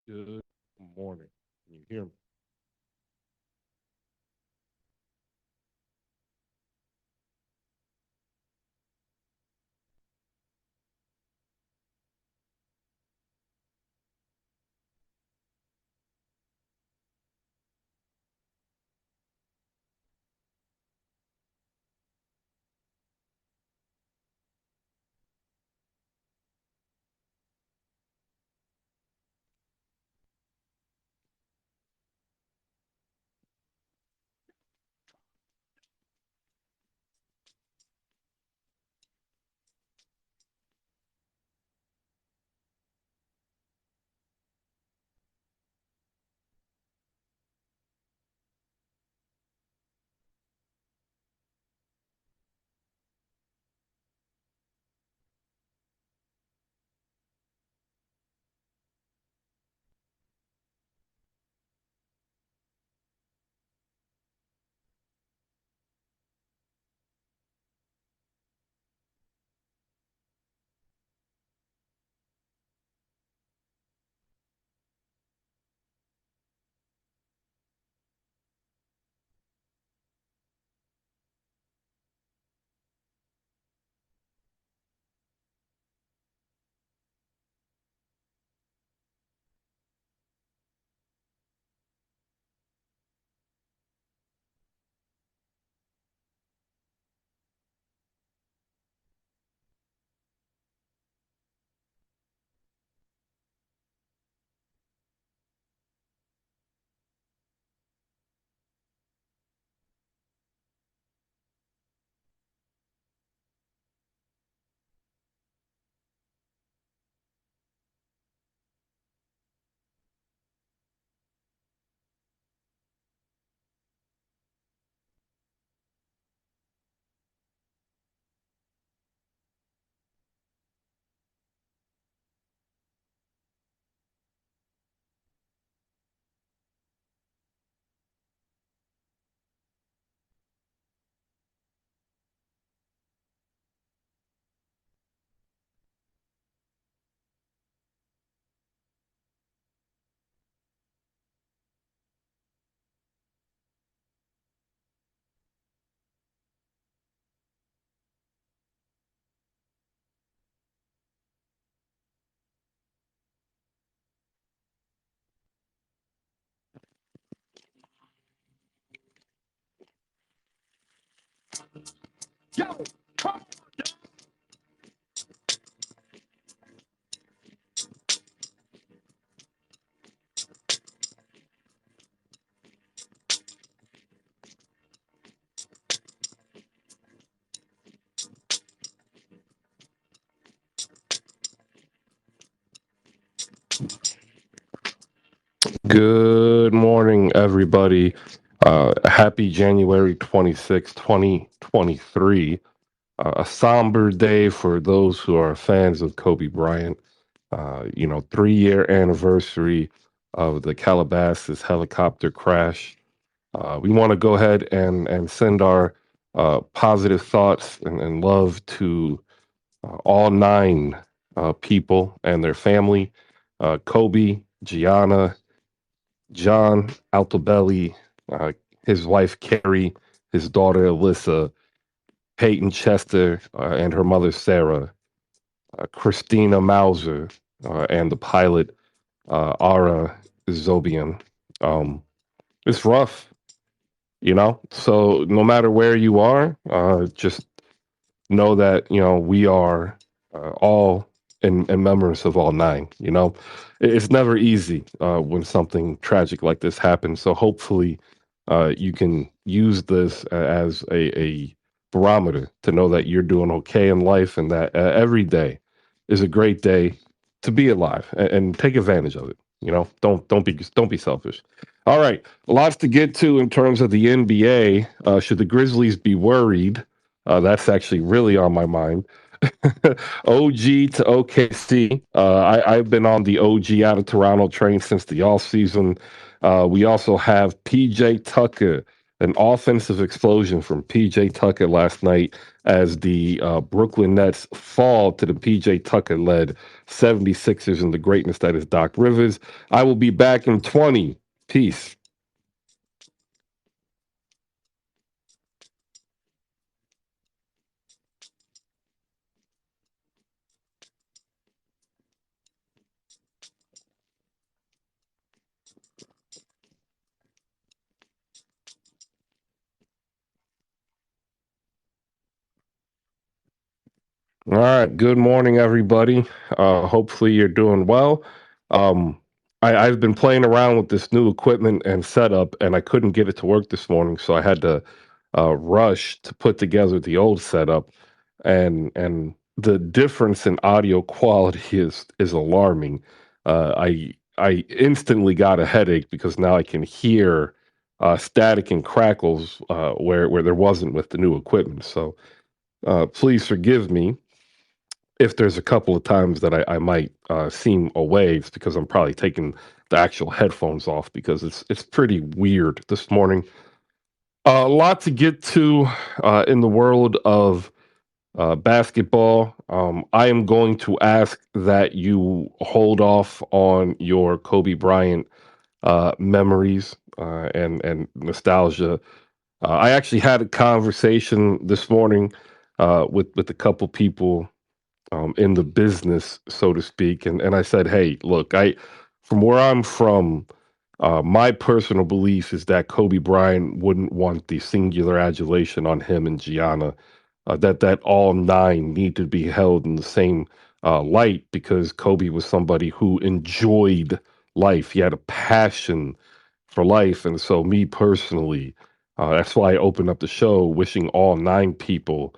Good morning. Can you hear me? Yo, come Good morning, everybody. Happy January 26th, 2023. A somber day for those who are fans of Kobe Bryant. 3-year anniversary of the Calabasas helicopter crash. We want to go ahead and send our positive thoughts and love to all nine people and their family: Kobe, Gianna, John Altobelli, uh, his wife Carrie, his daughter Alyssa, Peyton Chester, and her mother Sarah, Christina Mauser, and the pilot Ara Zobian. Um, it's rough, So no matter where you are, just know that we are all in remembrance of all nine. It's never easy when something tragic like this happens. So hopefully, you can use this as a barometer to know that you're doing okay in life, and that every day is a great day to be alive, and take advantage of it. Don't be selfish. All right, lots to get to in terms of the NBA. Should the Grizzlies be worried? That's actually really on my mind. OG to OKC. I've been on the OG out of Toronto train since the off season. We also have PJ Tucker An offensive explosion from PJ Tucker last night as the Brooklyn Nets fall to the PJ Tucker led 76ers and the greatness that is Doc Rivers. I will be back in 20. Peace. All right. Good morning, everybody. Hopefully, you're doing well. Um, I've been playing around with this new equipment and setup, and I couldn't get it to work this morning, so I had to rush to put together the old setup, and the difference in audio quality is alarming. I instantly got a headache because now I can hear static and crackles where there wasn't with the new equipment. So please forgive me if there's a couple of times that I might seem away. It's because I'm probably taking the actual headphones off because it's pretty weird this morning. A lot to get to in the world of basketball. I am going to ask that you hold off on your Kobe Bryant memories and nostalgia. I actually had a conversation this morning with a couple people in the business, so to speak. And I said, hey, look, from where I'm from, my personal belief is that Kobe Bryant wouldn't want the singular adulation on him and Gianna. That all nine need to be held in the same light because Kobe was somebody who enjoyed life. He had a passion for life, and so me personally, that's why I opened up the show wishing all nine people,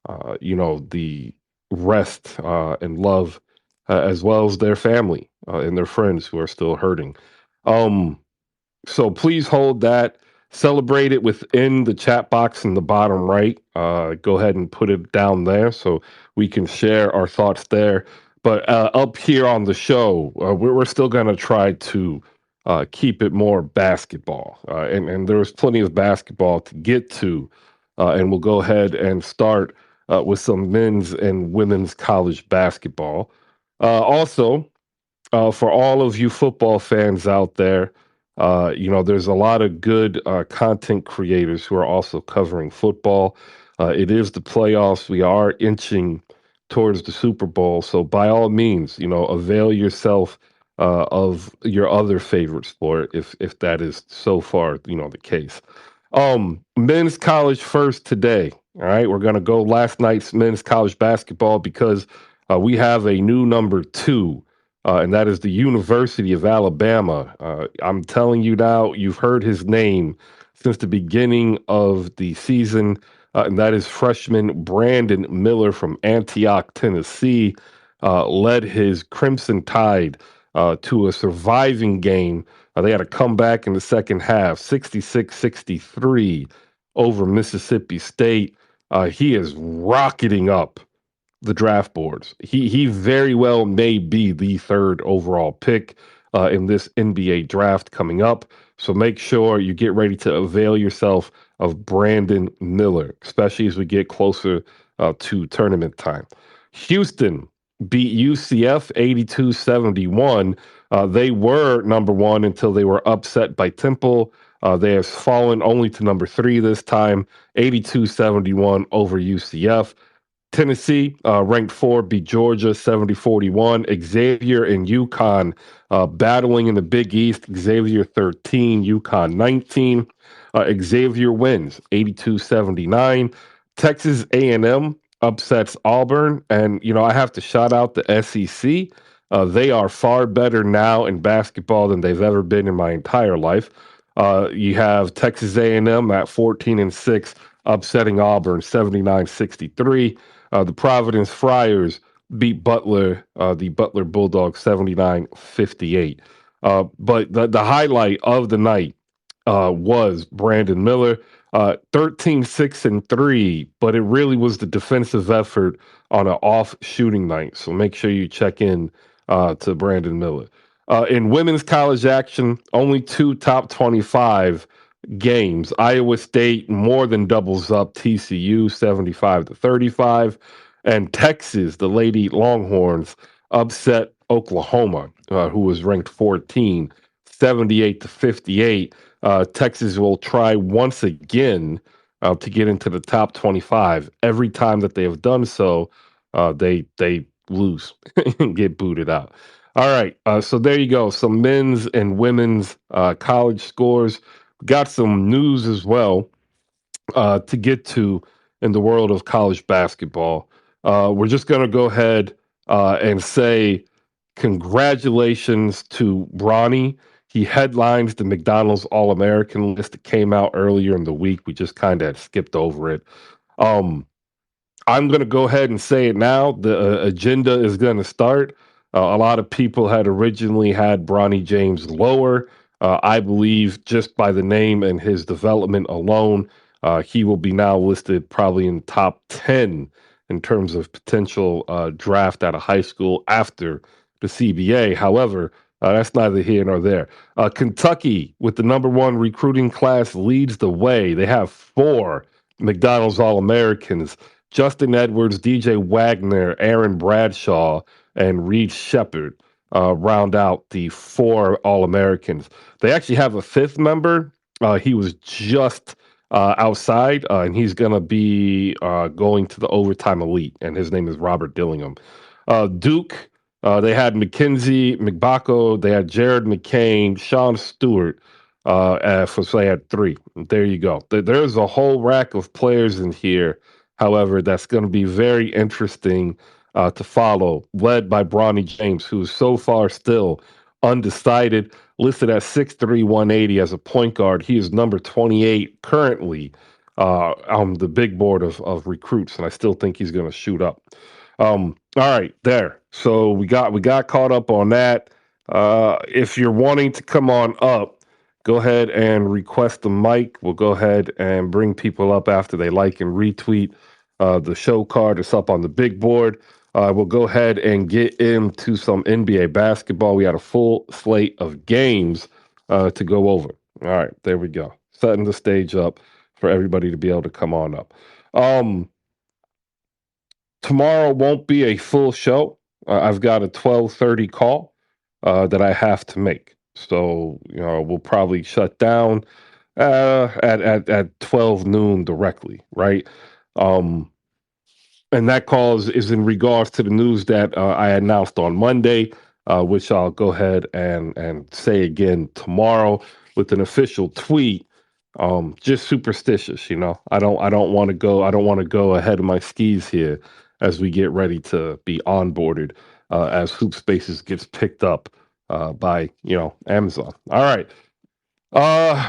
the rest and love, as well as their family and their friends who are still hurting. Um, so please hold that. Celebrate it within the chat box in the bottom right. Go ahead and put it down there so we can share our thoughts there. But up here on the show, we're still going to try to keep it more basketball. And there's plenty of basketball to get to. And we'll go ahead and start with some men's and women's college basketball. Also, for all of you football fans out there, there's a lot of good content creators who are also covering football. It is the playoffs. We are inching towards the Super Bowl. So by all means, avail yourself of your other favorite sport if that is so far, the case. Men's college first today. All right, we're gonna go last night's men's college basketball because we have a new number two, and that is the University of Alabama. I'm telling you now, you've heard his name since the beginning of the season, and that is freshman Brandon Miller from Antioch, Tennessee. Led his Crimson Tide to a surviving game. They had a comeback in the second half, 66-63 over Mississippi State. He is rocketing up the draft boards. He very well may be the third overall pick in this NBA draft coming up. So make sure you get ready to avail yourself of Brandon Miller, especially as we get closer to tournament time. Houston beat UCF 82-71. They were number one until they were upset by Temple. They have fallen only to number three this time, 82-71 over UCF. Tennessee, ranked four, beat Georgia 70-41. Xavier and UConn battling in the Big East. Xavier 13, UConn 19. Xavier wins 82-79. Texas A&M upsets Auburn. And, I have to shout out the SEC. They are far better now in basketball than they've ever been in my entire life. You have Texas A&M at 14-6, upsetting Auburn 79-63. The Providence Friars beat Butler, the Butler Bulldogs 79-58. But the highlight of the night was Brandon Miller, 13-6-3, but it really was the defensive effort on an off shooting night. So make sure you check in to Brandon Miller. In women's college action, only two top 25 games. Iowa State more than doubles up TCU 75-35, and Texas, the Lady Longhorns, upset Oklahoma, who was ranked 14, 78-58. Texas will try once again to get into the top 25. Every time that they have done so, they lose and get booted out. All right, so there you go. Some men's and women's college scores. Got some news as well to get to in the world of college basketball. We're just going to go ahead and say congratulations to Bronny. He headlines the McDonald's All American list that came out earlier in the week. We just kind of skipped over it. Um, I'm going to go ahead and say it now. The agenda is going to start. A lot of people had originally had Bronny James lower. I believe just by the name and his development alone, he will be now listed probably in top 10 in terms of potential draft out of high school after the CBA. However, that's neither here nor there. Kentucky, with the number one recruiting class, leads the way. They have four McDonald's All Americans: Justin Edwards, DJ Wagner, Aaron Bradshaw, and Reed Shepard round out the four All Americans. They actually have a fifth member. He was just outside, and he's going to be going to the overtime elite, and his name is Robert Dillingham. Duke, they had Mackenzie McBako, they had Jared McCain, Sean Stewart. So they had three. There you go. There's a whole rack of players in here. However, that's going to be very interesting to follow, led by Bronny James, who's so far still undecided, listed at 6'3", 180 as a point guard. He is number 28 currently on the big board of recruits, and I still think he's going to shoot up. All right, there. So we got caught up on that. If you're wanting to come on up, go ahead and request the mic. We'll go ahead and bring people up after they like and retweet the show card. It's up on the big board. We'll go ahead and get into some NBA basketball. We had a full slate of games to go over. All right, there we go. Setting the stage up for everybody to be able to come on up. Um, Tomorrow won't be a full show. I've got a 12:30 call that I have to make. So, we'll probably shut down at 12 noon directly, right? Um, and that call is in regards to the news that I announced on Monday, which I'll go ahead and say again tomorrow with an official tweet. Just superstitious, I don't want to go ahead of my skis here as we get ready to be onboarded as HoopSpaces gets picked up by Amazon. All right.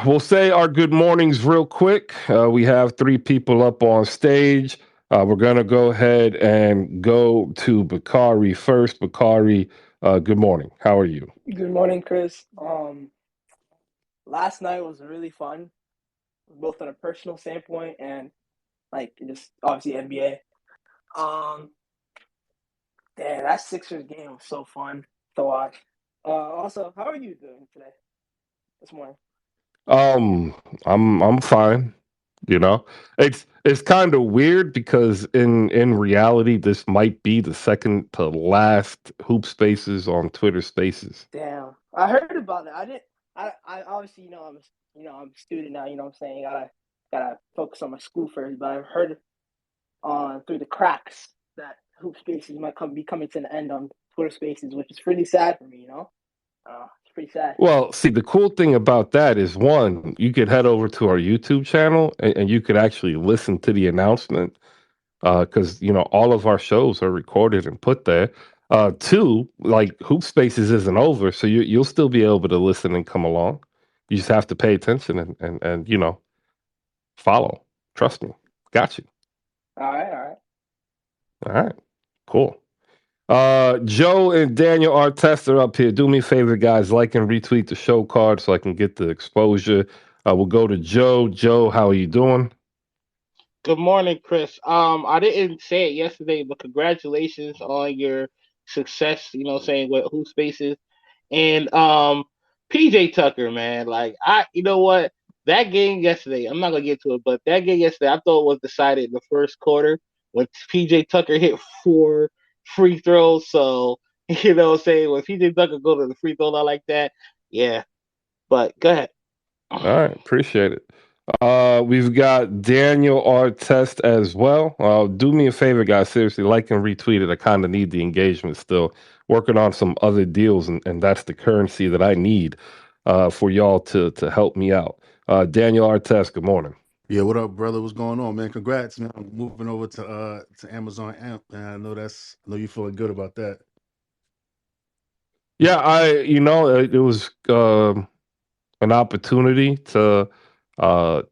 We'll say our good mornings real quick. We have three people up on stage. We're going to go ahead and go to Bakari first. Bakari, good morning. How are you? Good morning, Chris. Last night was really fun, both on a personal standpoint and like just obviously NBA. Um, yeah, that Sixers game was so fun to watch. Also, how are you doing today, this morning? Um, I'm fine. You know, it's kind of weird because in reality, this might be the second to last Hoop Spaces on Twitter Spaces. Damn, I heard about it. I didn't. I obviously I'm a student now. You know what I'm saying. Gotta focus on my school first. But I've heard on through the cracks that Hoop Spaces might be coming to an end on Twitter Spaces, which is pretty sad for me. It's pretty sad. Well, see, the cool thing about that is one, you could head over to our YouTube channel and you could actually listen to the announcement because all of our shows are recorded and put there. Two, like Hoop Spaces isn't over, so you'll still be able to listen and come along. You just have to pay attention and follow. Trust me, got you. All right, all right. All right, cool. Joe and Daniel Artest are up here. Do me a favor, guys. Like and retweet the show card so I can get the exposure. We'll go to Joe. Joe, how are you doing? Good morning, Chris. I didn't say it yesterday, but congratulations on your success, saying with Who Spaces and PJ Tucker, man. Like you know what? that game yesterday, I'm not gonna get to it, but that game yesterday, I thought was decided in the first quarter when PJ Tucker hit 4 free throws. So you know what I'm saying? When PJ Tucker go to the free throw line like that, yeah. But go ahead. All right, appreciate it. We've got Daniel Artest as well. Do me a favor, guys. Seriously, like and retweet it. I kind of need the engagement still. Working on some other deals, and that's the currency that I need for y'all to help me out. Daniel Artest, good morning. Yeah, what up, brother? What's going on, man? Congrats, man. I'm moving over to Amazon Amp, and I know you feeling good about that. Yeah, it was an opportunity to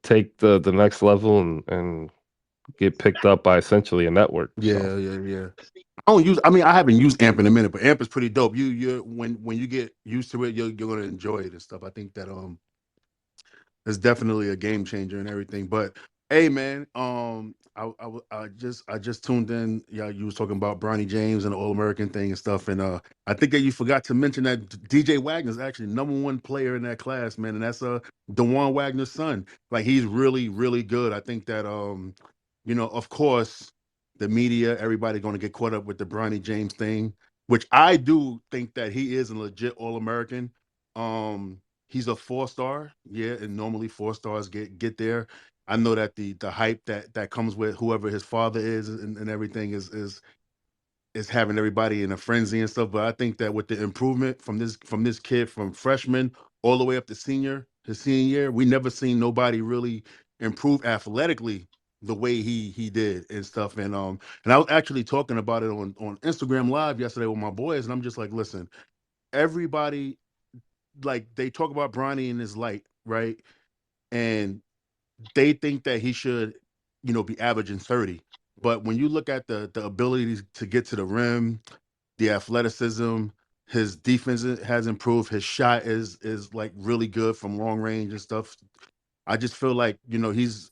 take the next level and get picked up by essentially a network. So. Yeah. I haven't used Amp in a minute, but Amp is pretty dope. When you get used to it, you're gonna enjoy it and stuff. I think that it's definitely a game changer and everything. But hey, man, I just tuned in. Yeah, you was talking about Bronny James and the All American thing and stuff, and I think that you forgot to mention that DJ Wagner's actually #1 player in that class, man, and that's Dewan Wagner's son. Like he's really really good. I think that of course, the media, everybody going to get caught up with the Bronny James thing, which I do think that he is a legit All American. Um, he's a 4 star, yeah, and normally 4 stars get there. I know that the hype that comes with whoever his father is and everything is having everybody in a frenzy and stuff. But I think that with the improvement from this kid from freshman all the way up to his senior year, we never seen nobody really improve athletically the way he did and stuff. And I was actually talking about it on Instagram Live yesterday with my boys, and I'm just like, listen, everybody, like, they talk about Bronny in his light, right? And they think that he should, be averaging 30. But when you look at the ability to get to the rim, the athleticism, his defense has improved. His shot is like really good from long range and stuff. I just feel like he's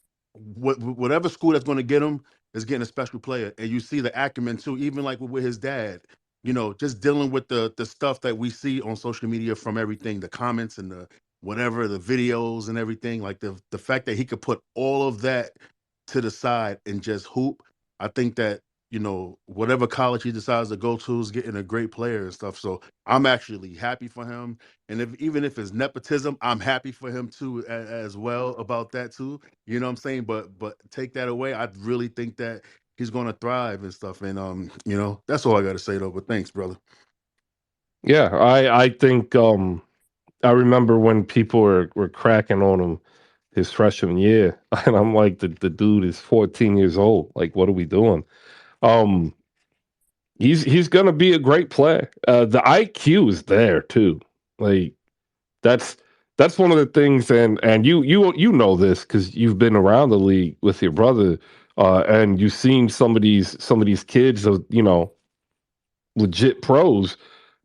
whatever school that's going to get him is getting a special player, and you see the acumen too. Even like with his dad, just dealing with the stuff that we see on social media from everything, the comments and the whatever, the videos and everything. Like the fact that he could put all of that to the side and just hoop. I think that whatever college he decides to go to is getting a great player and stuff. So I'm actually happy for him. And even if it's nepotism, I'm happy for him too as well about that too. You know what I'm saying? But take that away, I really think that he's going to thrive and stuff. And that's all I got to say though. But thanks, brother. Yeah, I think I remember when people were cracking on him his freshman year, and I'm like, the dude is 14 years old. Like, what are we doing? Um, he's gonna be a great player. The IQ is there too. Like that's that's one of the things, and you know this because you've been around the league with your brother, and you've seen some of these kids, legit pros.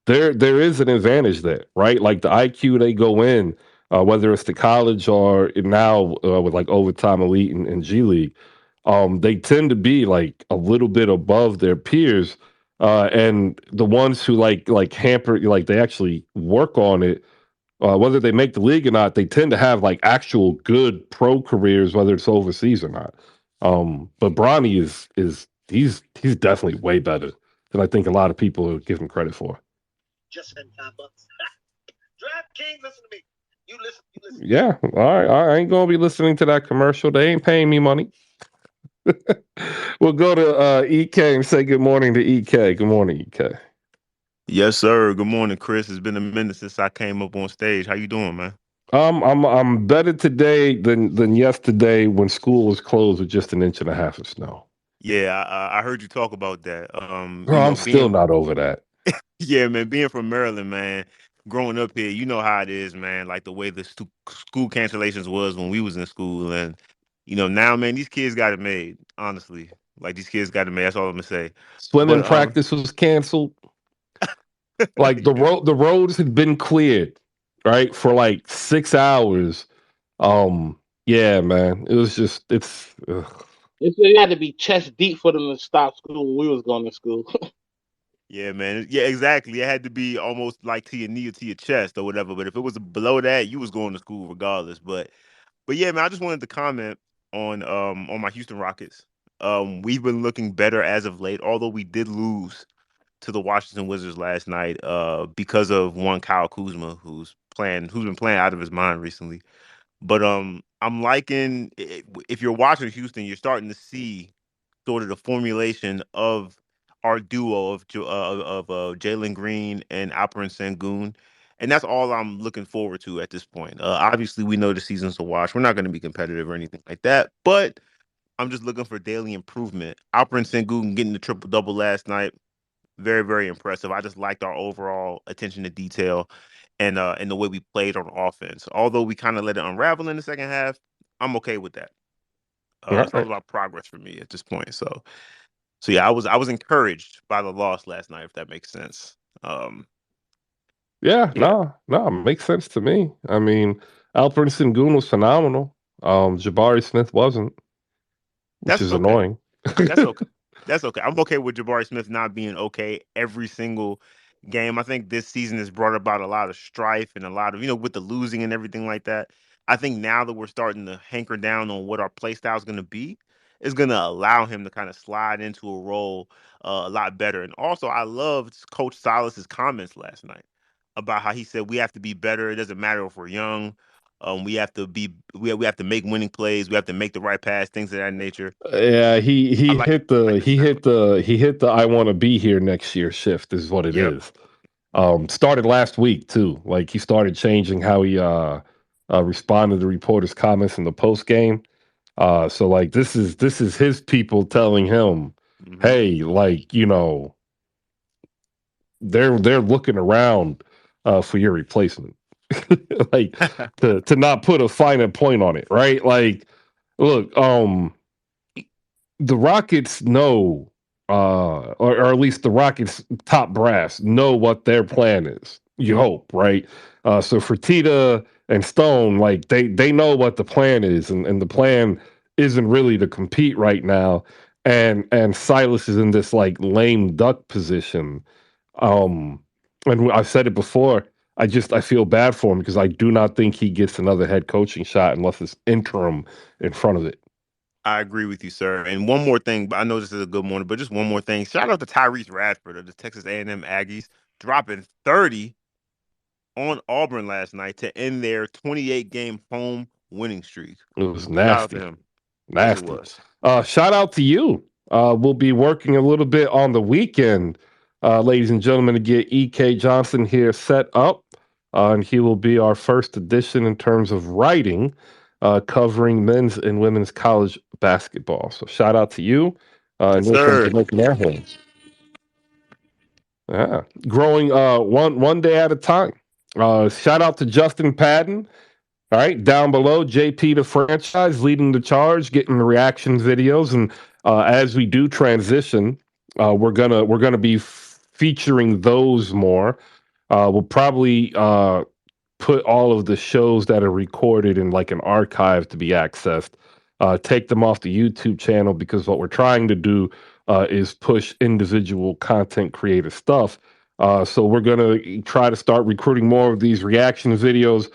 There is an advantage there, right? Like the IQ they go in, whether it's to college or now with like overtime elite and G League, they tend to be like a little bit above their peers, and the ones who like hamper, like they actually work on it, whether they make the league or not, they tend to have like actual good pro careers, whether it's overseas or not. But Bronny is he's definitely way better than I think a lot of people give him credit for. Yeah, all right. I ain't gonna be listening to that commercial. They ain't paying me money. We'll go to EK and say good morning to EK. Good morning, EK. Yes, sir. Good morning, Chris. It's been a minute since I came up on stage. How you doing, man? I'm better today than yesterday when school was closed with just an inch and a half of snow. Yeah, I heard you talk about that. Bro, I'm still not over that. Yeah, man, being from Maryland, man, growing up here, you know how it is, man. Like the way the school cancellations was when we was in school, and now, man, these kids got it made. Honestly, like these kids got it made. That's all I'm gonna say. Swimming But practice was canceled. Like the roads had been cleared, right, for like 6 hours. Yeah, man, it was just it's. Ugh. It had to be chest deep for them to stop school when we was going to school. yeah, man, yeah, exactly. It had to be almost like to your knee or to your chest or whatever. But if it was below that, you was going to school regardless. But But yeah, man, I just wanted to comment on my Houston Rockets. We've been looking better as of late, although we did lose to the Washington Wizards last night because of one Kyle Kuzma who's been playing out of his mind recently. But I'm liking if you're watching Houston, you're starting to see sort of the formulation of our duo of Jalen Green and Alperen Sengun. And that's all I'm looking forward to at this point. Obviously, we know the season's a wash. We're not going to be competitive or anything like that, but I'm just looking for daily improvement. Alperen Sengun getting the triple double last night, very, very impressive. I just liked our overall attention to detail and the way we played on offense. Although we kind of let it unravel in the second half, I'm okay with that. All It's all right. about progress for me at this point. So yeah, I was encouraged by the loss last night, if that makes sense. Um, Yeah, yeah, no, makes sense to me. I mean, Alperen Sengun was phenomenal. Jabari Smith wasn't, which that's is okay. annoying. That's okay. That's okay. I'm okay with Jabari Smith not being okay every single game. I think this season has brought about a lot of strife and a lot of, with the losing and everything like that. I think now that we're starting to hanker down on what our play style is going to be, is going to allow him to kind of slide into a role a lot better. And also, I loved Coach Silas's comments last night about how he said we have to be better. It doesn't matter if we're young. We have to make winning plays. We have to make the right pass, things of that nature. Yeah, I like the sound. he hit the I want to be here next year shift is what it Yep. is. Started last week too. Like he started changing how he responded to reporters' comments in the post game. So like this is his people telling him, Hmm. hey, like they're looking around for your replacement. Like to not put a finer point on it, right? Like, look, the Rockets know, or at least the Rockets top brass know what their plan is. You hope, right? So for Tita and Stone, like they know what the plan is, and the plan isn't really to compete right now. And Silas is in this like lame duck position. Um, and I've said it before. I feel bad for him because I do not think he gets another head coaching shot unless it's interim in front of it. I agree with you, sir. And one more thing, I know this is a good morning, but just one more thing. Shout out to Tyrese Radford of the Texas A&M Aggies dropping 30 on Auburn last night to end their 28 game home winning streak. It was Shout out to nasty. him. Yes, it Nasty. was. Shout out to you. We'll be working a little bit on the weekend, ladies and gentlemen, to get E.K. Johnson here set up. And he will be our first edition in terms of writing, covering men's and women's college basketball. So shout out to you. And Yes, we'll come sir. to making our home. Yeah. Growing one day at a time. Shout out to Justin Patton. All right, down below, JP the franchise leading the charge, getting the reaction videos, and as we do transition, we're gonna be featuring those more. We'll probably put all of the shows that are recorded in like an archive to be accessed. Take them off the YouTube channel because what we're trying to do is push individual content creator stuff. So we're gonna try to start recruiting more of these reaction videos.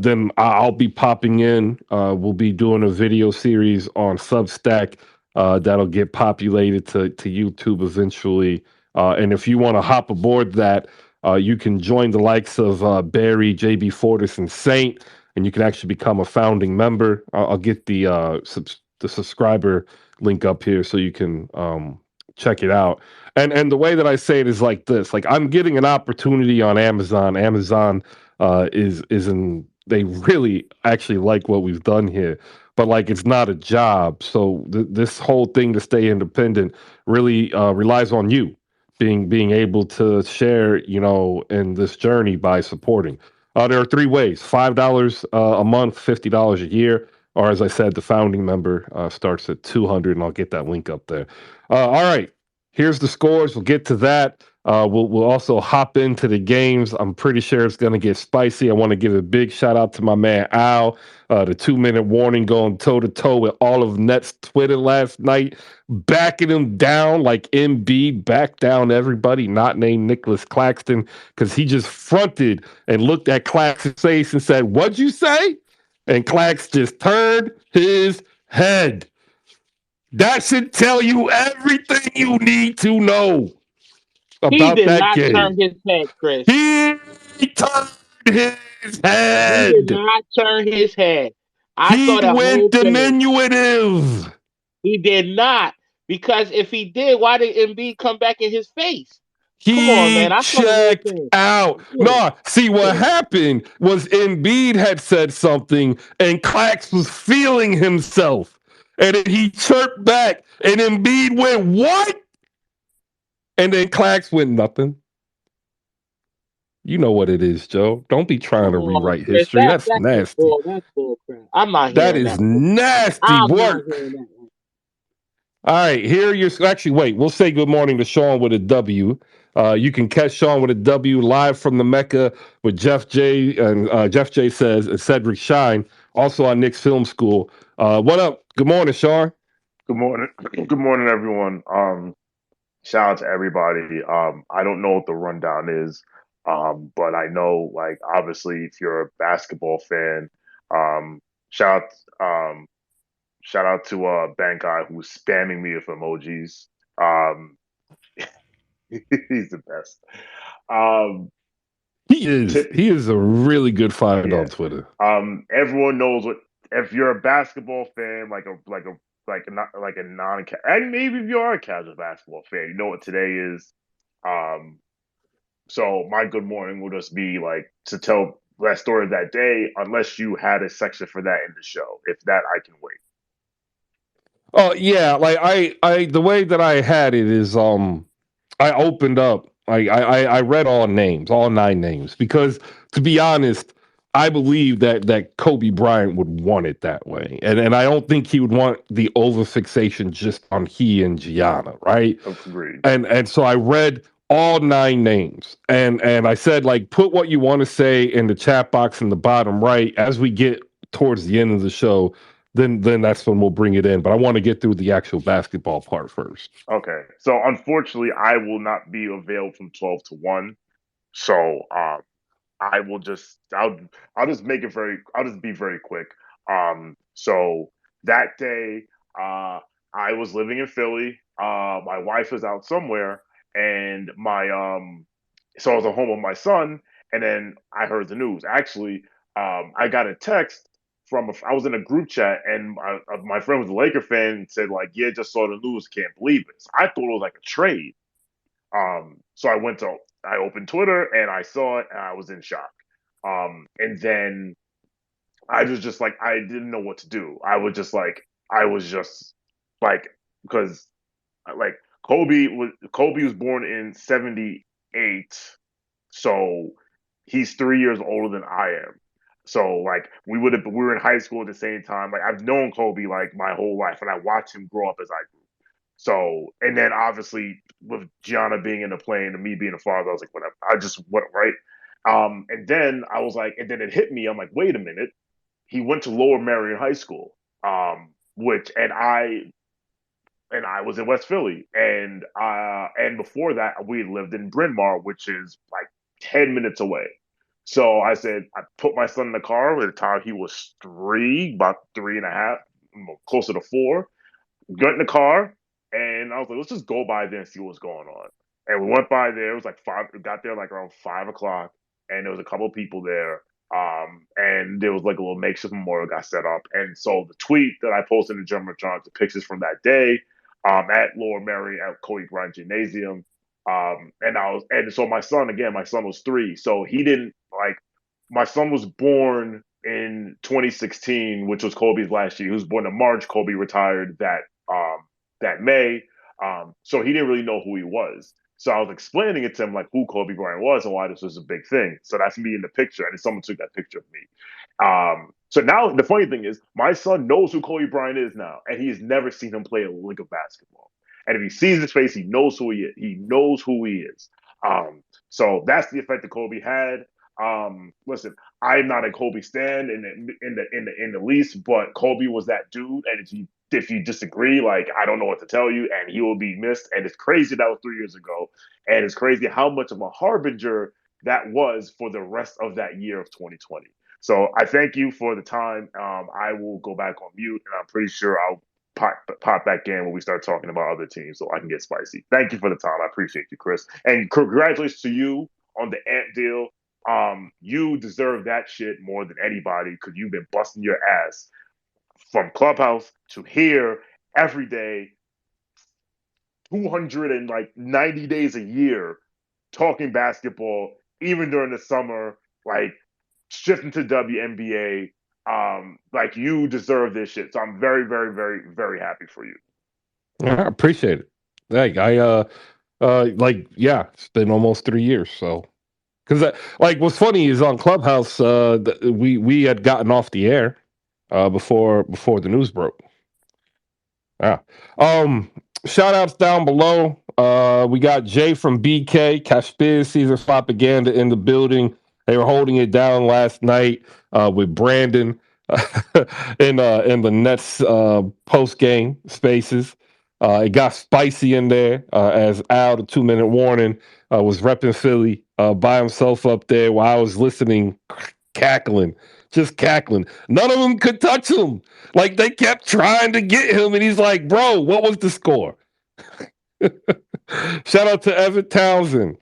Then I'll be popping in. We'll be doing a video series on Substack that'll get populated to YouTube eventually. And if you want to hop aboard that, you can join the likes of Barry, JB Fortis, and Saint, and you can actually become a founding member. I'll get the subscriber link up here so you can check it out. And the way that I say it is like this: like I'm getting an opportunity on Amazon. Amazon is in they really actually like what we've done here, but like it's not a job. So this whole thing to stay independent really relies on you being able to share, in this journey by supporting. There are three ways: $5 a month, $50 a year, or as I said, the founding member starts at 200, and I'll get that link up there. All right, here's the scores. We'll get to that. We'll also hop into the games. I'm pretty sure it's going to get spicy. I want to give a big shout out to my man Al. The 2 minute warning going toe to toe with all of Nets Twitter last night, backing him down like MB backed down everybody not named Nicholas Claxton because he just fronted and looked at Claxton's face and said, "What'd you say?" And Clax just turned his head. That should tell you everything you need to know He about did that not game. turn his head, Chris. He turned his He did head. not turn his head. I He saw that went whole play. diminutive. He did not. Because if he did, why did Embiid come back in his face? Come on, He man. I saw the whole checked thing. out. Yeah. No, see what Yeah. happened was Embiid had said something and Clax was feeling himself. And then he chirped back and Embiid went, "What?" And then Clax went, "Nothing." You know what it is, Joe. Don't be trying to Oh, rewrite Chris, history. That's nasty. that's bull crap. I'm not That hearing is that one. nasty I'm not work. hearing that one. All right, here you're actually wait. We'll say good morning to Sean with a W. You can catch Sean with a W live from the Mecca with Jeff J. And Jeff J says and Cedric Shine, also on Nick's Film School. What up? Good morning, Sean. Good morning. Good morning, everyone. Shout out to everybody. I don't know what the rundown is, but I know, like, obviously, if you're a basketball fan, um, shout um, shout out to Bank Guy who's spamming me with emojis. Um, he's the best. Um, He is. tip, He is a really good find yeah. on Twitter. Everyone knows what if you're a basketball fan, not like a non and maybe if you are a casual basketball fan, you know what today is. Um, so my good morning will just be like to tell that story of that day, unless you had a section for that in the show. If that, I can wait. Oh yeah, like the way that I had it is I opened up I read all names, all 9 names, because to be honest, I believe that Kobe Bryant would want it that way. And I don't think he would want the over fixation just on he and Gianna, right? Agreed. And so I read all 9 names and I said, like, put what you want to say in the chat box in the bottom right as we get towards the end of the show. Then that's when we'll bring it in. But I want to get through the actual basketball part first. Okay. So unfortunately, I will not be available from 12 to 1. So I will just I'll just make it very I'll just be very quick. So that day, I was living in Philly. My wife was out somewhere, and my so I was at home with my son, and then I heard the news. Actually, I got a text from I was in a group chat, and my friend was a Laker fan and said like, "Yeah, just saw the news, can't believe it." So I thought it was like a trade. So I opened Twitter and I saw it and I was in shock. And then I was just like, I didn't know what to do. I was just like, because like Kobe was born in '78, so he's 3 years older than I am. So like we were in high school at the same time. Like I've known Kobe like my whole life, and I watched him grow up as I grew. So, and then obviously with Gianna being in the plane and me being a father, I was like, whatever. I just went right. And then I was like, and then it hit me. I'm like, wait a minute. He went to Lower Merion High School, which and I was in West Philly, and before that we lived in Bryn Mawr, which is like 10 minutes away. So I said I put my son in the car. At the time he was three, about three and a half, closer to four. Got in the car, and I was like, let's just go by there and see what's going on. And we went by there. It was like five. We got there like around 5 o'clock, and there was a couple of people there. And there was like a little makeshift memorial got set up. And so the tweet that I posted in the Jumbotron, the pictures from that day, at Lower Mary at Kobe Bryant Gymnasium. And so my son was 3, so he didn't like. My son was born in 2016, which was Kobe's last year. He was born in March. Kobe retired that May. So he didn't really know who he was. So I was explaining it to him like who Kobe Bryant was and why this was a big thing. So that's me in the picture, and then someone took that picture of me. So now the funny thing is, my son knows who Kobe Bryant is now, and he has never seen him play a lick of basketball. And if he sees his face, he knows who he is. He knows who he is. So that's the effect that Kobe had. Listen, I'm not a Kobe stan in the least, but Kobe was that dude. And if you disagree, like I don't know what to tell you, and he will be missed. And it's crazy that was 3 years ago, and it's crazy how much of a harbinger that was for the rest of that year of 2020. So I thank you for the time. I will go back on mute, and I'm pretty sure I'll pop back in when we start talking about other teams, so I can get spicy. Thank you for the time. I appreciate you, Chris, and congratulations to you on the Ant deal. You deserve that shit more than anybody because you've been busting your ass from clubhouse to here every day, 290 days a year, talking basketball, even during the summer, like shifting to WNBA. Like you deserve this shit. So I'm very, very, very, very happy for you. I appreciate it. Like yeah, it's been almost 3 years. So, because like what's funny is on Clubhouse, we had gotten off the air before the news broke. Yeah. Um, Shout outs down below. We got Jay from BK, Caspiz Propaganda in the building. They were holding it down last night with Brandon in the Nets post game spaces. It got spicy in there as Al, the 2 minute warning, was repping Philly by himself up there while I was listening, cackling, just cackling. None of them could touch him. Like they kept trying to get him, and he's like, "Bro, what was the score?" Shout out to Evan Townsend,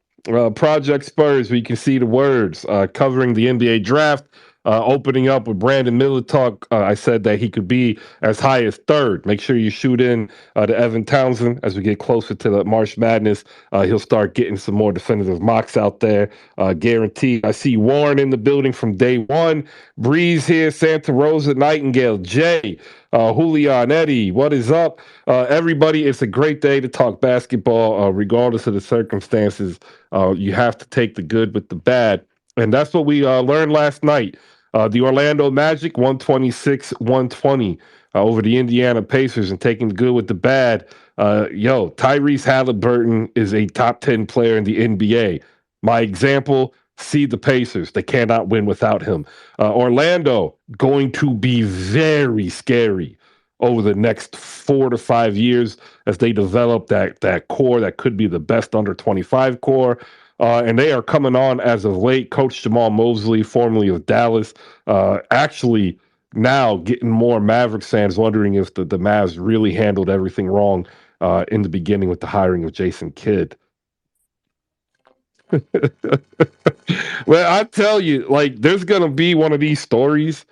Project Spurs, where you can see the words covering the NBA draft. Opening up with Brandon Miller talk, I said that he could be as high as third. Make sure you shoot in to Evan Townsend as we get closer to the March Madness. He'll start getting some more definitive mocks out there, guaranteed. I see Warren in the building from day one. Breeze here, Santa Rosa, Nightingale, Jay, Julian, Eddie, what is up? Everybody, it's a great day to talk basketball, regardless of the circumstances. You have to take the good with the bad. And that's what we learned last night. The Orlando Magic 126-120 over the Indiana Pacers, and taking the good with the bad. Tyrese Halliburton is a top 10 player in the NBA. My example, see the Pacers. They cannot win without him. Orlando going to be very scary over the next 4 to 5 years as they develop that core that could be the best under 25 core. And they are coming on as of late. Coach Jamal Mosley, formerly of Dallas, actually now getting more Mavericks fans wondering if the Mavs really handled everything wrong in the beginning with the hiring of Jason Kidd. Well, I tell you, like, there's going to be one of these stories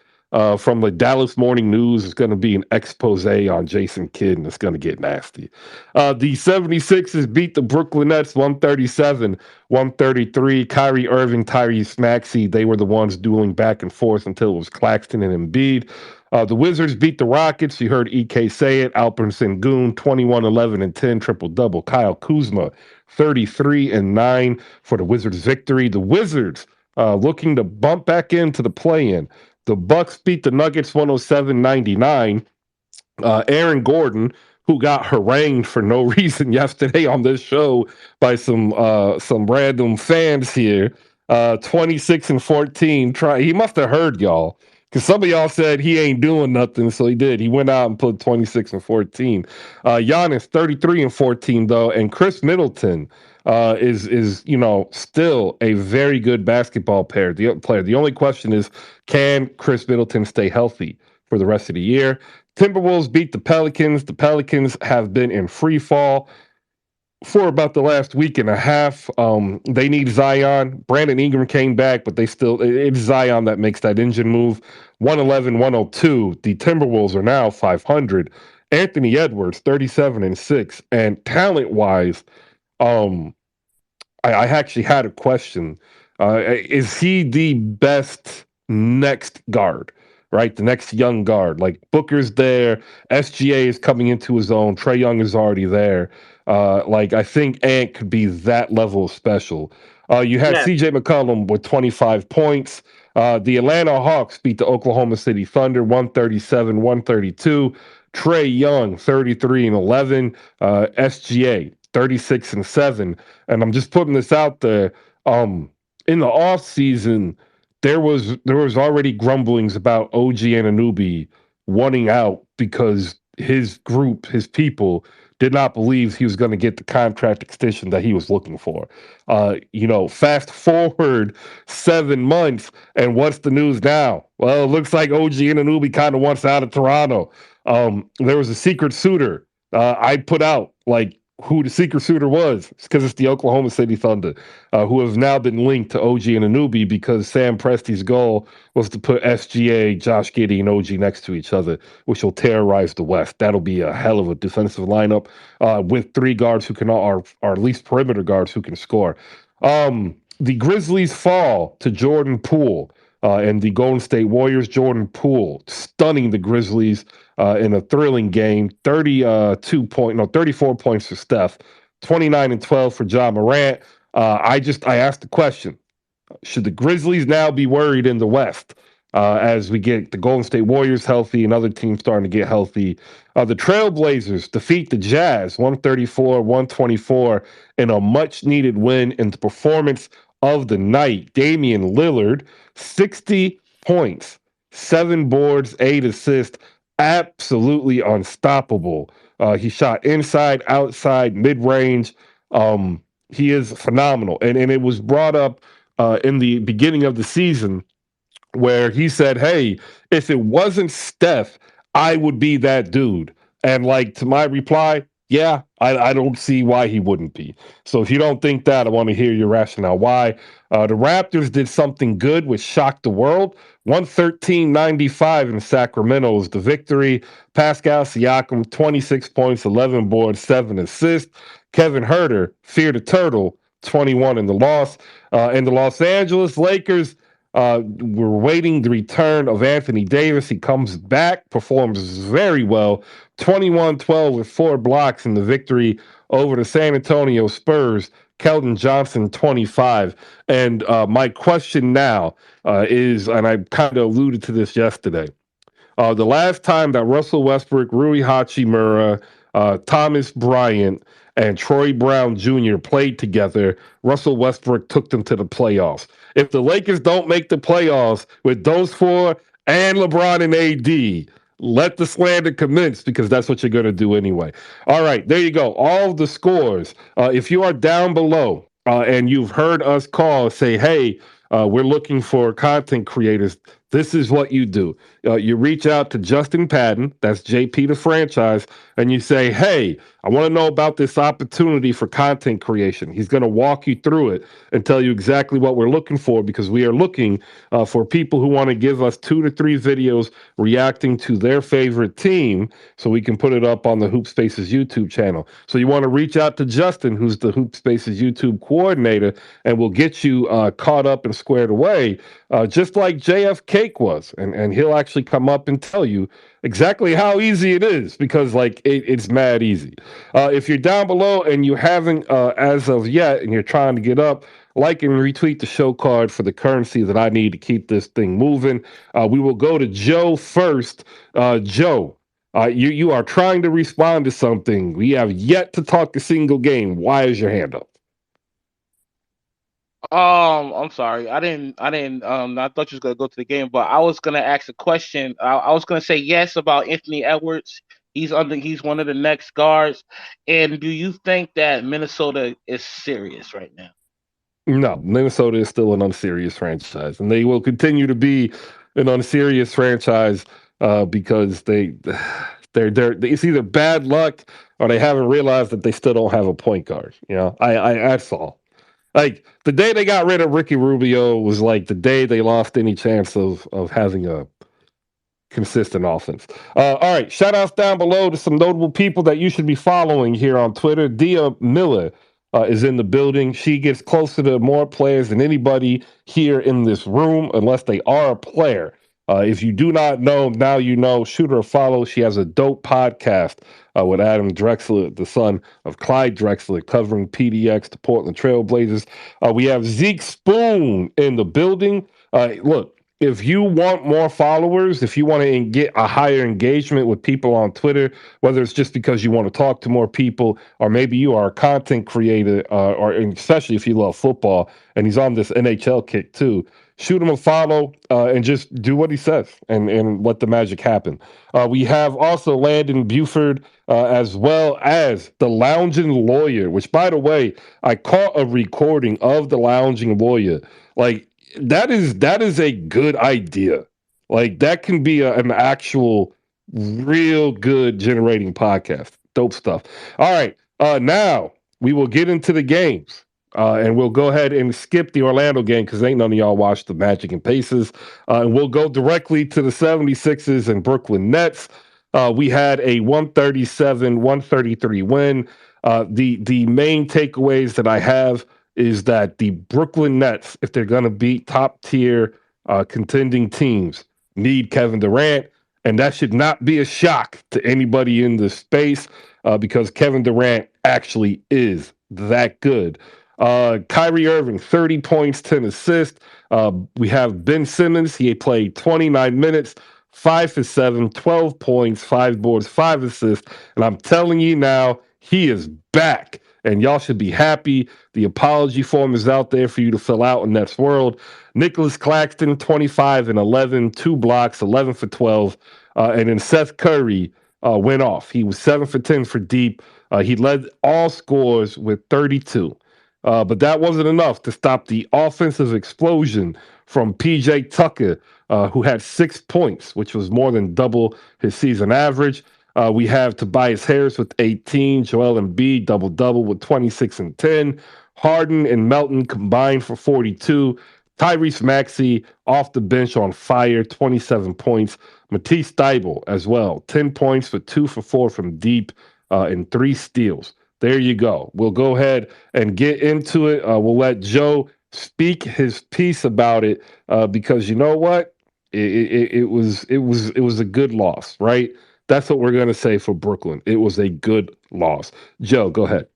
from the Dallas Morning News. It's going to be an expose on Jason Kidd, and it's going to get nasty. The 76ers beat the Brooklyn Nets 137-133. Kyrie Irving, Tyrese Maxey, they were the ones dueling back and forth until it was Claxton and Embiid. The Wizards beat the Rockets. You heard EK say it. Alperen Sengun, 21, 11, and 10, triple-double. Kyle Kuzma, 33 and 9 for the Wizards' victory. The Wizards looking to bump back into the play-in. The Bucks beat the Nuggets 107-99. Aaron Gordon, who got harangued for no reason yesterday on this show by some random fans here, 26 and 14. He must have heard y'all. Because some of y'all said he ain't doing nothing, so he did. He went out and put 26 and 14. Giannis 33 and 14 though, and Chris Middleton is still a very good basketball player. The only question is, can Chris Middleton stay healthy for the rest of the year? Timberwolves beat the Pelicans. The Pelicans have been in free fall for about the last week and a half. They need Zion. Brandon Ingram came back, but it's Zion that makes that engine move. 111-102. The Timberwolves are now 500. Anthony Edwards, 37 and 6. And talent-wise, I actually had a question. Is he the best next guard? Right, the next young guard. Like Booker's there, SGA is coming into his own. Trae Young is already there. I think Ant could be that level of special. You had CJ McCollum with 25 points. The Atlanta Hawks beat the Oklahoma City Thunder 137-132. Trae Young 33 and 11. SGA 36 and 7. And I'm just putting this out there. In the off season, there was already grumblings about OG Anunoby wanting out because his group, his people, did not believe he was going to get the contract extension that he was looking for. Fast forward 7 months, and what's the news now? Well, it looks like OG Anunoby kind of wants out of Toronto. There was a secret suitor. I put out like who the secret suitor was. It's because it's the Oklahoma City Thunder, who have now been linked to OG Anunoby because Sam Presti's goal was to put SGA, Josh Giddey, and OG next to each other, which will terrorize the West. That'll be a hell of a defensive lineup with 3 guards who can are at least perimeter guards who can score. The Grizzlies fall to Jordan Poole and the Golden State Warriors. Jordan Poole stunning the Grizzlies in a thrilling game. 34 points for Steph, 29 and 12 for John Morant. I asked the question: should the Grizzlies now be worried in the West as we get the Golden State Warriors healthy and other teams starting to get healthy? The Trailblazers defeat the Jazz 134-124 in a much-needed win in the performance of the night. Damian Lillard, 60 points, 7 boards, 8 assists, absolutely unstoppable. He shot inside, outside, mid-range. He is phenomenal. And it was brought up in the beginning of the season where he said, hey, if it wasn't Steph, I would be that dude. And like to my reply, yeah, I don't see why he wouldn't be. So if you don't think that, I want to hear your rationale why. The Raptors did something good which shocked the world. 113-95 in Sacramento is the victory. Pascal Siakam, 26 points, 11 boards, 7 assists. Kevin Huerter, Fear the Turtle, 21 in the loss. And the Los Angeles Lakers, we're waiting the return of Anthony Davis. He comes back, performs very well. 21-12 with 4 blocks in the victory over the San Antonio Spurs. Keldon Johnson, 25. And my question now is, and I kind of alluded to this yesterday, the last time that Russell Westbrook, Rui Hachimura, Thomas Bryant, and Troy Brown Jr. played together, Russell Westbrook took them to the playoffs. If the Lakers don't make the playoffs with those 4 and LeBron and AD, let the slander commence because that's what you're going to do anyway. All right, there you go. All of the scores. If you are down below and you've heard us call, say, hey, we're looking for content creators, this is what you do. You reach out to Justin Patton, that's JP the franchise, and you say, hey, I want to know about this opportunity for content creation. He's going to walk you through it and tell you exactly what we're looking for because we are looking for people who want to give us 2 to 3 videos reacting to their favorite team so we can put it up on the HoopSpaces YouTube channel. So you want to reach out to Justin, who's the HoopSpaces YouTube coordinator, and we'll get you caught up and squared away, just like JF Cake was. And he'll actually come up and tell you exactly how easy it is because it's mad easy. If you're down below and you haven't as of yet and you're trying to get up, like and retweet the show card for the currency that I need to keep this thing moving. We will go to Joe first. Joe, you are trying to respond to something. We have yet to talk a single game. Why is your hand up? I'm sorry. I thought you was gonna go to the game, but I was gonna ask a question. I was gonna say yes about Anthony Edwards. He's one of the next guards. And do you think that Minnesota is serious right now? No, Minnesota is still an unserious franchise, and they will continue to be an unserious franchise because they're it's either bad luck or they haven't realized that they still don't have a point guard. That's all. Like the day they got rid of Ricky Rubio was like the day they lost any chance of having a consistent offense. All right, shout outs down below to some notable people that you should be following here on Twitter. Dia Miller is in the building. She gets closer to more players than anybody here in this room, unless they are a player. If you do not know, now you know. Shoot her a follow. She has a dope podcast with Adam Drexler, the son of Clyde Drexler, covering PDX, the Portland Trail Blazers. We have Zeke Spoon in the building. Look, if you want more followers, if you want to get a higher engagement with people on Twitter, whether it's just because you want to talk to more people, or maybe you are a content creator, or especially if you love football, and he's on this NHL kick too, shoot him a follow and just do what he says and let the magic happen. We have also Landon Buford as well as the Lounging Lawyer, which, by the way, I caught a recording of the Lounging Lawyer. Like, that is a good idea. Like that can be an actual real good generating podcast. Dope stuff. All right. Now we will get into the games. And we'll go ahead and skip the Orlando game because ain't none of y'all watched the Magic and Pacers. And we'll go directly to the 76ers and Brooklyn Nets. We had a 133 win. The main takeaways that I have is that the Brooklyn Nets, if they're going to beat top tier contending teams, need Kevin Durant. And that should not be a shock to anybody in the space because Kevin Durant actually is that good. Kyrie Irving, 30 points, 10 assists. We have Ben Simmons. He played 29 minutes, 5 for 7, 12 points, 5 boards, 5 assists. And I'm telling you now, he is back. And y'all should be happy. The apology form is out there for you to fill out in Nets World. Nicholas Claxton, 25 and 11, 2 blocks, 11 for 12. And then Seth Curry went off. He was 7 for 10 for deep. He led all scores with 32. But that wasn't enough to stop the offensive explosion from PJ Tucker, who had 6 points, which was more than double his season average. We have Tobias Harris with 18, Joel Embiid double-double with 26 and 10. Harden and Melton combined for 42. Tyrese Maxey off the bench on fire, 27 points. Matisse Thybulle as well, 10 points for 2 for 4 from deep and 3 steals. There you go. We'll go ahead and get into it. We'll let Joe speak his piece about it because you know what? It was a good loss, right? That's what we're gonna say for Brooklyn. It was a good loss. Joe, go ahead.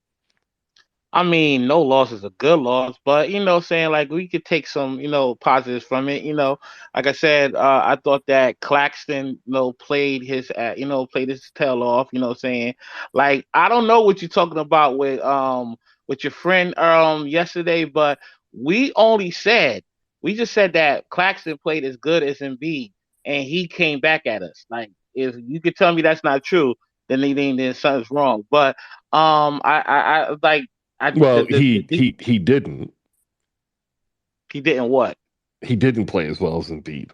I mean, no loss is a good loss, but saying like we could take some, positives from it. Like I said, I thought that Claxton, played his tail off. Saying like I don't know what you're talking about with your friend yesterday, but we just said that Claxton played as good as Embiid, and he came back at us. Like if you could tell me that's not true, then something's wrong. But I like. I Well, he didn't. he didn't what? He didn't play as well as Embiid.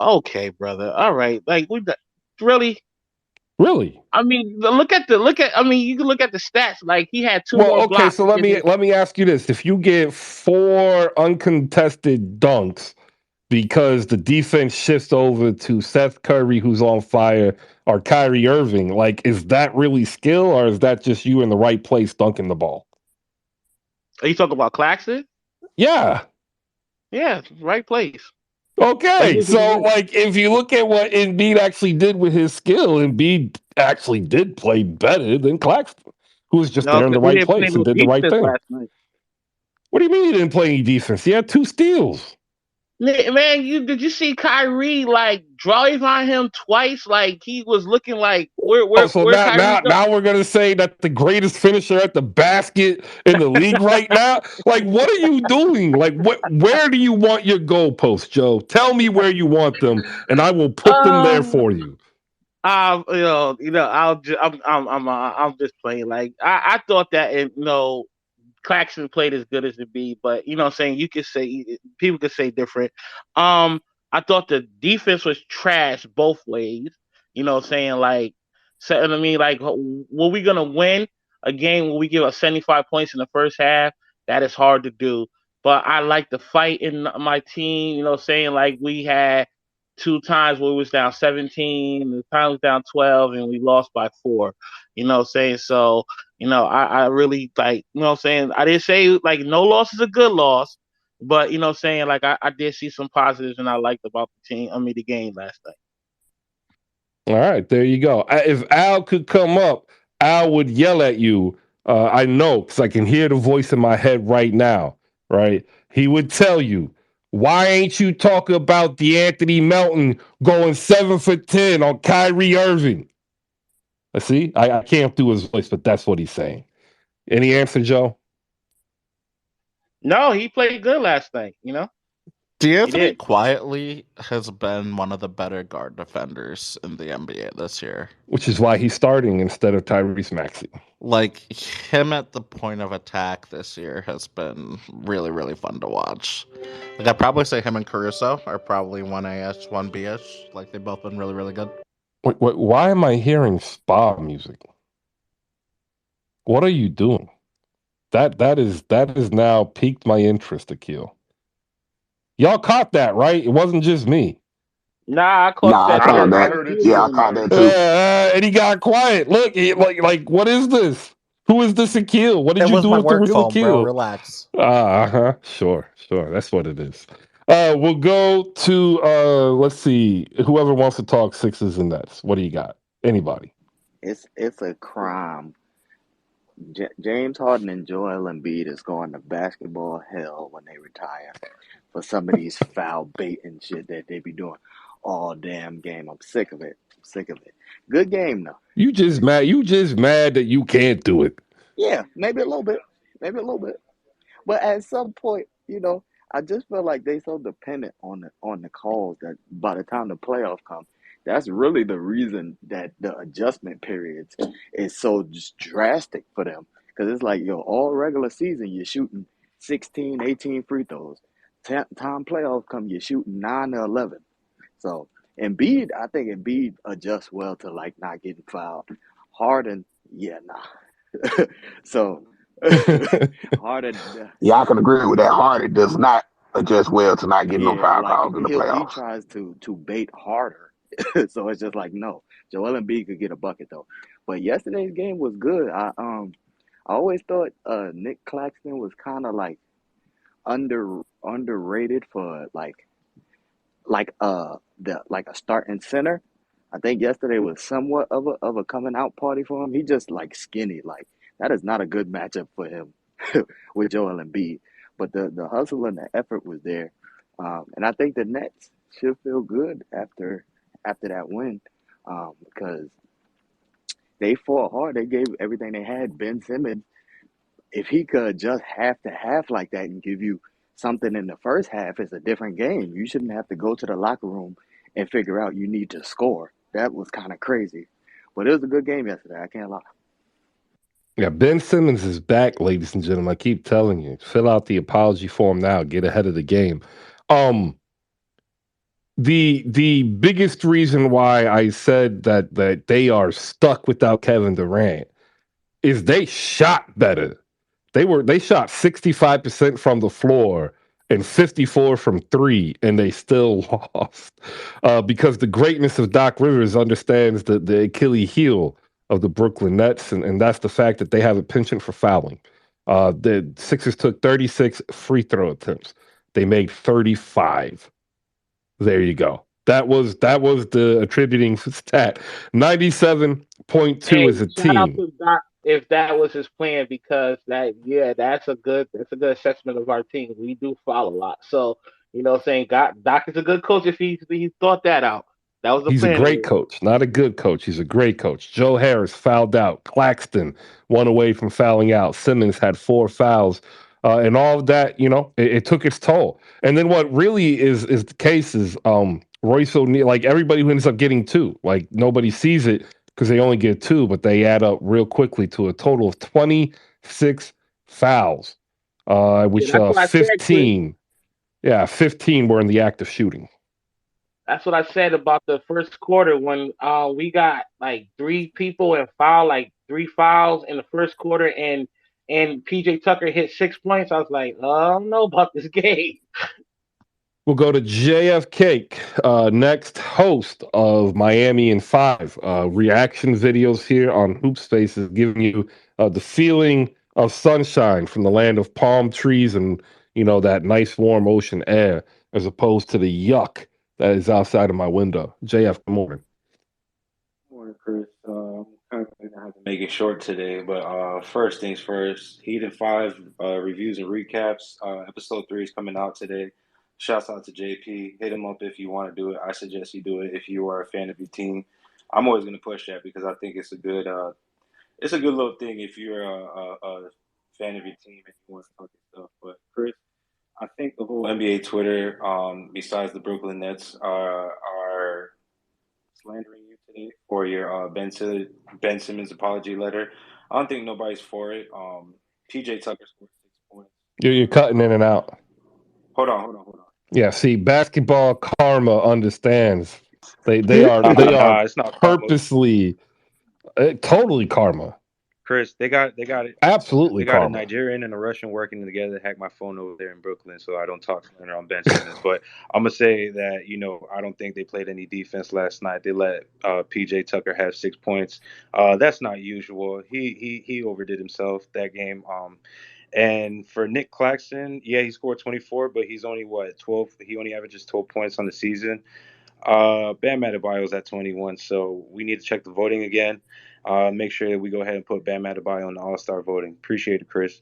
Okay, brother. All right. Like really? Really? I mean, look at. I mean, you can look at the stats. Like he had two Well, more okay, blocks so let in me his. let me ask you this. If you get 4 uncontested dunks because the defense shifts over to Seth Curry, who's on fire, or Kyrie Irving, like, is that really skill or is that just you in the right place dunking the ball? Are you talking about Claxton? Yeah. Yeah, right place. Like he Okay. was in the So, right. like, if you look at what Embiid actually did with his skill, Embiid actually did play better than Claxton, who was just No, there in the because he right didn't play place and no did the right defense thing. last night. What do you mean he didn't play any defense? He had 2 steals. Man, did you see Kyrie like drive on him twice? Like he was looking like where Oh, where so where now, Kyrie now, go? now we're gonna say that the greatest finisher at the basket in the league right now. Like, what are you doing? Like, where do you want your goalposts, Joe? Tell me where you want them, and I will put them there Um, for you. I'm just playing. Like I thought that Claxton played as good as it be, but what I'm saying you could say people could say different. Um, I thought the defense was trash both ways. Saying like, so I mean, like, were we gonna win a game where we give up 75 points in the first half? That is hard to do. But I like the fight in my team. Saying like we had 2 times where we was down 17, the time was down 12, and we lost by 4. Saying so. I really like, saying? I didn't say like no loss is a good loss, but saying like I did see some positives and I liked about the team. I mean the game last night. All right, there you go. If Al could come up, Al would yell at you. I know because I can hear the voice in my head right now. Right, he would tell you, Why ain't you talking about DeAnthony Melton going 7 for 10 on Kyrie Irving? See, I can't do his voice, but that's what he's saying. Any answer, Joe? No, he played good last night. He D'Anthony did. quietly has been one of the better guard defenders in the NBA this year. Which is why he's starting instead of Tyrese Maxey. Like, him at the point of attack this year has been really, really fun to watch. Like, I'd probably say him and Caruso are probably 1A-ish, 1B-ish. Like, they've both been really, really good. Wait, why am I hearing spa music? What are you doing? That is now piqued my interest, Akil. Y'all caught that, right? It wasn't just me. Nah, I caught Nah, I that I caught too. heard I that. heard it Yeah, I too. I caught heard that it too. too. And he got quiet. Look, like what is this? Who is this Akil? What did It you was do my with the work real phone, bro. Akil? Relax. Sure. That's what it is. We'll go to let's see, whoever wants to talk Sixers and Nets. What do you got? Anybody? It's a crime. James Harden and Joel Embiid is going to basketball hell when they retire for some of these foul bait and shit that they be doing all damn game. I'm sick of it. I'm sick of it. Good game though. You just mad that you can't do it. Yeah, maybe a little bit. Maybe a little bit. But at some point, I just feel like they so dependent on the calls that by the time the playoffs come, that's really the reason that the adjustment periods is so just drastic for them. Because it's like, all regular season, you're shooting 16, 18 free throws. Time playoffs come, you're shooting 9 to 11. So I think Embiid adjusts well to like not getting fouled. Harden, yeah, nah. So Harden, Yeah, I can agree with that. Hardy does not adjust well to not getting no yeah, foul like calls in the he playoffs. tries to bait harder. So it's just like no. Joel Embiid could get a bucket though. But yesterday's game was good. I always thought Nick Claxton was kind of like underrated for like a starting center. I think yesterday was somewhat of a coming out party for him. He just like skinny, like that is not a good matchup for him with Joel Embiid. But the hustle and the effort was there, and I think the Nets should feel good after that win because they fought hard. They gave everything they had. Ben Simmons, if he could adjust half to half like that and give you something in the first half, it's a different game. You shouldn't have to go to the locker room and figure out you need to score. That was kind of crazy. But it was a good game yesterday. I can't lie. Yeah, Ben Simmons is back, ladies and gentlemen. I keep telling you, fill out the apology form now. Get ahead of the game. The biggest reason why I said that they are stuck without Kevin Durant is they shot better. They shot 65% from the floor and 54 from three, and they still lost because the greatness of Doc Rivers understands the Achilles heel of the Brooklyn Nets, and that's the fact that they have a penchant for fouling. The Sixers took 36 free throw attempts. They made 35. There you go. That was the attributing stat. 97.2 Hey, as a shout out team. to Doc if that was his plan because that's a good assessment of our team. We do foul a lot. So, saying Doc is a good coach if he thought that out. That was the He's a plan great anyway. coach, not a good coach. He's a great coach. Joe Harris fouled out. Claxton one away from fouling out. Simmons had four fouls. And all of that, it took its toll. And then what really is the case is Royce O'Neal, like everybody who ends up getting two, like nobody sees it because they only get two, but they add up real quickly to a total of 26 fouls, Yeah, which that's what I said, Chris. 15 were in the act of shooting. That's what I said about the first quarter when we got like three people and foul like three fouls in the first quarter and PJ Tucker hit 6 points. I was like, I don't know about this game. We'll go to JFK, next host of Miami in Five. Reaction videos here on HoopSpaces, giving you the feeling of sunshine from the land of palm trees and that nice warm ocean air, as opposed to the yuck that is outside of my window. JF, good morning. Morning, Chris. I'm kind of gonna have to make it short today, but first things first. Heat and Five reviews and recaps. Episode 3 is coming out today. Shouts out to JP. Hit him up if you want to do it. I suggest you do it if you are a fan of your team. I'm always going to push that because I think it's a good little thing if you're a fan of your team and you want to talk your stuff. But Chris, I think the whole NBA Twitter, besides the Brooklyn Nets, are slandering you today for your Ben Simmons apology letter. I don't think nobody's for it. PJ Tucker scored 6 points. You're cutting in and out. Hold on. Yeah, see, basketball karma understands. They Nah, are it's not karma. purposely totally karma. Chris, they got it. Absolutely They got a karma. Nigerian and a Russian working together to hack my phone over there in Brooklyn, so I don't talk slander on Ben Simmons. But I'm gonna say that I don't think they played any defense last night. They let PJ Tucker have 6 points. That's not usual. He overdid himself that game. And for Nick Claxton, yeah, he scored 24, but he's only 12. He only averages 12 points on the season. Bam Adebayo's at 21, so we need to check the voting again. Make sure that we go ahead and put Bam Adebayo on the All-Star voting. Appreciate it, Chris.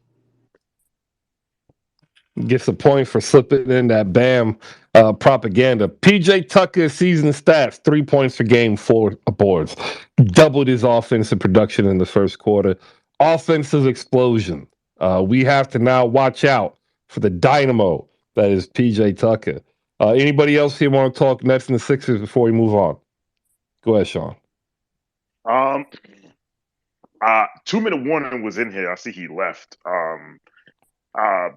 Gets a point for slipping in that Bam propaganda. PJ Tucker season stats: 3 points per game, 4 boards. Doubled his offensive production in the first quarter. Offensive explosion. We have to now watch out for the dynamo that is PJ Tucker. Anybody else here want to talk Nets and the Sixers before we move on? Go ahead, Sean. 2-minute warning was in here. I see he left.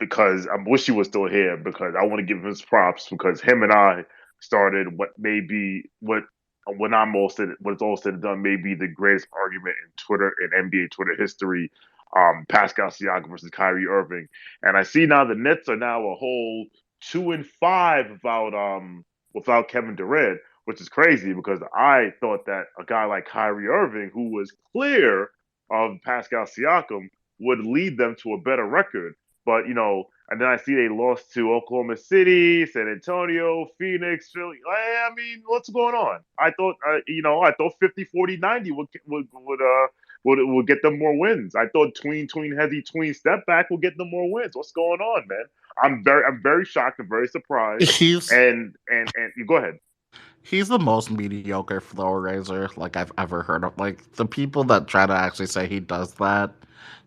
Because I wish he was still here because I want to give him his props because him and I started what may be what when it's all said and done may be the greatest argument in Twitter in NBA Twitter history. Pascal Siakam versus Kyrie Irving, and I see now the Nets are now a whole 2-5 without Kevin Durant, which is crazy because I thought that a guy like Kyrie Irving, who was clear of Pascal Siakam, would lead them to a better record. But and then I see they lost to Oklahoma City, San Antonio, Phoenix, Philly. I mean, what's going on? I thought, I thought 50, 40, 90 would get them more wins. I thought tween heavy tween step back will get them more wins. What's going on, man? I'm very shocked and very surprised. And you go ahead. He's the most mediocre floor raiser like I've ever heard of. Like the people that try to actually say he does that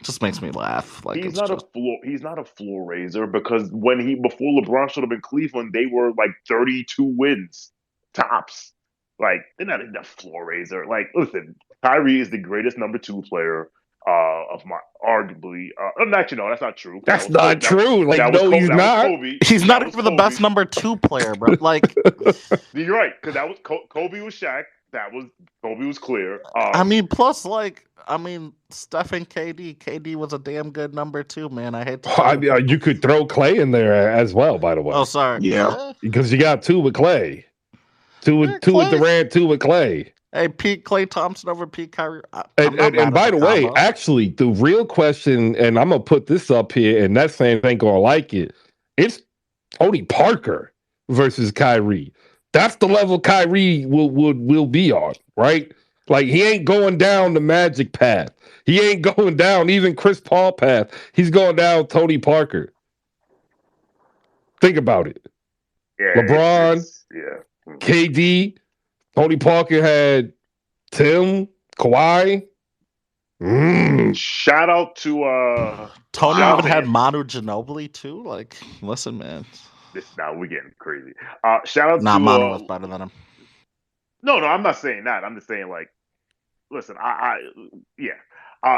just makes me laugh. Like he's not a floor raiser because before LeBron showed up in Cleveland, they were like 32 wins tops. Like they're not a floor raiser. Like listen, Kyrie is the greatest number 2 player of my arguably. Actually, no, that's not true. That's not true. He's not. Kobe. He's not even the best number 2 player, bro. Like you're right because that was Kobe was Shaq. Kobe was clear. Steph and KD. KD was a damn good number 2, man. I hate to you could throw Clay in there as well, by the way. Oh, sorry. Yeah. Because you got 2 with Clay. Two with Durant, 2 with Clay. Hey, Pete Klay Thompson over Pete Kyrie. And by the way, actually, the real question, and I'm going to put this up here, and that fan ain't going to like it, it's Tony Parker versus Kyrie. That's the level Kyrie will be on, right? Like, he ain't going down the Magic path. He ain't going down even Chris Paul path. He's going down Tony Parker. Think about it. Yeah, LeBron, KD, Tony Parker had Tim, Kawhi. Shout out to Tony even had Manu Ginobili too. Like, listen, man. Now we're getting crazy. Shout out to Manu was better than him. No, I'm not saying that. I'm just saying like, listen,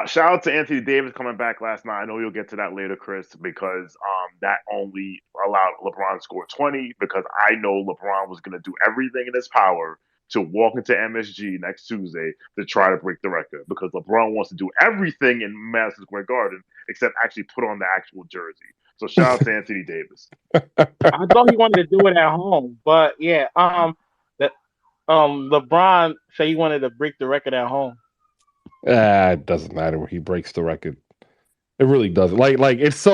shout out to Anthony Davis coming back last night. I know you'll get to that later, Chris, because that only allowed LeBron to score 20 because I know LeBron was going to do everything in his power to walk into MSG next Tuesday to try to break the record because LeBron wants to do everything in Madison Square Garden except actually put on the actual jersey. So shout out to Anthony Davis. I thought he wanted to do it at home, but yeah, LeBron said he wanted to break the record at home. It doesn't matter where he breaks the record. It really doesn't. Like it's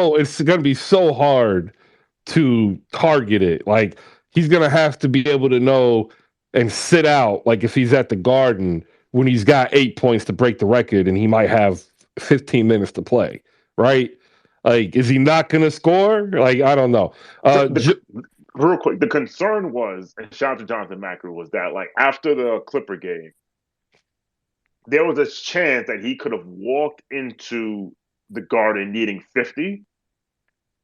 gonna be so hard to target it. Like he's gonna have to be able to know and sit out. Like if he's at the Garden when he's got 8 points to break the record and he might have 15 minutes to play, right? Like, is he not gonna score? Like, I don't know. real quick, the concern was, and shout out to Jonathan Macri, was that like after the Clipper game, there was a chance that he could have walked into the Garden needing 50,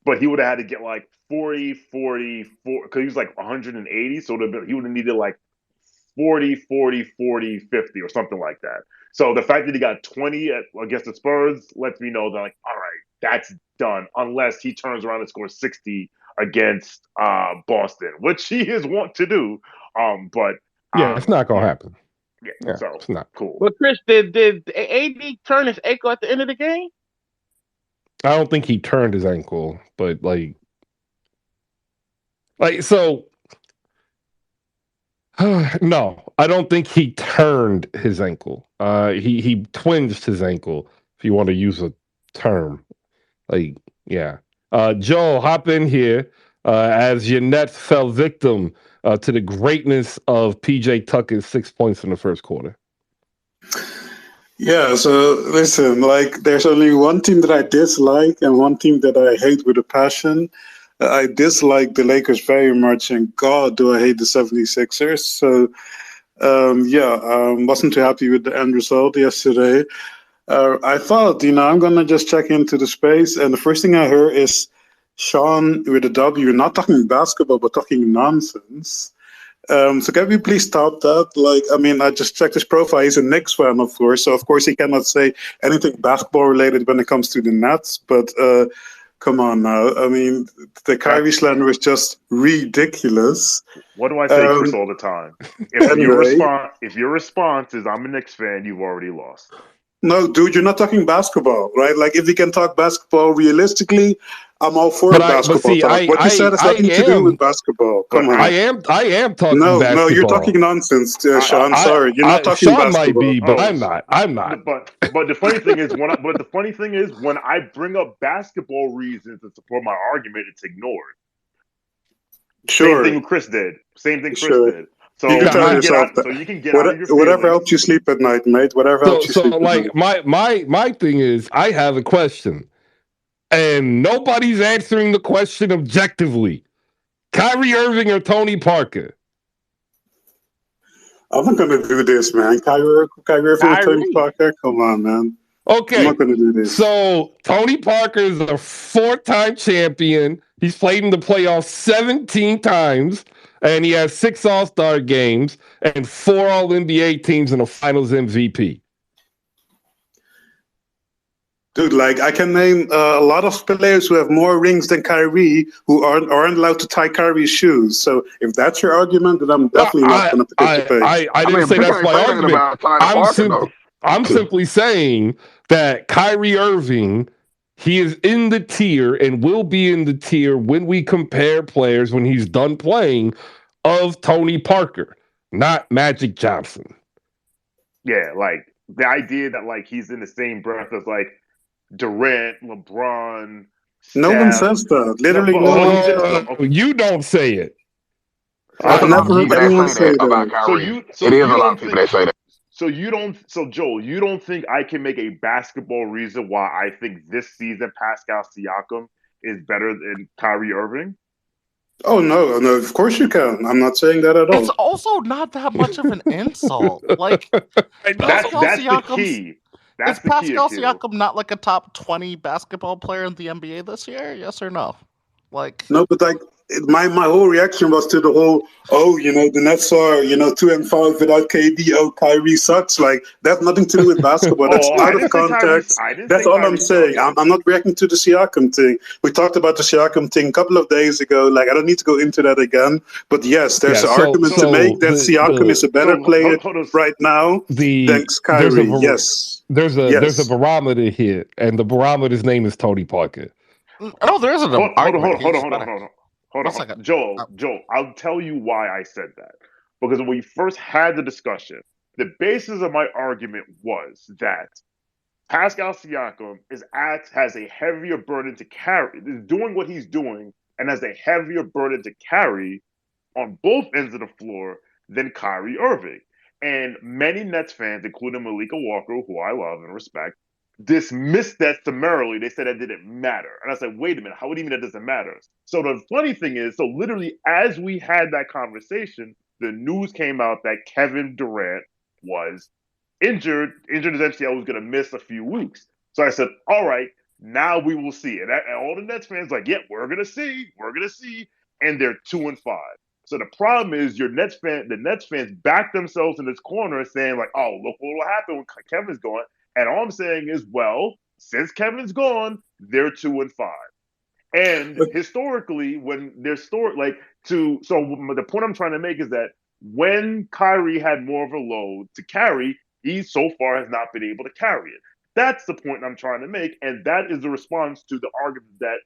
but he would have had to get like 40, 44, because he was like 180, so he would have needed like 40, 40, 40, 50, or something like that. So the fact that he got 20 against the Spurs lets me know that, like, all right, that's done, unless he turns around and scores 60 against Boston, which he is wont to do. But Yeah, it's not gonna happen. Yeah, Yeah, so it's not. cool. But Chris, did AD turn his ankle at the end of the game? I don't think he turned his ankle, but so. No, I don't think he turned his ankle. He twinged his ankle, if you want to use a term. Like, yeah. Joel, hop in here as your Nets fell victim to the greatness of PJ Tucker's 6 points in the first quarter. Yeah, so listen, like there's only one team that I dislike and one team that I hate with a passion. I dislike the Lakers very much, and God, do I hate the 76ers. So, wasn't too happy with the end result yesterday. I thought, I'm going to just check into the space, and the first thing I heard is Sean with a W, not talking basketball, but talking nonsense. So can we please stop that? Like, I mean, I just checked his profile. He's a Knicks fan, of course. So, of course, he cannot say anything basketball related when it comes to the Nets. But come on now. I mean, the Kyrie slander was just ridiculous. What do I say, Chris, all the time? If your response is I'm a Knicks fan, you've already lost. No, dude, you're not talking basketball, right? Like, if we can talk basketball realistically, I'm all for basketball talk. What you said has nothing to do with basketball. Come on. I am talking basketball. No, you're talking nonsense, Sean. Sorry, you're not talking Sean basketball. Might be, but I'm not. But the funny thing is, when I bring up basketball reasons to support my argument, it's ignored. Sure. Same thing Chris did. So you can tell yourself that. So you can get out of your feelings. Whatever helps you sleep at night, mate. Whatever helps you sleep at night. My thing is, I have a question, and nobody's answering the question objectively. Kyrie Irving or Tony Parker? I'm not going to do this, man. Kyrie Irving or Tony Parker? Come on, man. Okay. I'm not going to do this. So Tony Parker is a 4-time champion. He's played in the playoffs 17 times, and he has 6 All-Star games and 4 All-NBA teams and a Finals MVP. Dude, like I can name a lot of players who have more rings than Kyrie who aren't allowed to tie Kyrie's shoes. So if that's your argument, then I'm definitely not going to participate. I didn't say that's my argument. I'm simply saying that Kyrie Irving, he is in the tier and will be in the tier when we compare players when he's done playing of Tony Parker, not Magic Johnson. Yeah, like the idea that like he's in the same breath as like Durant, LeBron. No one says that. Literally, you don't say it. I've never heard anyone say that about Kyrie. It is a lot of people that say that. So Joel, you don't think I can make a basketball reason why I think this season Pascal Siakam is better than Kyrie Irving? Oh no, of course you can. I'm not saying that at all. It's also not that much of an insult. Like that's the key. Is Pascal Siakam not like a top 20 basketball player in the NBA this year? Yes or no? Like no, but like my whole reaction was to the whole the Nets are 2-5 without KD. Kyrie sucks. Like that's nothing to do with basketball. That's out of context. That's all I'm saying. I'm not reacting to the Siakam thing. We talked about the Siakam thing a couple of days ago. Like I don't need to go into that again. But yes, there's an argument to make that Siakam is a better player right now than Kyrie. There's a barometer here, and the barometer's name is Tony Parker. No, there isn't. Hold on. Joel, I'll tell you why I said that. Because when we first had the discussion, the basis of my argument was that Pascal Siakam has a heavier burden to carry, is doing what he's doing, and has a heavier burden to carry on both ends of the floor than Kyrie Irving. And many Nets fans, including Malika Walker, who I love and respect, dismissed that summarily. They said that didn't matter. And I said, wait a minute, how do you mean that doesn't matter? So the funny thing is, so literally as we had that conversation, the news came out that Kevin Durant was injured his MCL, was going to miss a few weeks. So I said, all right, now we will see. And all the Nets fans like, yeah, we're going to see. And they're 2-5. So the problem is the Nets fans back themselves in this corner saying like, oh, look what will happen when Kevin's gone. And all I'm saying is, well, since Kevin's gone, they're 2-5. And historically, when they're stored so the point I'm trying to make is that when Kyrie had more of a load to carry, he so far has not been able to carry it. That's the point I'm trying to make, and that is the response to the argument that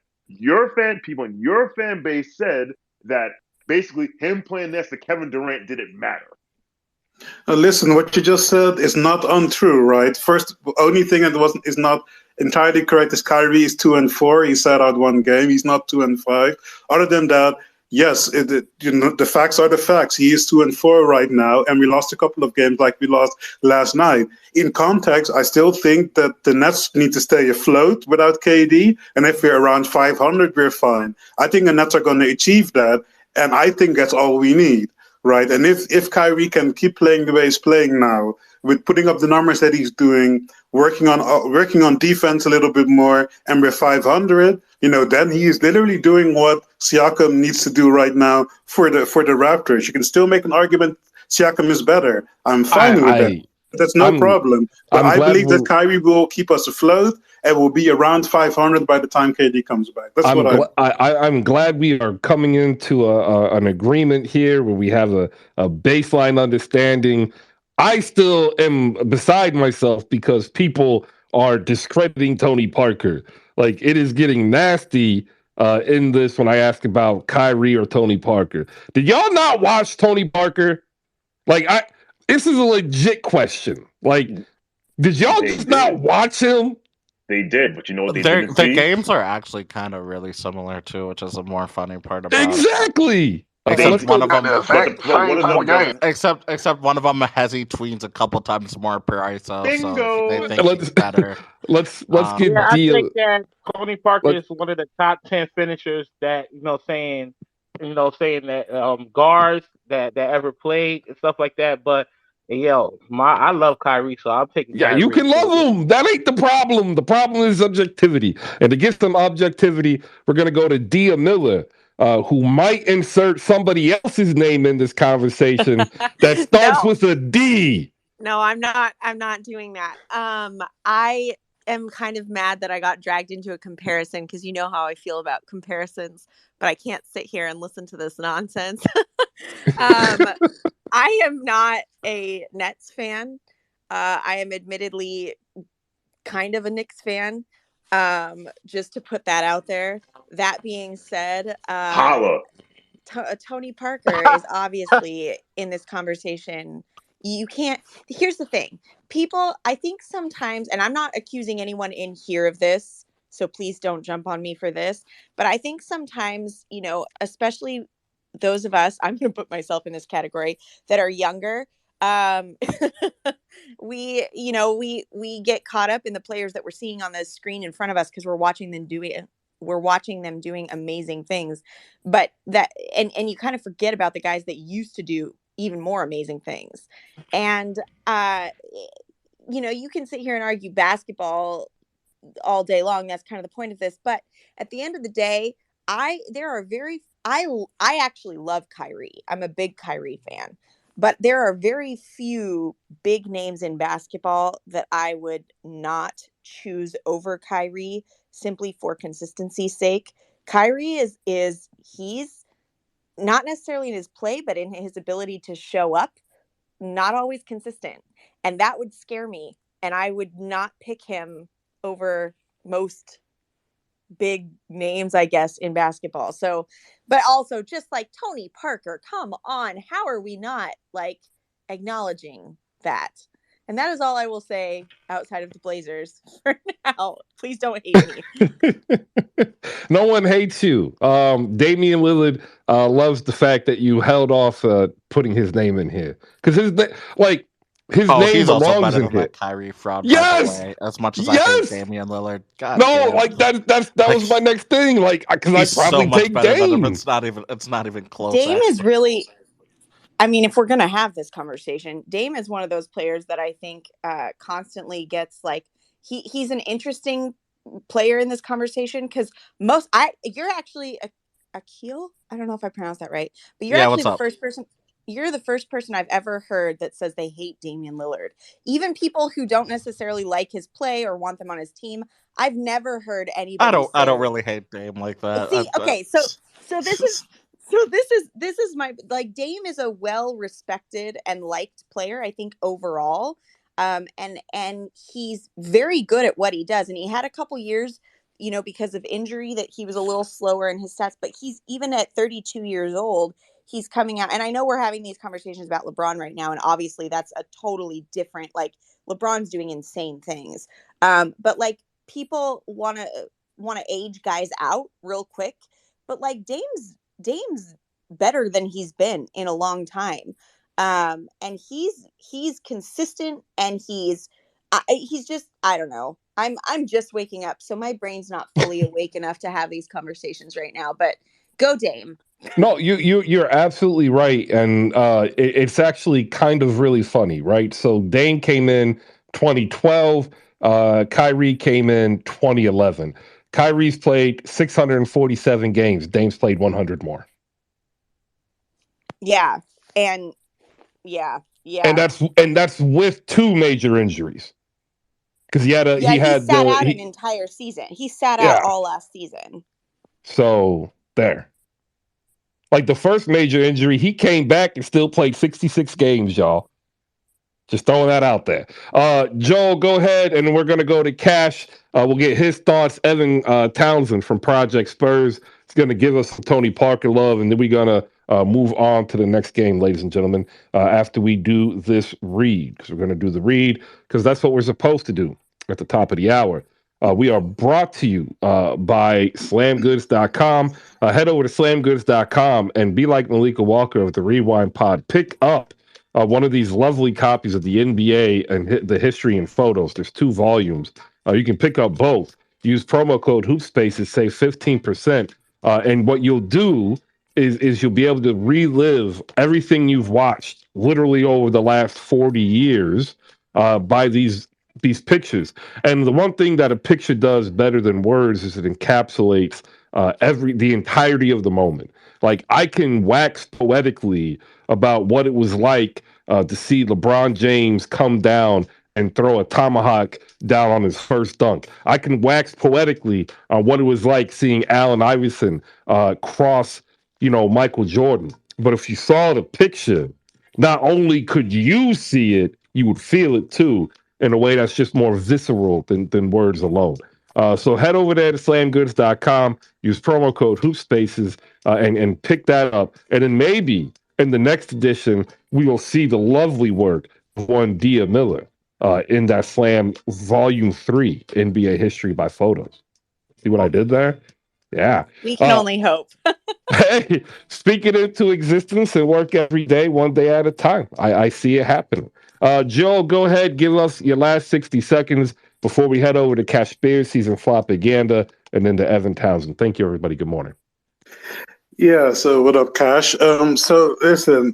people in your fan base said that basically him playing next to Kevin Durant didn't matter. Listen, what you just said is not untrue, right? First, only thing that is not entirely correct is Kyrie is 2-4. He sat out one game. He's not 2-5. Other than that, yes, the facts are the facts. He is 2-4 right now, and we lost a couple of games like we lost last night. In context, I still think that the Nets need to stay afloat without KD, and if we're around 500, we're fine. I think the Nets are going to achieve that, and I think that's all we need. Right, and if Kyrie can keep playing the way he's playing now, with putting up the numbers that he's doing, working on defense a little bit more, and we're 500, then he is literally doing what Siakam needs to do right now for the Raptors. You can still make an argument Siakam is better. I'm fine with that. That's no problem. But I believe that Kyrie will keep us afloat and will be around 500 by the time KD comes back. That's I'm glad we are coming into an agreement here where we have a baseline understanding. I still am beside myself because people are discrediting Tony Parker. Like, it is getting nasty in this when I ask about Kyrie or Tony Parker. Did y'all not watch Tony Parker? This is a legit question. Like, did y'all not watch him? They did, but you know what they didn't see? The games are actually kind of really similar too, which is a more funny part about it. Except one of them, except one of them has he tweens a couple times more per ISO, Bingo. so they think he's better. Let's get I think that Tony Parker is one of the top 10 finishers that saying that guards that ever played and stuff like that. But I love Kyrie, so I'm taking. Yeah, Kyrie. you can love him. That ain't the problem. The problem is objectivity. And to get some objectivity, we're gonna go to Dia Miller, who might insert somebody else's name in this conversation that starts with a D. No, I'm not doing that. I am kind of mad that I got dragged into a comparison because you know how I feel about comparisons, but I can't sit here and listen to this nonsense. I am not a Nets fan. I am admittedly kind of a Knicks fan. Just to put that out there. That being said, Tony Parker is obviously in this conversation. You can't. Here's the thing. People, I think sometimes, and I'm not accusing anyone in here of this, so please don't jump on me for this, but I think sometimes, especially those of us, I'm going to put myself in this category, that are younger, we get caught up in the players that we're seeing on the screen in front of us because we're watching them doing amazing things, but and you kind of forget about the guys that used to do even more amazing things. And you can sit here and argue basketball all day long. That's kind of the point of this, but at the end of the day, I actually love Kyrie. I'm a big Kyrie fan. But there are very few big names in basketball that I would not choose over Kyrie simply for consistency's sake. Kyrie he's not necessarily in his play, but in his ability to show up, not always consistent. And that would scare me. And I would not pick him over most big names, I guess, in basketball. So, but also just like Tony Parker, come on, how are we not acknowledging that? And that is all I will say outside of the Blazers for now. Please don't hate me. No one hates you. Damian Lillard loves the fact that you held off putting his name in here because His Oh, name he's also belongs better in than that here. Kyrie fraud, by the Yes, way. As much as I hate yes. Damian Lillard, god No, damn, like that like was my next thing. Like, because I'd he's so probably much take better than him. Dame. It's not even close. Dame is Actually, really, I mean, if we're going to have this conversation, Dame is one of those players that I think constantly gets like, he's an interesting player in this conversation because you're actually Akil. I don't know if I pronounced that right, but you're yeah. actually What's the up? first person. You're the first person I've ever heard that says they hate Damian Lillard. Even people who don't necessarily like his play or want them on his team, I've never heard I anybody don't. I don't say. really hate Dame like that. See, okay, so this is my, like, Dame is a well respected and liked player, I think, overall. And he's very good at what he does. And he had a couple years, because of injury, that he was a little slower in his stats, but he's, even at 32 years old, he's coming out. And I know we're having these conversations about LeBron right now, and obviously that's a totally different, like, LeBron's doing insane things. But like, people want to age guys out real quick, but like, Dame's better than he's been in a long time. And he's consistent, and he's just, I don't know. I'm just waking up, so my brain's not fully awake enough to have these conversations right now, but go Dame. No, you're absolutely right, and it's actually kind of really funny, right? So Dame came in 2012, Kyrie came in 2011. Kyrie's played 647 games. Dame's played 100 more, Yeah. And and yeah. that's with two major injuries because Yeah, he sat out an he entire season. He sat out yeah. all last season. So there, like the first major injury, he came back and still played 66 games, y'all. Just throwing that out there. Joel, go ahead, and we're going to go to Cash. We'll get his thoughts. Evan Townsend from Project Spurs is going to give us some Tony Parker love, and then we're going to move on to the next game, ladies and gentlemen, after we do this read, because we're going to do the read, because that's what we're supposed to do at the top of the hour. We are brought to you by slamgoods.com. Head over to slamgoods.com and be like Malika Walker of the Rewind Pod. Pick up one of these lovely copies of the NBA and the history and photos. There's 2 volumes. You can pick up both. Use promo code HoopSpaces, save 15%. And what you'll do is you'll be able to relive everything you've watched literally over the last 40 years by these pictures. And the one thing that a picture does better than words is it encapsulates the entirety of the moment. Like, I can wax poetically about what it was like to see LeBron James come down and throw a tomahawk down on his first dunk. I can wax poetically on what it was like seeing Allen Iverson cross, Michael Jordan. But if you saw the picture, not only could you see it, you would feel it too, in a way that's just more visceral than words alone. So head over there to slamgoods.com, use promo code HoopSpaces, and pick that up. And then maybe in the next edition, we will see the lovely work of one Dia Miller in that Slam Volume 3, NBA History by Photos. See what I did there? Yeah. We can only hope. Hey, speak it into existence and work every day, one day at a time. I see it happening. Joel, go ahead, give us your last 60 seconds before we head over to Conspiracies and Flopaganda and then to Evan Townsend. Thank you, everybody. Good morning. Yeah, so what up, Cash? So listen,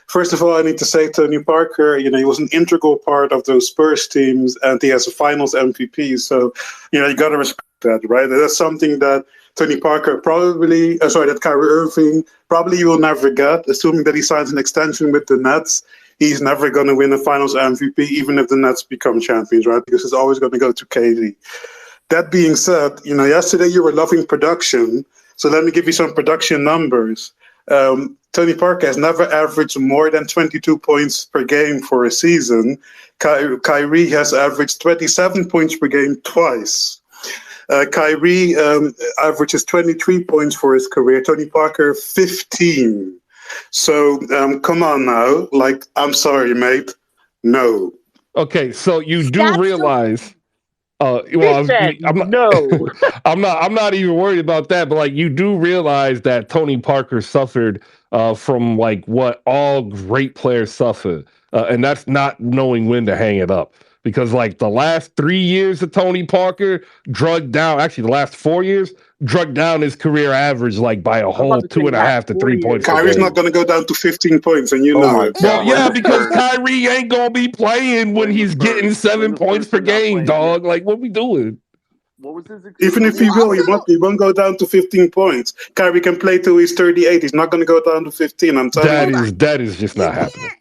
first of all, I need to say Tony Parker, he was an integral part of those Spurs teams, and he has a finals MVP. So, you got to respect that, right? That's something that Tony Parker that Kyrie Irving probably will never get, assuming that he signs an extension with the Nets. He's never going to win a finals MVP, even if the Nets become champions, right? Because it's always going to go to KD. That being said, yesterday you were loving production. So let me give you some production numbers. Tony Parker has never averaged more than 22 points per game for a season. Kyrie has averaged 27 points per game twice. Kyrie averages 23 points for his career. Tony Parker, 15. So come on now. I'm sorry, mate. No. Okay, so you do realize He said I'm not. no. I'm not even worried about that. But like, you do realize that Tony Parker suffered from like what all great players suffer, and that's not knowing when to hang it up. Because like the last 3 years of Tony Parker drugged down, actually the last 4 years drugged down his career average like by a I'm about whole to two say and a last half to 4 3 years. points per Kyrie's not game. going to go down to 15 points, and you Oh know my it. Well, God, yeah, where's the because Spurs? Kyrie ain't gonna be playing when Where's the he's getting Spurs? Where's 7 the points Spurs per for not game, playing yet? dog. Like, what we doing? What was his excuse? Even What if was he You his will, excuse? also he won't go down to 15 points. Kyrie can play till he's 38. He's not going to go down to 15. I'm telling That you. hold on. is just You not happening. can't.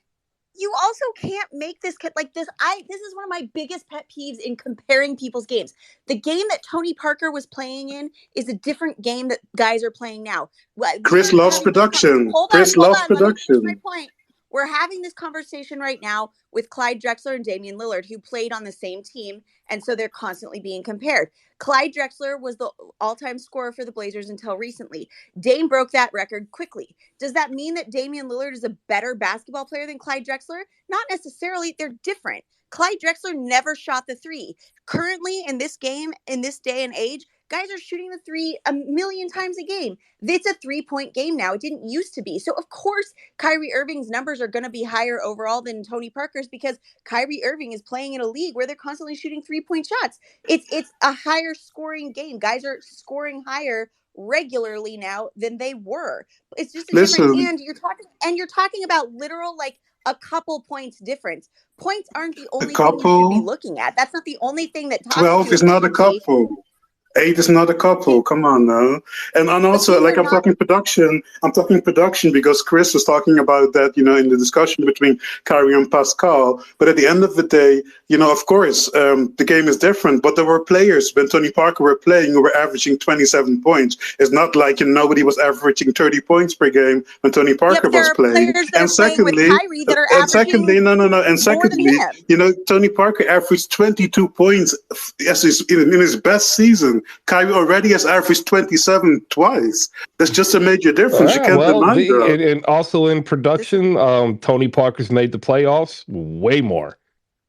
You also can't make this like this. This is one of my biggest pet peeves in comparing people's games. The game that Tony Parker was playing in is a different game that guys are playing now. We Chris are loves having this. production. Hold on, Chris hold loves on. Let me finish my production. point. We're having this conversation right now with Clyde Drexler and Damian Lillard, who played on the same team, and so they're constantly being compared. Clyde Drexler was the all-time scorer for the Blazers until recently. Dame broke that record quickly. Does that mean that Damian Lillard is a better basketball player than Clyde Drexler? Not necessarily. They're different. Clyde Drexler never shot the three. Currently, in this game, in this day and age, guys are shooting the three a million times a game. It's a 3-point game now. It didn't used to be. So, of course, Kyrie Irving's numbers are going to be higher overall than Tony Parker's because Kyrie Irving is playing in a league where they're constantly shooting 3-point shots. It's a higher scoring game. Guys are scoring higher regularly now than they were. It's just a different, Listen, and you're talking about literal like a couple points difference. Points aren't the a only thing you should be couple. looking at. That's not the only thing that talks 12 to is not a efficiency. couple. 8 is not a couple. Come on now. And But also, these like are I'm not. talking production. I'm talking production because Chris was talking about that, in the discussion between Kyrie and Pascal. But at the end of the day, of course, the game is different. But there were players when Tony Parker were playing who were averaging 27 points. It's not like nobody was averaging 30 points per game when Tony Yeah, Parker but there was are playing. players that are playing with Kyrie that are averaging No. And more than secondly, him. Tony Parker averaged 22 points in his best season. Kyrie already has averaged 27 twice. That's just a major All difference. You right. can't Well, deny that. and also in This is production, Tony Parker's made the playoffs way more,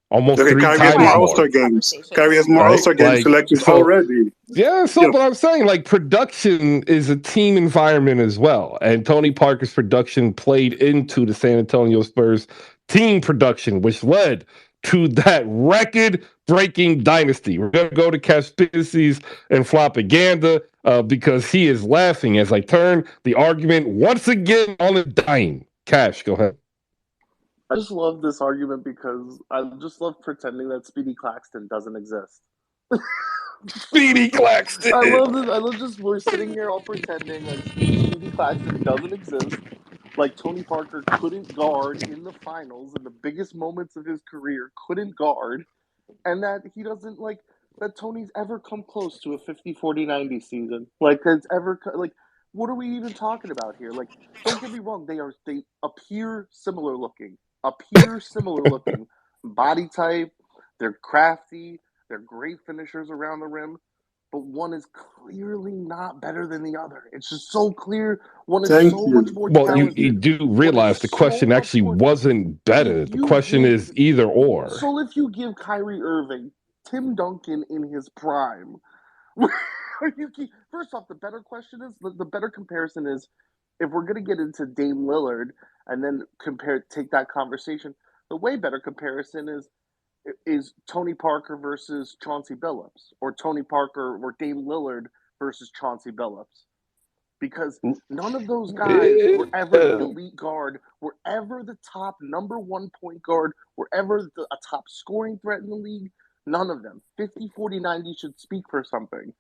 almost Okay, three Kyrie has why more times I All hate Star more. this games. conversation. Kyrie has more All Right? Star game Like selections so. already. Yeah, so Yeah, but I'm saying like production is a team environment as well. And Tony Parker's production played into the San Antonio Spurs team production, which led to that record breaking dynasty. We're gonna go to conspiracies and propaganda because he is laughing as I turn the argument once again on a dime. Cash, go ahead. I just love this argument because I just love pretending that Speedy Claxton doesn't exist. Speedy Claxton. I love this. I love just we're sitting here all pretending like Speedy Claxton doesn't exist. Like Tony Parker couldn't guard in the finals in the biggest moments of his career, couldn't guard, and that he doesn't like that Tony's ever come close to a 50-40-90 season. Like that's ever like what are we even talking about here? Like don't get me wrong, they appear similar looking. Appear similar looking. Body type, they're crafty, they're great finishers around the rim, but one is clearly not better than the other. It's just so clear. One is thank so much you. more Well, Thank you you. talented. do One is realize the so question much actually more. wasn't If better. The you question give is either or. so if you give Kyrie Irving Tim Duncan in his prime, first off, the better question is the better comparison is if we're gonna get into Dame Lillard and then take that conversation. The way better comparison is Tony Parker versus Chauncey Billups, or Tony Parker or Dame Lillard versus Chauncey Billups, because none of those guys were ever the Yeah. elite guard, were ever the top number one point guard, were ever a top scoring threat in the league. None of them. 50-40-90 should speak for something.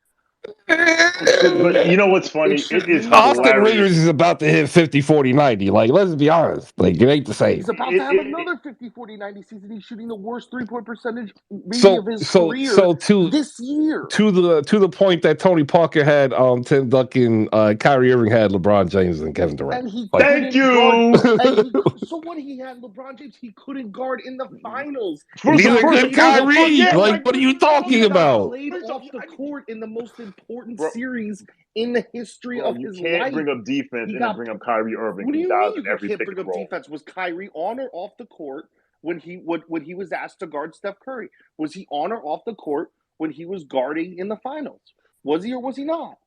It should But mean you know what's it funny? should It is mean Austin something. Rivers hilarious. is about to hit 50, 40, 90. Like, let's be honest. Like, it ain't the He's same. about to It, have it, another 50-40-90 season. He's shooting the worst 3-point percentage maybe of So his so career so this year. to the point that Tony Parker had Tim Duncan, Kyrie Irving had LeBron James and Kevin Durant. And he Like Thank couldn't guard. you. So what? He had LeBron James. He couldn't guard in the finals. First, He neither first, could played first, off the Kyrie. yeah, court. Like, like what are you He talking got about? played first off, off the court in the most important bro, series in the history bro, of you his can't life. bring up defense He and then got. bring up Kyrie Irving. What do He you mean dials in you every can't pick bring and up roll. defense? Was Kyrie on or off the court when he was asked to guard Steph Curry? Was he on or off the court when he was guarding in the finals? Was he or was he not?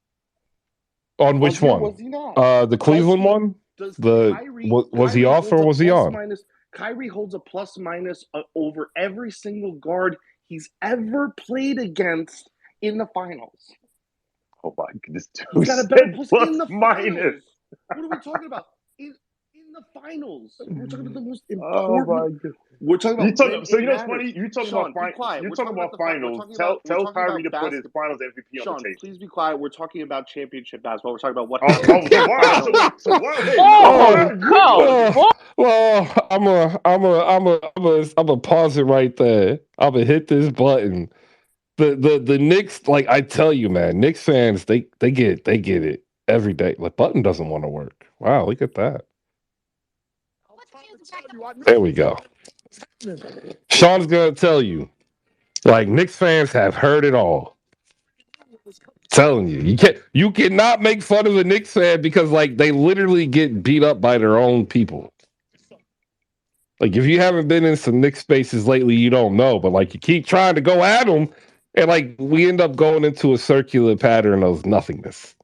On Was which he or one? was he not? The Cleveland one? Does The Kyrie was he Kyrie off or holds a was he plus on? minus? Kyrie holds a plus minus over every single guard he's ever played against in the finals. Oh my goodness, He's got a better plus in the finals. What are we talking about? In the finals, we're talking about the most important. Oh my god! We're talking about So when you it know what's matters. funny? You talking Sean, about be quiet. You're We're talking about finals. we're Tell talking Kyrie about to put his basketball. finals MVP Sean, on the table. please be quiet. We're talking about championship basketball. We're talking about what Oh, happened. so why? So wait. So why? Wait. I'm a pause it right there. I'm gonna hit this button. The Knicks, like I tell you, man, Knicks fans, they get it every day. Like button doesn't want to work. Wow, look at that. There we go. Sean's gonna tell you, like Knicks fans have heard it all. Telling you, you cannot make fun of a Knicks fan because like they literally get beat up by their own people. Like if you haven't been in some Knicks spaces lately, you don't know. But like you keep trying to go at them, and like we end up going into a circular pattern of nothingness.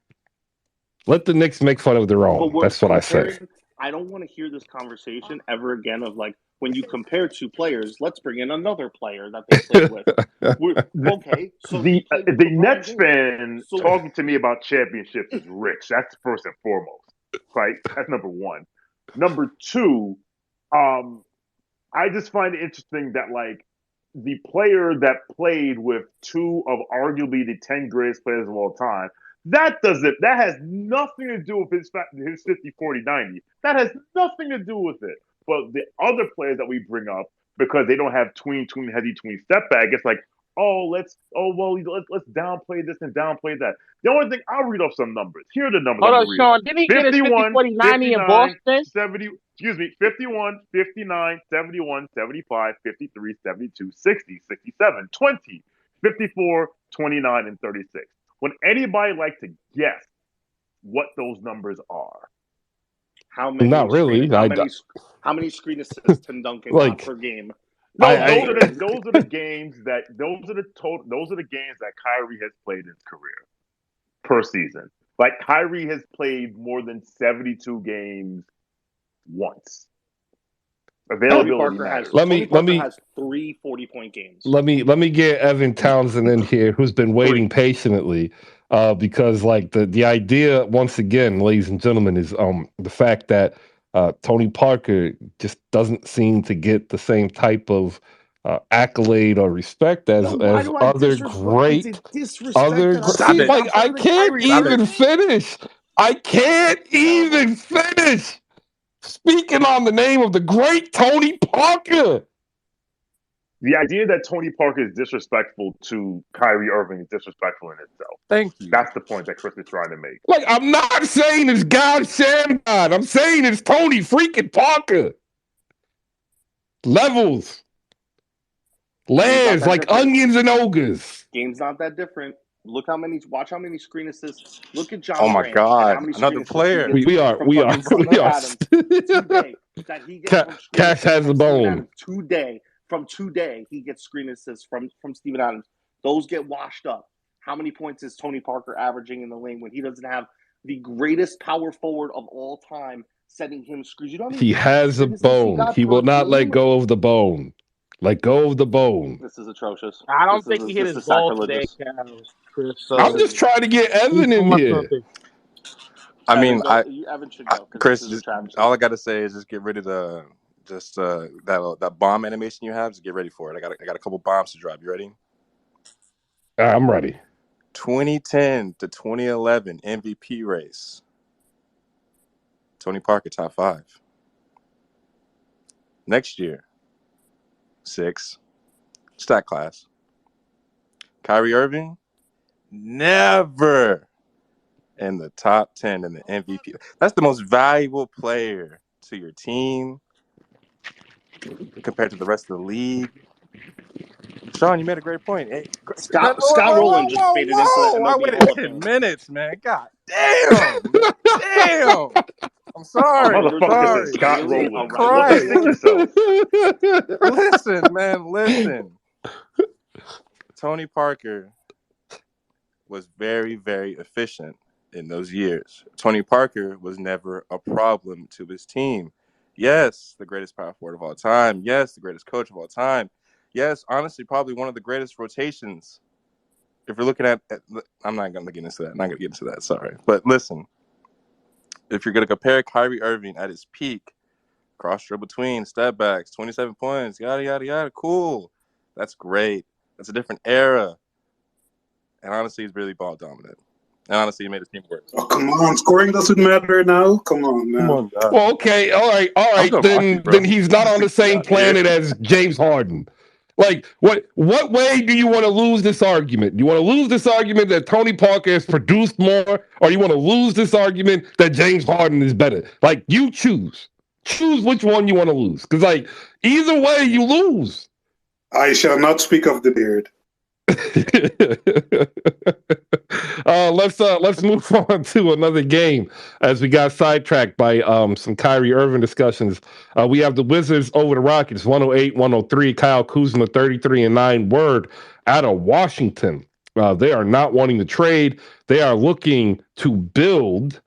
Let the Knicks make fun of their own. That's what I say. I don't want to hear this conversation ever again of like when you compare two players, let's bring in another player that they played with. Okay, so the Nets fan talking to me about championships is rich. That's first and foremost, right? That's number one. Number two, I just find it interesting that like the player that played with two of arguably the 10 greatest players of all time, that has nothing to do with his 50-40-90. That has nothing to do with it. But the other players that we bring up, because they don't have tween step back, it's like, let's downplay this and downplay that. The only thing, I'll read off some numbers. Here are the numbers. Hold on, Sean. Didn't he get his 50-40-90 in Boston? 70, excuse me, 51, 59, 71, 75, 53, 72, 60, 67, 20, 54, 29, and 36. Would anybody like to guess what those numbers are? How many? Not really. How many screen assists Tim Duncan got per game? No, those are the games that Kyrie has played in his career per season. Like Kyrie has played more than 72 games once. Availability matters. Tony Parker has 3 40-point games. Let me get Evan Townsend in here, who's been waiting patiently, because like the idea, once again, ladies and gentlemen, is the fact that Tony Parker just doesn't seem to get the same type of accolade or respect as other great Stop it. Like I can't even finish. I can't even finish. Speaking on the name of the great Tony Parker. The idea that Tony Parker is disrespectful to Kyrie Irving is disrespectful in itself. Thank you. That's the point that Chris is trying to make. Like, I'm not saying it's God Sam God. I'm saying it's Tony freaking Parker. Levels. Layers, like different. Onions and ogres. Game's not that different. Watch how many screen assists. Look at John. Oh my God, another player. We are. Today, that he gets Cash has the bone. Today, he gets screen assists from Steven Adams. Those get washed up. How many points is Tony Parker averaging in the lane when he doesn't have the greatest power forward of all time setting him screens? He has a bone. He will not let go of the bone. Let go of the bone. This is atrocious. I don't think he hit his ball today, Chris. I'm just trying to get Evan in here. I mean, Evan should go. Chris, all I gotta say is just get rid of that bomb animation you have. Just get ready for it. I got a couple bombs to drop. You ready? I'm ready. 2010 to 2011 MVP race. Tony Parker top 5. Next year, 6. Stat class. Kyrie Irving, never in the top 10 in the MVP. That's the most valuable player to your team compared to the rest of the league. Sean, you made a great point. Hey, Scott Rowland just faded into the MLB I waited minutes, man. God damn. Damn. I'm sorry. Motherfucker said Scott Rowland. Christ. Listen, man. Listen. Tony Parker was very, very efficient in those years. Tony Parker was never a problem to his team. Yes, the greatest power forward of all time. Yes, the greatest coach of all time. Yes, honestly, probably one of the greatest rotations. If you're looking at I'm not going to get into that. I'm not going to get into that. Sorry. But listen, if you're going to compare Kyrie Irving at his peak, cross dribble between, step backs, 27 points, yada, yada, yada, cool. That's great. That's a different era. And honestly, he's really ball dominant. And honestly, he made his team worse. Oh, come on. Scoring doesn't matter now. Come on, man. Come on, guys. Well, okay, all right. I'm going Rocky, bro. Then he's not on the same Get outta here. planet as James Harden. Like, what way do you want to lose this argument? You want to lose this argument that Tony Parker has produced more, or you want to lose this argument that James Harden is better? Like, you choose. Choose which one you want to lose. Because, like, either way, you lose. I shall not speak of the beard. Let's move on to another game as we got sidetracked by some Kyrie Irving discussions. We have the Wizards over the Rockets 108-103. Kyle Kuzma 33-9. Word out of Washington. They are not wanting to trade. They are looking to build.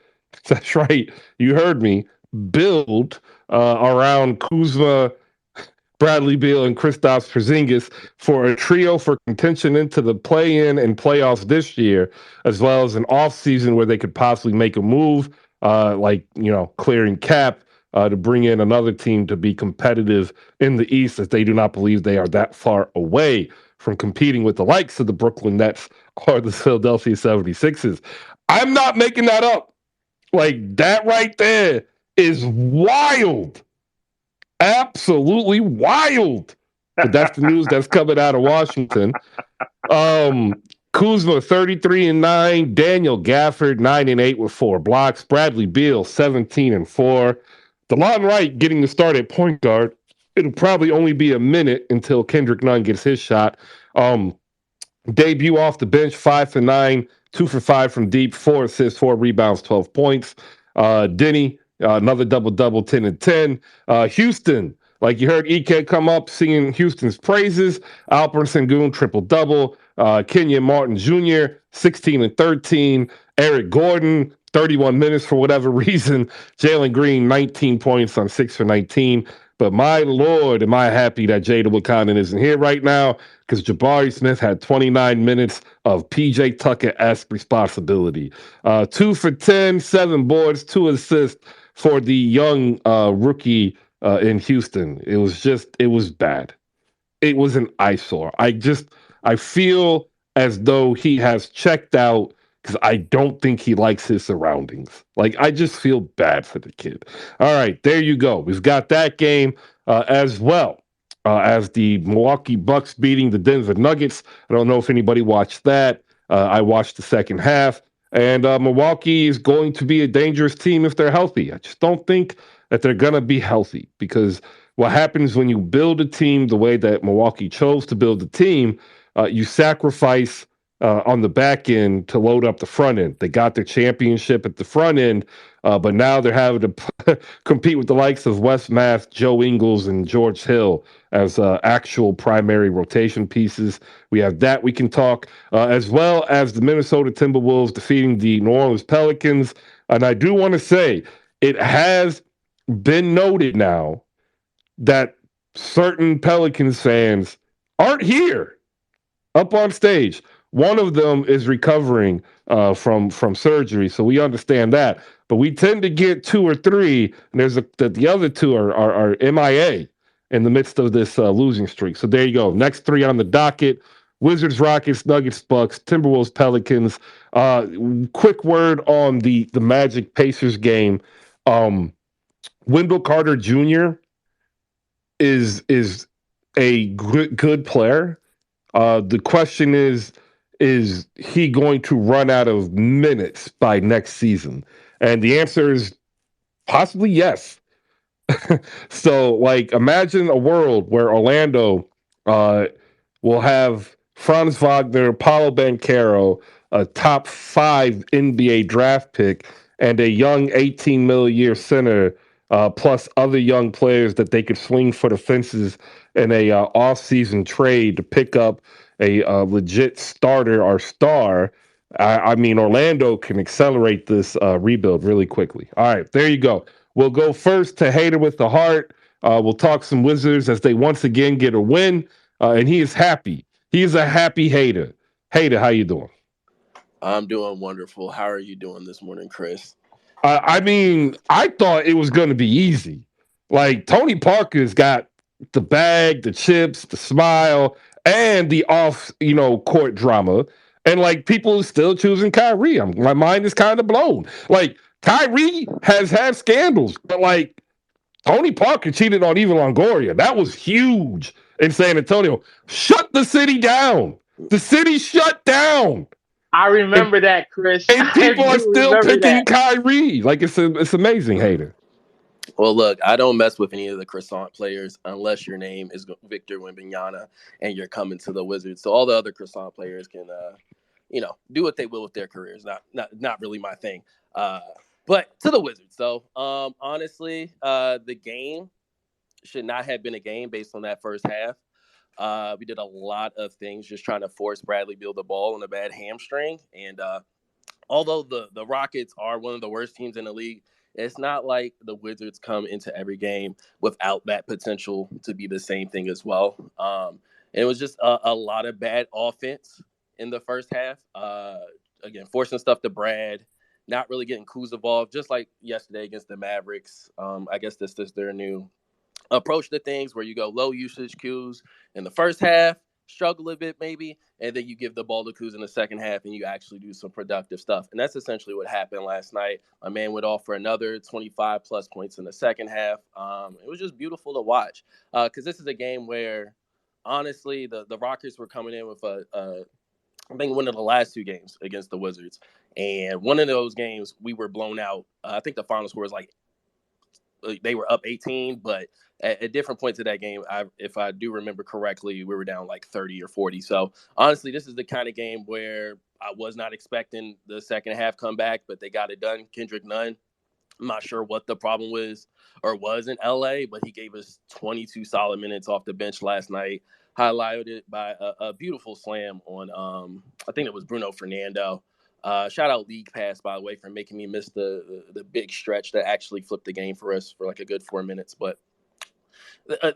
That's right. You heard me. Build around Kuzma, Bradley Beal, and Kristaps Porzingis for a trio for contention into the play-in and playoffs this year, as well as an offseason where they could possibly make a move, clearing cap to bring in another team to be competitive in the East, as they do not believe they are that far away from competing with the likes of the Brooklyn Nets or the Philadelphia 76ers. I'm not making that up. Like, that right there is wild. Absolutely wild. But that's the news that's coming out of Washington. Kuzma 33-9. Daniel Gafford 9-8 with 4 blocks. Bradley Beal 17-4. DeLon Wright getting the start at point guard. It'll probably only be a minute until Kendrick Nunn gets his shot. Debut off the bench 5-9, 2 for 5 from deep, 4 assists, 4 rebounds, 12 points. Denny, another double-double, 10-10. Houston, like you heard EK come up singing Houston's praises. Alperen Sengun, triple-double. Kenyon Martin Jr., 16-13. Eric Gordon, 31 minutes for whatever reason. Jalen Green, 19 points on 6 for 19. But my Lord, am I happy that Jada Wakanen isn't here right now, because Jabari Smith had 29 minutes of PJ Tucker-esque responsibility. 2 for 10, 7 boards, 2 assists for the young rookie in Houston. It was bad. It was an eyesore. I feel as though he has checked out, because I don't think he likes his surroundings. Like, I just feel bad for the kid. All right, there you go. We've got that game as well as the Milwaukee Bucks beating the Denver Nuggets. I don't know if anybody watched that. I watched the second half. And Milwaukee is going to be a dangerous team if they're healthy. I just don't think that they're going to be healthy, because what happens when you build a team the way that Milwaukee chose to build the team, you sacrifice on the back end to load up the front end. They got their championship at the front end, but now they're having to compete with the likes of Wes Math, Joe Ingles, and George Hill as actual primary rotation pieces. We have that we can talk, as well as the Minnesota Timberwolves defeating the New Orleans Pelicans. And I do want to say, it has been noted now that certain Pelicans fans aren't here up on stage. One of them is recovering from surgery, so we understand that. But we tend to get 2 or 3, and the other 2 are MIA in the midst of this losing streak. So there you go. Next 3 on the docket: Wizards, Rockets, Nuggets, Bucks, Timberwolves, Pelicans. Quick word on the Magic Pacers game. Wendell Carter Jr. is a good player. The question is he going to run out of minutes by next season? And the answer is possibly yes. So, like, imagine a world where Orlando will have Franz Wagner, Paulo Banchero, a top 5 NBA draft pick, and a young 18 mil a year center, plus other young players that they could swing for the fences in a off-season trade to pick up a legit starter or star, I mean, Orlando can accelerate this rebuild really quickly. All right, there you go. We'll go first to Hater with the Heart. We'll talk some Wizards as they once again get a win, and he is happy. He is a happy Hater. Hater, how you doing? I'm doing wonderful. How are you doing this morning, Chris? I mean, I thought it was going to be easy. Like Tony Parker's got the bag, the chips, the smile, and the off, court drama. And like people still choosing Kyrie. My mind is kind of blown. Like Kyrie has had scandals, but like Tony Parker cheated on Eva Longoria. That was huge in San Antonio. Shut the city down. The city shut down. I And, remember that, Chris. and I people are do still remember picking that. Kyrie. Like it's amazing, Hater. Well, look, I don't mess with any of the croissant players unless your name is Victor Wembanyama and you're coming to the Wizards. So all the other croissant players can, do what they will with their careers. Not really my thing. But to the Wizards, though, honestly, the game should not have been a game based on that first half. We did a lot of things just trying to force Bradley Beal the ball on a bad hamstring. And although the Rockets are one of the worst teams in the league, it's not like the Wizards come into every game without that potential to be the same thing as well. And it was just a lot of bad offense in the first half. Again, forcing stuff to Brad, not really getting Kuz involved, just like yesterday against the Mavericks. I guess this is their new approach to things where you go low usage cues in the first half, struggle a bit maybe, and then you give the ball to Kuz in the second half and you actually do some productive stuff. And that's essentially what happened last night. My man went off for another 25 plus points in the second half. It was just beautiful to watch because this is a game where honestly the Rockets were coming in with I think one of the last two games against the Wizards. And one of those games we were blown out. I think the final score was like they were up 18, but at different points of that game, if I do remember correctly, we were down like 30 or 40. So honestly, this is the kind of game where I was not expecting the second half comeback, but they got it done. Kendrick Nunn, I'm not sure what the problem was in LA, but he gave us 22 solid minutes off the bench last night, highlighted by a beautiful slam on, I think it was Bruno Fernando. Shout out League Pass, by the way, for making me miss the big stretch that actually flipped the game for us for like a good 4 minutes. But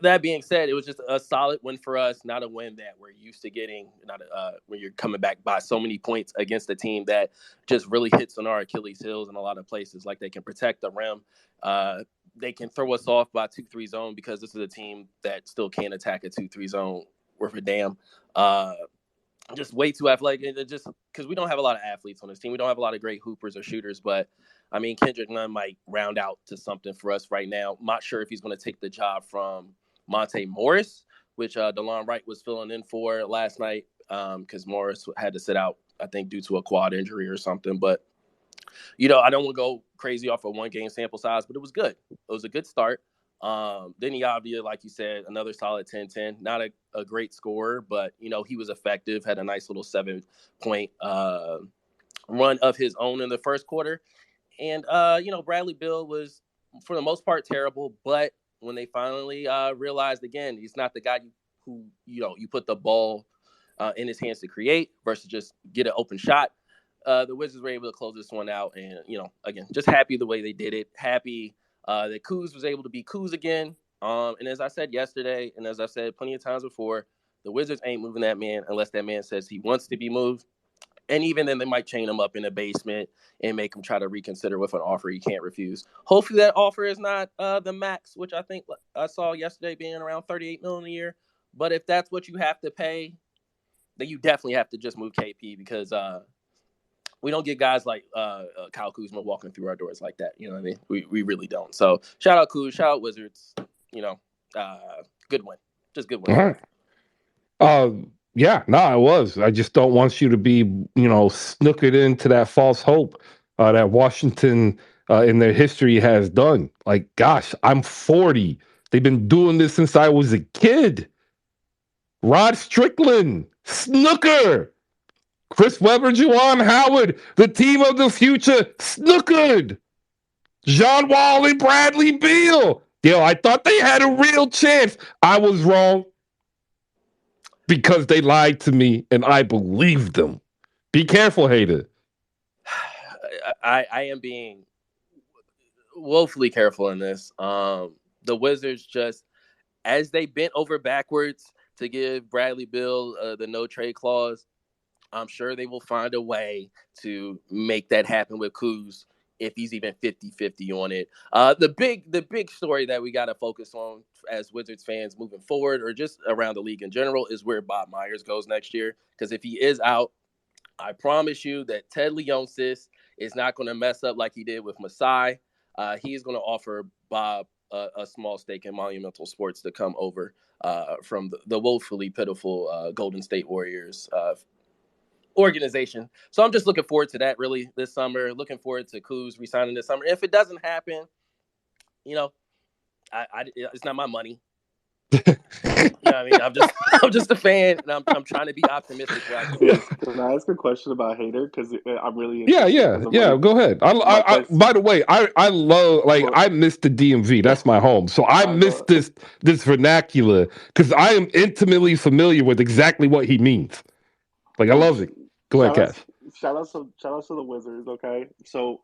that being said, it was just a solid win for us, not a win that we're used to getting, not when you're coming back by so many points against a team that just really hits on our Achilles heels in a lot of places. Like they can protect the rim. They can throw us off by 2-3 zone because this is a team that still can attack a 2-3 zone worth a damn. Just way too athletic. Just because we don't have a lot of athletes on this team. We don't have a lot of great hoopers or shooters, but I mean, Kendrick Nunn might round out to something for us right now. I'm not sure if he's going to take the job from Monte Morris, which DeLon Wright was filling in for last night because Morris had to sit out, I think, due to a quad injury or something. But, I don't want to go crazy off a one-game sample size, but it was good. It was a good start. Then Avdia, like you said, another solid 10-10. Not a great scorer, but, he was effective, had a nice little 7-point run of his own in the first quarter. And, Bradley Beal was, for the most part, terrible. But when they finally realized, again, he's not the guy who you put the ball in his hands to create versus just get an open shot. The Wizards were able to close this one out. And, again, just happy the way they did it. Happy that Kuz was able to be Kuz again. And as I said yesterday, and as I said plenty of times before, the Wizards ain't moving that man unless that man says he wants to be moved. And even then, they might chain him up in a basement and make him try to reconsider with an offer he can't refuse. Hopefully, that offer is not the max, which I think I saw yesterday being around $38 million a year. But if that's what you have to pay, then you definitely have to just move KP because we don't get guys like Kyle Kuzma walking through our doors like that. You know what I mean? We really don't. So shout out Kuz, shout out Wizards. Good win, just good win. All right. Yeah, no, it was. I just don't want you to be, snookered into that false hope that Washington in their history has done. Like, gosh, I'm 40. They've been doing this since I was a kid. Rod Strickland, snooker. Chris Webber, Juwan Howard, the team of the future, snookered. John Wall and Bradley Beal. I thought they had a real chance. I was wrong. because they lied to me and I believed them. Be careful, hater. I am being woefully careful in this. The Wizards just, as they bent over backwards to give Bradley Beal the no trade clause, I'm sure they will find a way to make that happen with Kuz if he's even 50-50 on it. The big story that we got to focus on as Wizards fans moving forward, or just around the league in general, is where Bob Myers goes next year. Because if he is out, I promise you that Ted Leonsis is not going to mess up like he did with Masai. He's going to offer Bob a small stake in Monumental Sports to come over from the woefully pitiful Golden State Warriors organization. So I'm just looking forward to that really this summer. Looking forward to Kuz resigning this summer. If it doesn't happen, you know, it's not my money. You know what I mean? I'm just a fan, and I'm trying to be optimistic where I can. Can I ask a question about Hater? Because I'm really Yeah, interested. yeah. Go ahead. By the way, I love I miss the DMV. That's my home. So I miss this vernacular because I am intimately familiar with exactly what he means. Like I love it. Go ahead, Cass. Shout out to the Wizards. Okay, so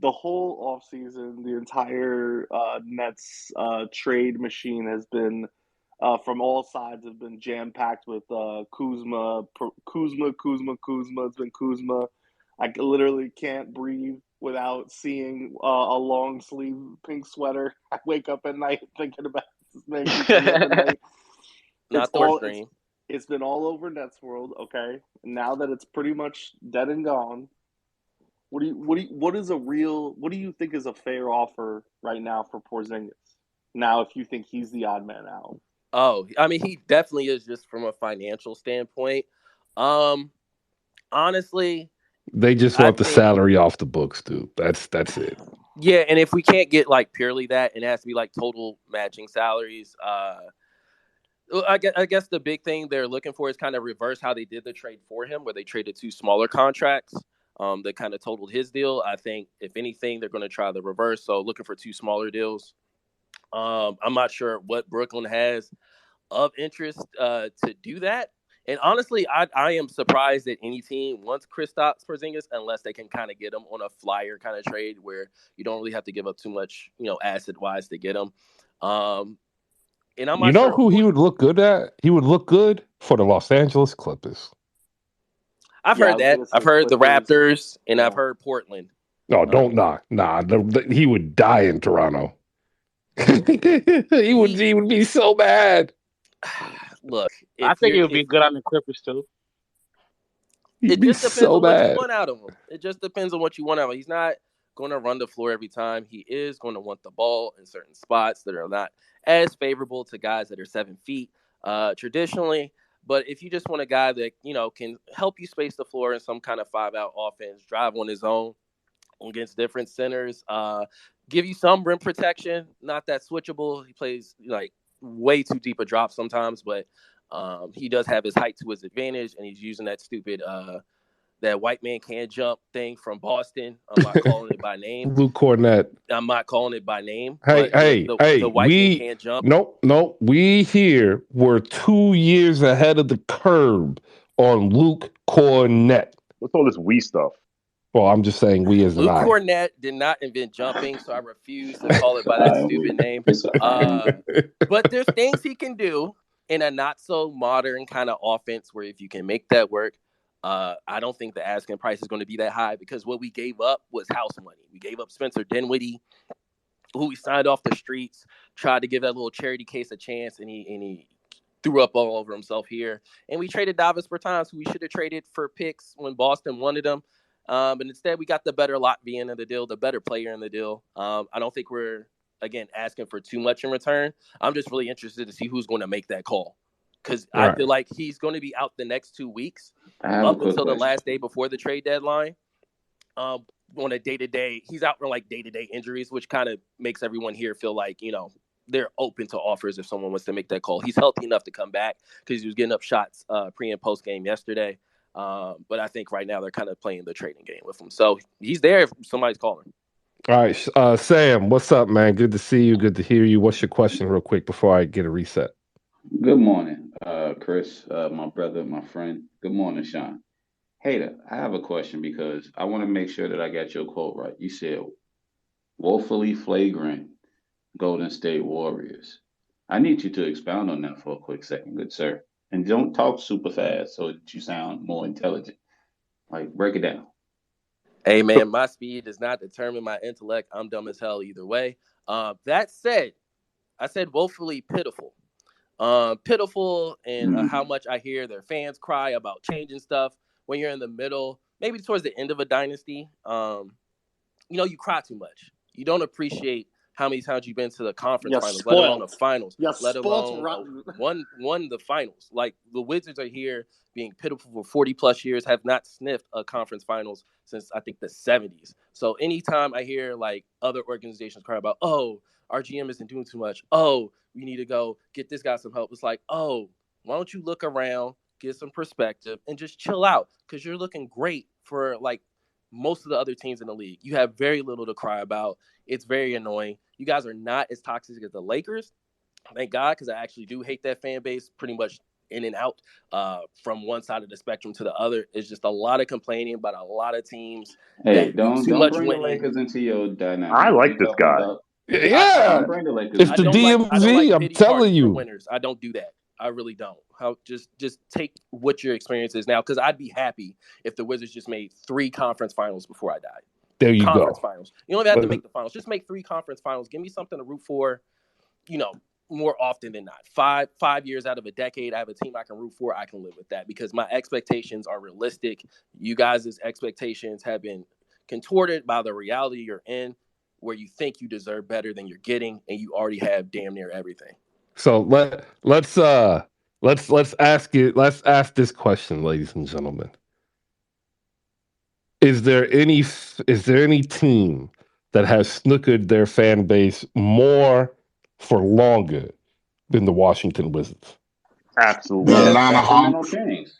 the whole offseason, the entire Nets trade machine has been from all sides have been jam packed with Kuzma. It's been Kuzma. I literally can't breathe without seeing a long sleeve pink sweater. I wake up at night thinking about this man. Keeps me up at night. Not Thor's dream. It's been all over Nets world. Okay, now that it's pretty much dead and gone, what do you think is a fair offer right now for Porzingis? Now, if you think he's the odd man out. Oh, I mean, he definitely is just from a financial standpoint. Honestly, they just want the salary off the books, dude. That's it. Yeah, and if we can't get like purely that, and it has to be like total matching salaries. I guess the big thing they're looking for is kind of reverse how they did the trade for him, where they traded 2 smaller contracts. That kind of totaled his deal. I think if anything, they're going to try the reverse. So looking for 2 smaller deals. I'm not sure what Brooklyn has of interest to do that. And honestly, I am surprised that any team wants Kristaps Porzingis unless they can kind of get him on a flyer kind of trade where you don't really have to give up too much, asset wise to get him. And I'm not sure who he would look good at? He would look good for the Los Angeles Clippers. I've heard that. I've heard the Raptors, and I've heard Portland. No, don't knock. Nah, he would die in Toronto. he would be so bad. Look, I think it would be good on the Clippers too. It just depends on what you want out of him. It just depends on what you want out of him. He's not going to run the floor every time. He is going to want the ball in certain spots that are not as favorable to guys that are 7 feet traditionally. But if you just want a guy that, can help you space the floor in some kind of 5-out offense, drive on his own against different centers, give you some rim protection, not that switchable. He plays like way too deep a drop sometimes, but he does have his height to his advantage, and he's using that stupid that white man can't jump thing from Boston. I'm not calling it by name. Luke Cornett. I'm not calling it by name. Hey, the white man can't jump. Nope. We here were 2 years ahead of the curve on Luke Cornett. What's all this we stuff? Well, I'm just saying we as Luke Cornett did not invent jumping, so I refuse to call it by that stupid name. But there's things he can do in a not so modern kind of offense where if you can make that work, I don't think the asking price is going to be that high because what we gave up was house money. We gave up Spencer Dinwiddie, who we signed off the streets, tried to give that little charity case a chance, and he threw up all over himself here. And we traded Davis Bertans, who we should have traded for picks when Boston wanted him. But instead, we got the better Latvian in the deal, the better player in the deal. I don't think we're, again, asking for too much in return. I'm just really interested to see who's going to make that call. Because I feel like he's going to be out the next 2 weeks up until the last day before the trade deadline. On a day-to-day, he's out for like day-to-day injuries, which kind of makes everyone here feel like, they're open to offers if someone wants to make that call. He's healthy enough to come back because he was getting up shots pre and post game yesterday. But I think right now they're kind of playing the trading game with him. So he's there if somebody's calling. All right. Sam, what's up, man? Good to see you. Good to hear you. What's your question real quick before I get a reset? Good morning. Chris, my brother, my friend. Good morning, Sean. Hater, I have a question because I want to make sure that I got your quote right. You said woefully flagrant Golden State Warriors. I need you to expound on that for a quick second, good sir. And don't talk super fast so that you sound more intelligent. Like, break it down. Hey man, my speed does not determine my intellect. I'm dumb as hell either way. That said, I said woefully pitiful. Pitiful and how much I hear their fans cry about changing stuff when you're in the middle, maybe towards the end of a dynasty. You cry too much. You don't appreciate how many times you've been to the conference You're finals, let alone the spoiled. finals, You're let spoiled alone rotten. won the finals. Like the Wizards are here being pitiful for 40 plus years, have not sniffed a conference finals since I think the 70s. So anytime I hear like other organizations cry about, oh, our GM isn't doing too much. Oh, we need to go get this guy some help. It's like, oh, why don't you look around, get some perspective, and just chill out? Because you're looking great for like most of the other teams in the league. You have very little to cry about. It's very annoying. You guys are not as toxic as the Lakers. Thank God, because I actually do hate that fan base pretty much in and out from one side of the spectrum to the other. It's just a lot of complaining about a lot of teams Hey, that do don't too don't much bring the winning. Lakers into your I dynamic. like We this talking guy. about I Yeah, don't bring the Lakers it's I the into don't it. like DMV. I'm pity telling parties for you. winners. I don't do that. I really don't. How just take what your experience is now, because I'd be happy if the Wizards just made 3 conference finals before I died. There you Conference go. finals. You don't even have to But make the finals. Just make 3 conference finals. Give me something to root for. You know, more often than not. Five years out of a decade, I have a team I can root for. I can live with that because my expectations are realistic. You guys' expectations have been contorted by the reality you're in, where you think you deserve better than you're getting, and you already have damn near everything. so let's ask it. Let's ask this question, ladies and gentlemen. Is there any team that has snookered their fan base more for longer than the Washington Wizards? The Absolutely Yeah, not. Atlanta Sacramento Hawks. Kings.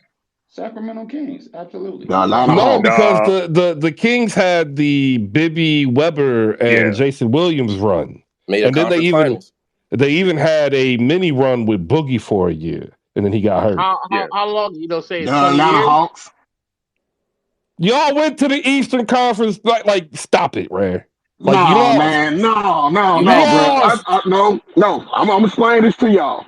Sacramento Kings, absolutely. The Atlanta No, Hawks. because No, the Kings had the Bibby Weber and yeah. Jason Williams run, Made a and then they conference even finals. they even had a mini run with Boogie for a year, and then he got hurt. How Yeah. how long? Say The 20 Atlanta years. Hawks. Y'all went to the Eastern Conference. Like stop it, Ray. Like you No, lost. man. No, no, You You no, had bro. one. lost. No. I'm explaining this to y'all.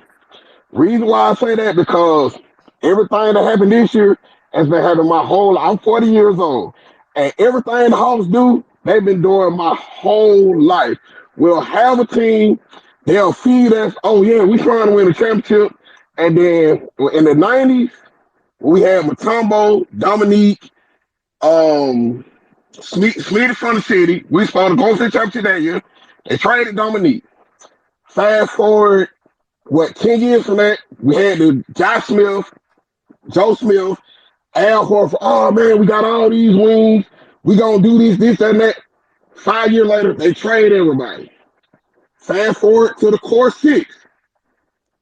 Reason why I say that because everything that happened this year has been happening my whole. I'm 40 years old, and everything the Hawks do, they've been doing my whole life. We'll have a team. They'll feed us. Oh yeah, we trying to win a championship. And then in the '90s, we had Matumbo, Dominique, um, Smeety from the city. We supposed to go to the championship that year. They traded Dominique. Fast forward, what, 10 years from that, we had the Josh Smith, Joe Smith, Al Horford. Oh man, we got all these wings. We gonna do this, and that. 5 years later, they trade everybody. Fast forward to the core six.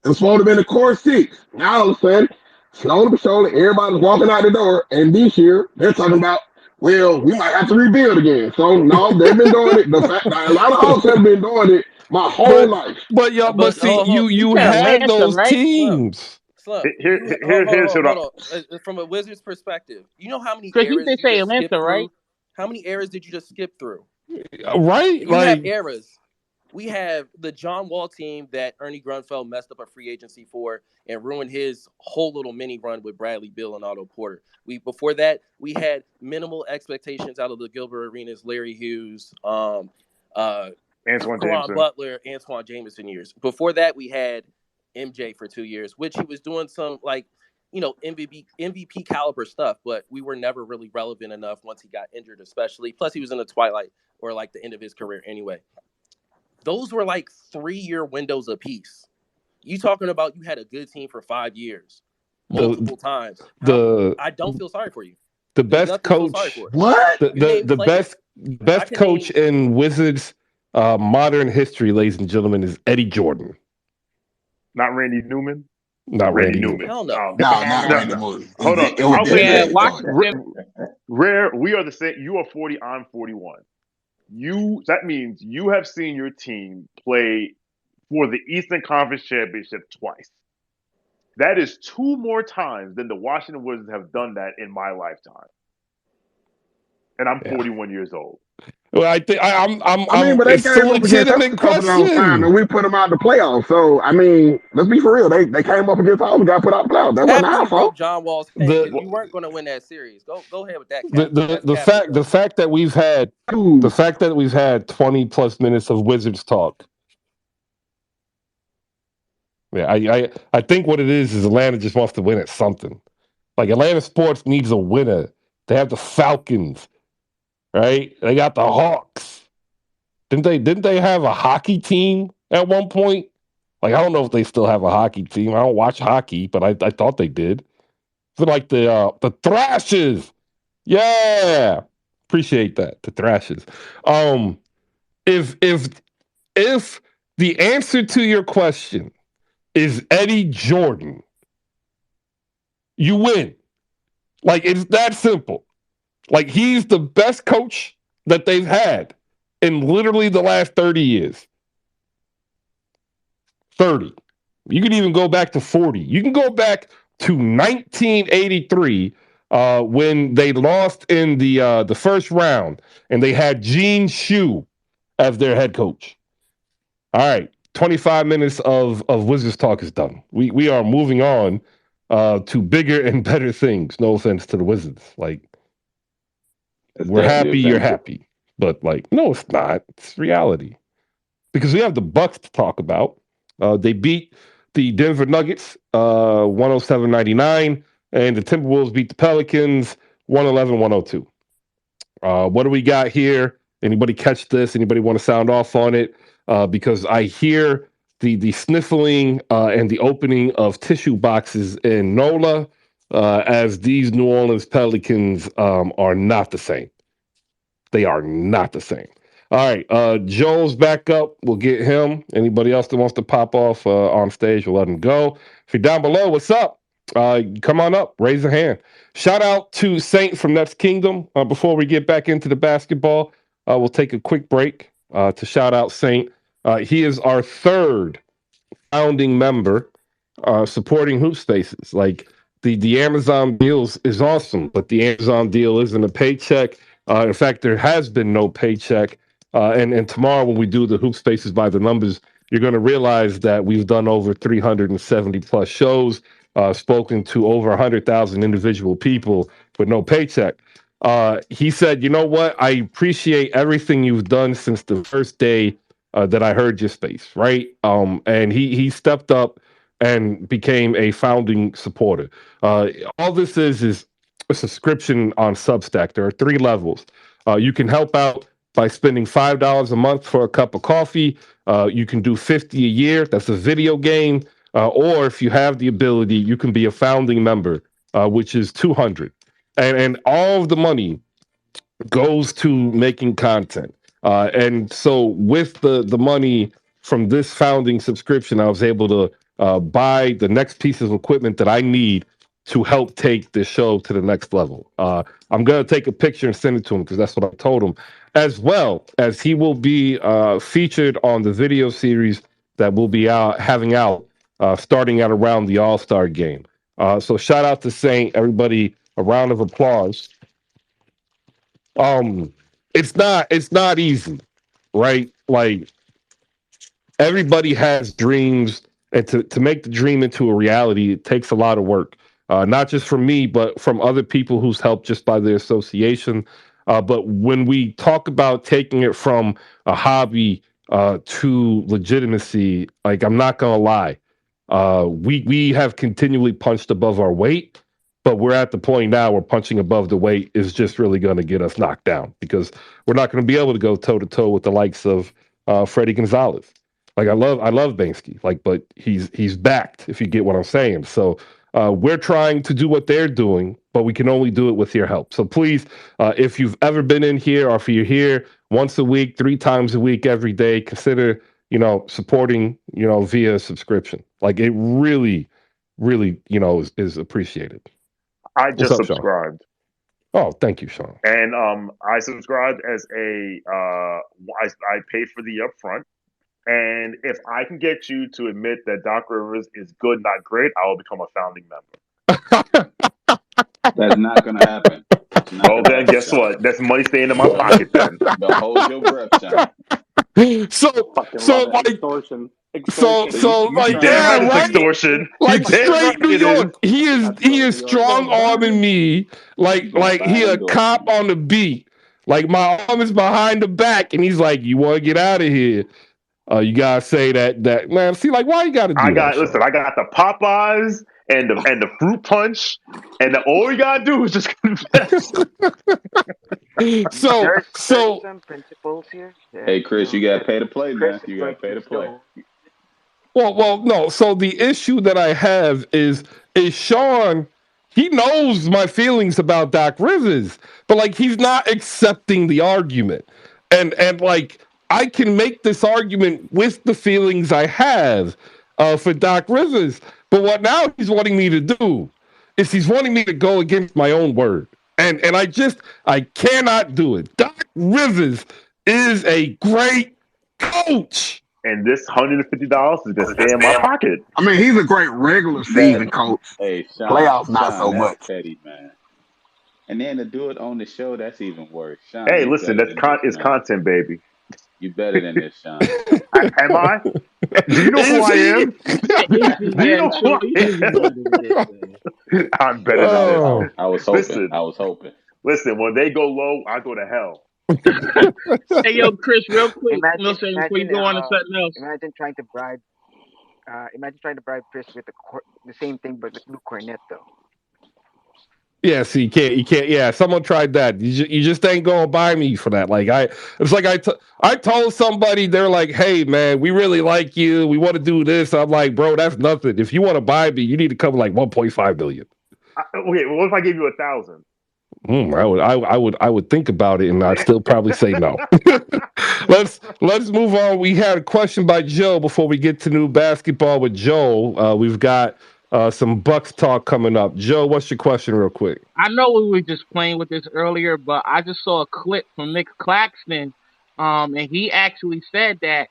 It was supposed to be the core six. Now all of a sudden, slowly but surely, everybody's walking out the door. And this year, they're talking about, well, we might have to rebuild again. So no, they've been doing it. A lot of Hawks have been doing it my whole But life. but see, You you said had Lance those tonight. Slum. teams. Slum. Here, You here, here's what I, hold on. From a Wizards perspective, you know how many Chris, you eras did you say just Atlanta, skipped right? through? How many eras did you just skip through? Right? You have Like eras. We have the John Wall team that Ernie Grunfeld messed up a free agency for and ruined his whole little mini run with Bradley Beal and Otto Porter. Before that, we had minimal expectations out of the Gilbert Arenas, Larry Hughes, uh, Antoine Karan Jameson. Butler, Antoine Jameson years. Before that, we had MJ for 2 years, which he was doing some like MVP caliber stuff, but we were never really relevant enough once he got injured, especially. Plus, he was in the twilight or like the end of his career anyway. Those were like 3 year windows apiece. You talking about you had a good team for 5 years, the multiple times. How the I don't feel sorry for you. the There's best nothing to feel sorry coach, for. What? the You the, name the players. best I best can coach name. in Wizards modern history, ladies and gentlemen, is Eddie Jordan, Not Randy Newman. not Randy Randy Newman. Newman. Hell no. No, not No, Randy Moore. hold on. It was I'll say definitely Yeah, this. Eddie Jordan. Washington. Rare, we are the same. You are 40. I'm 41. That means you have seen your team play for the Eastern Conference Championship twice. That is 2 more times than the Washington Wizards have done that in my lifetime. And I'm Yeah. 41 years old. Well, I think I mean, but they it's a came up against us legitimate a couple of those times, and question. we put them out the playoffs. So I mean, let's be for real. They came up against us and got put out the playoffs. That wasn't After our you broke fault. John Wall's The hand, you weren't going to win that series. Go ahead with that, the Captain. the That's the Captain fact the talk. fact that we've had the Dude, fact that we've had 20 plus minutes of Wizards talk. Yeah, I think what it is Atlanta just wants to win at something. Like Atlanta sports needs a winner. They have the Falcons, right? They got the Hawks. Didn't they have a hockey team at one point? Like I don't know if they still have a hockey team. I don't watch hockey, but I thought they did. So like the Thrashers. Yeah. Appreciate that. The Thrashers. Um if the answer to your question is Eddie Jordan, you win. Like it's that simple. Like he's the best coach that they've had in literally the last 30 years. 30. You can even go back to 40. You can go back to 1983 when they lost in the first round and they had Gene Shue as their head coach. All right, 25 minutes of Wizards talk is done. We are moving on to bigger and better things. No offense to the Wizards. Like That's we're definitely happy, you're offensive. happy, but like no, it's not. It's reality because we have the Bucks to talk about. They beat the Denver Nuggets 107-99, and the Timberwolves beat the Pelicans 111-102. What do we got here? Anybody catch this? Anybody want to sound off on it? Because I hear the sniffling and the opening of tissue boxes in NOLA as these New Orleans Pelicans are not the same. They are not the same. All right, Joel's back up. We'll get him. Anybody else that wants to pop off on stage, we'll let him go. If you're down below, what's up? Come on up, raise a hand. Shout out to Saint from Nets Kingdom. Before we get back into the basketball, we'll take a quick break to shout out Saint. He is our third founding member supporting HoopSpaces. Like the Amazon deals is awesome, but the Amazon deal isn't a paycheck. In fact, there has been no paycheck. And tomorrow when we do the HoopSpaces by the numbers, you're going to realize that we've done over 370 plus shows, spoken to over 100,000 individual people with no paycheck. He said, "You know what? I appreciate everything you've done since the first day that I heard your space, right?" And he stepped up and became a founding supporter. All this is a subscription on Substack. There are 3 levels. You can help out by spending $5 a month for a cup of coffee. You can do 50 a year. That's a video game. Or if you have the ability, you can be a founding member, which is 200. And all of the money goes to making content. And so with the money from this founding subscription, I was able to buy the next piece of equipment that I need to help take this show to the next level. I'm going to take a picture and send it to him because that's what I told him, as well as he will be featured on the video series that we'll be having out starting at around the All-Star game. So shout out to Saint, everybody, a round of applause. um it's not easy, right? Like everybody has dreams, and to make the dream into a reality, it takes a lot of work, not just from me but from other people who's helped just by the association. But when we talk about taking it from a hobby to legitimacy, like I'm not gonna lie, we have continually punched above our weight, but we're at the point now where punching above the weight is just really going to get us knocked down because we're not going to be able to go toe to toe with the likes of Freddie Gonzalez. Like I love Banksy, like, but he's backed, if you get what I'm saying. So we're trying to do what they're doing, but we can only do it with your help. So please, if you've ever been in here, or if you're here once a week, 3 times a week, every day, consider supporting via subscription. Like it really, really is appreciated. I What's just up, Sean? subscribed. Oh, thank you, Sean. And I subscribed as I paid for the upfront. And if I can get you to admit that Doc Rivers is good, not great, I will become a founding member. That's not gonna happen. It's not Well, gonna then happen, guess Sean. what? That's money staying in my But pocket then. but hold your breath, Sean. So Fucking so love it. like Extortion. so So Extortion. you so you like You trying damn to yeah, right it's right? extortion. You Like damn straight right New it is. York. He is Let's he go, is New York. strong don't buy arming me don't like buy he an a cop endorsement. on the beat. Like my arm is behind the back, and he's like, "You want to get out of here? You gotta say that man. See, like, why you gotta do that, Listen, Sean? I got the Popeyes and the fruit punch, and all you gotta do is just confess. So There's so some principles here that Hey Chris, you gotta pay to play, Chris man. is You gotta going pay to to play. show. no. So the issue that I have is Sean. He knows my feelings about Doc Rivers, but like he's not accepting the argument, and like I can make this argument with the feelings I have for Doc Rivers, but what now he's wanting me to do is he's wanting me to go against my own word, and I cannot do it. Doc Rivers is a great coach. And this $150 is gonna stay in my pocket. I mean, he's a great regular That season coach. hey Playoffs, not Sean, so that's much. petty, man. And then to do it on the show, that's even worse. Sean, Hey, you listen, better that's than this, it's man. content, baby. You better than this, Sean. Am I? Do you know who Is I he? am? Is he? Do you Yeah, know who sure. He I is better than this, man. am? I'm better than this. Oh. I was hoping. Listen, I was hoping. listen. When they go low, I go to hell. Hey, yo, Chris, real quick, Imagine, Milton, before you imagine, go on to something else. imagine trying to bribe Chris with the same thing, but with Luke Cornett though. Yeah, see, you can't. Yeah, someone tried that. You just ain't gonna buy me for that. Like it's like I told somebody they're like, hey man, we really like you. We want to do this. I'm like, bro, that's nothing. If you want to buy me, you need to come like 1.5 million. Okay, well, what if I give you 1,000? I would think about it, and I'd still probably say no. Let's move on. We had a question by Joe before we get to new basketball with Joe. We've got some Bucks talk coming up. Joe, what's your question, real quick? I know we were just playing with this earlier, but I just saw a clip from Nick Claxton, and he actually said that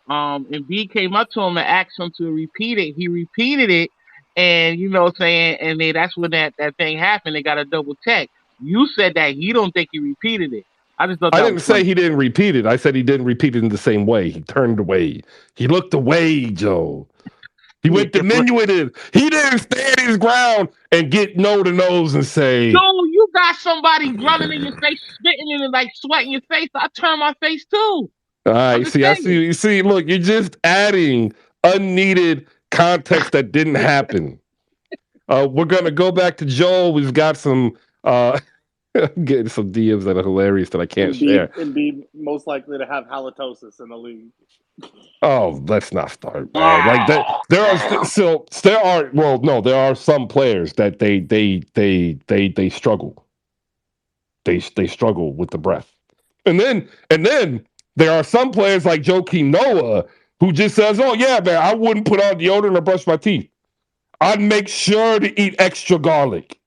and B came up to him and asked him to repeat it. He repeated it, and you know what I'm saying, and then that's when that thing happened. They got a double check. You said that you don't think he repeated it. I just thought I that didn't was say funny. he didn't repeat it. I said he didn't repeat it in the same way. He turned away. He looked away, Joe. He Yeah, went diminutive. He didn't stand his ground and get no to nose and say, Joe, you got somebody running in your face, spitting in it, like sweating your face. I turn my face too. all I'm right, just see, I saying. see. You see, look, you're just adding unneeded context that didn't happen. We're gonna go back to Joel. We've got some getting some DMs that are hilarious that I can't share. And be most likely to have halitosis in the league. Oh, let's not start, man. Like that, there are there are well, no, there are some players that they struggle. They struggle with the breath, and then there are some players like Joakim Noah who just says, "Oh yeah, man, I wouldn't put on deodorant or brush my teeth. I'd make sure to eat extra garlic.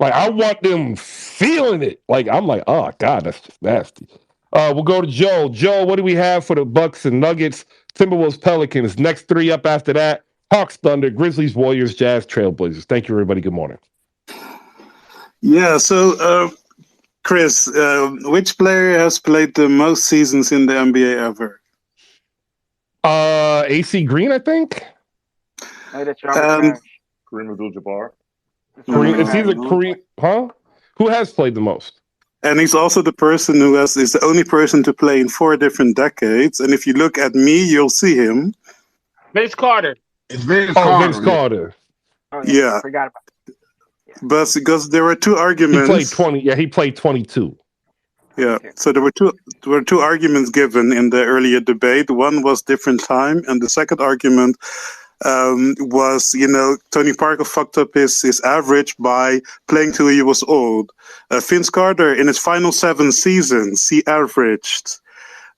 Like I want them feeling it. Like I'm like, oh God, that's just nasty." We'll go to Joe. Joe, what do we have for the Bucks and Nuggets? Timberwolves, Pelicans. Next three up after that. Hawks, Thunder, Grizzlies, Warriors, Jazz, Trailblazers. Thank you, everybody. Good morning. Yeah, so Chris, which player has played the most seasons in the NBA ever? AC Green, I think. No, that's Robert Parrish. Kareem Abdul-Jabbar. Kareem, it's either No. Kareem, huh? Who has played the most? And he's also the person who is the only person to play in 4 different decades. And if you look at me, you'll see him. Vince Carter. It's Vince Oh, Carter. Vince Carter. Oh, Yeah. I forgot about it. But because there were 2 He arguments. played 20. Yeah, he played 22. Yeah. So there were two arguments given in the earlier debate. One was different time, and the second argument was, Tony Parker fucked up his average by playing till he was old. Vince Carter, in his final 7 seasons, he averaged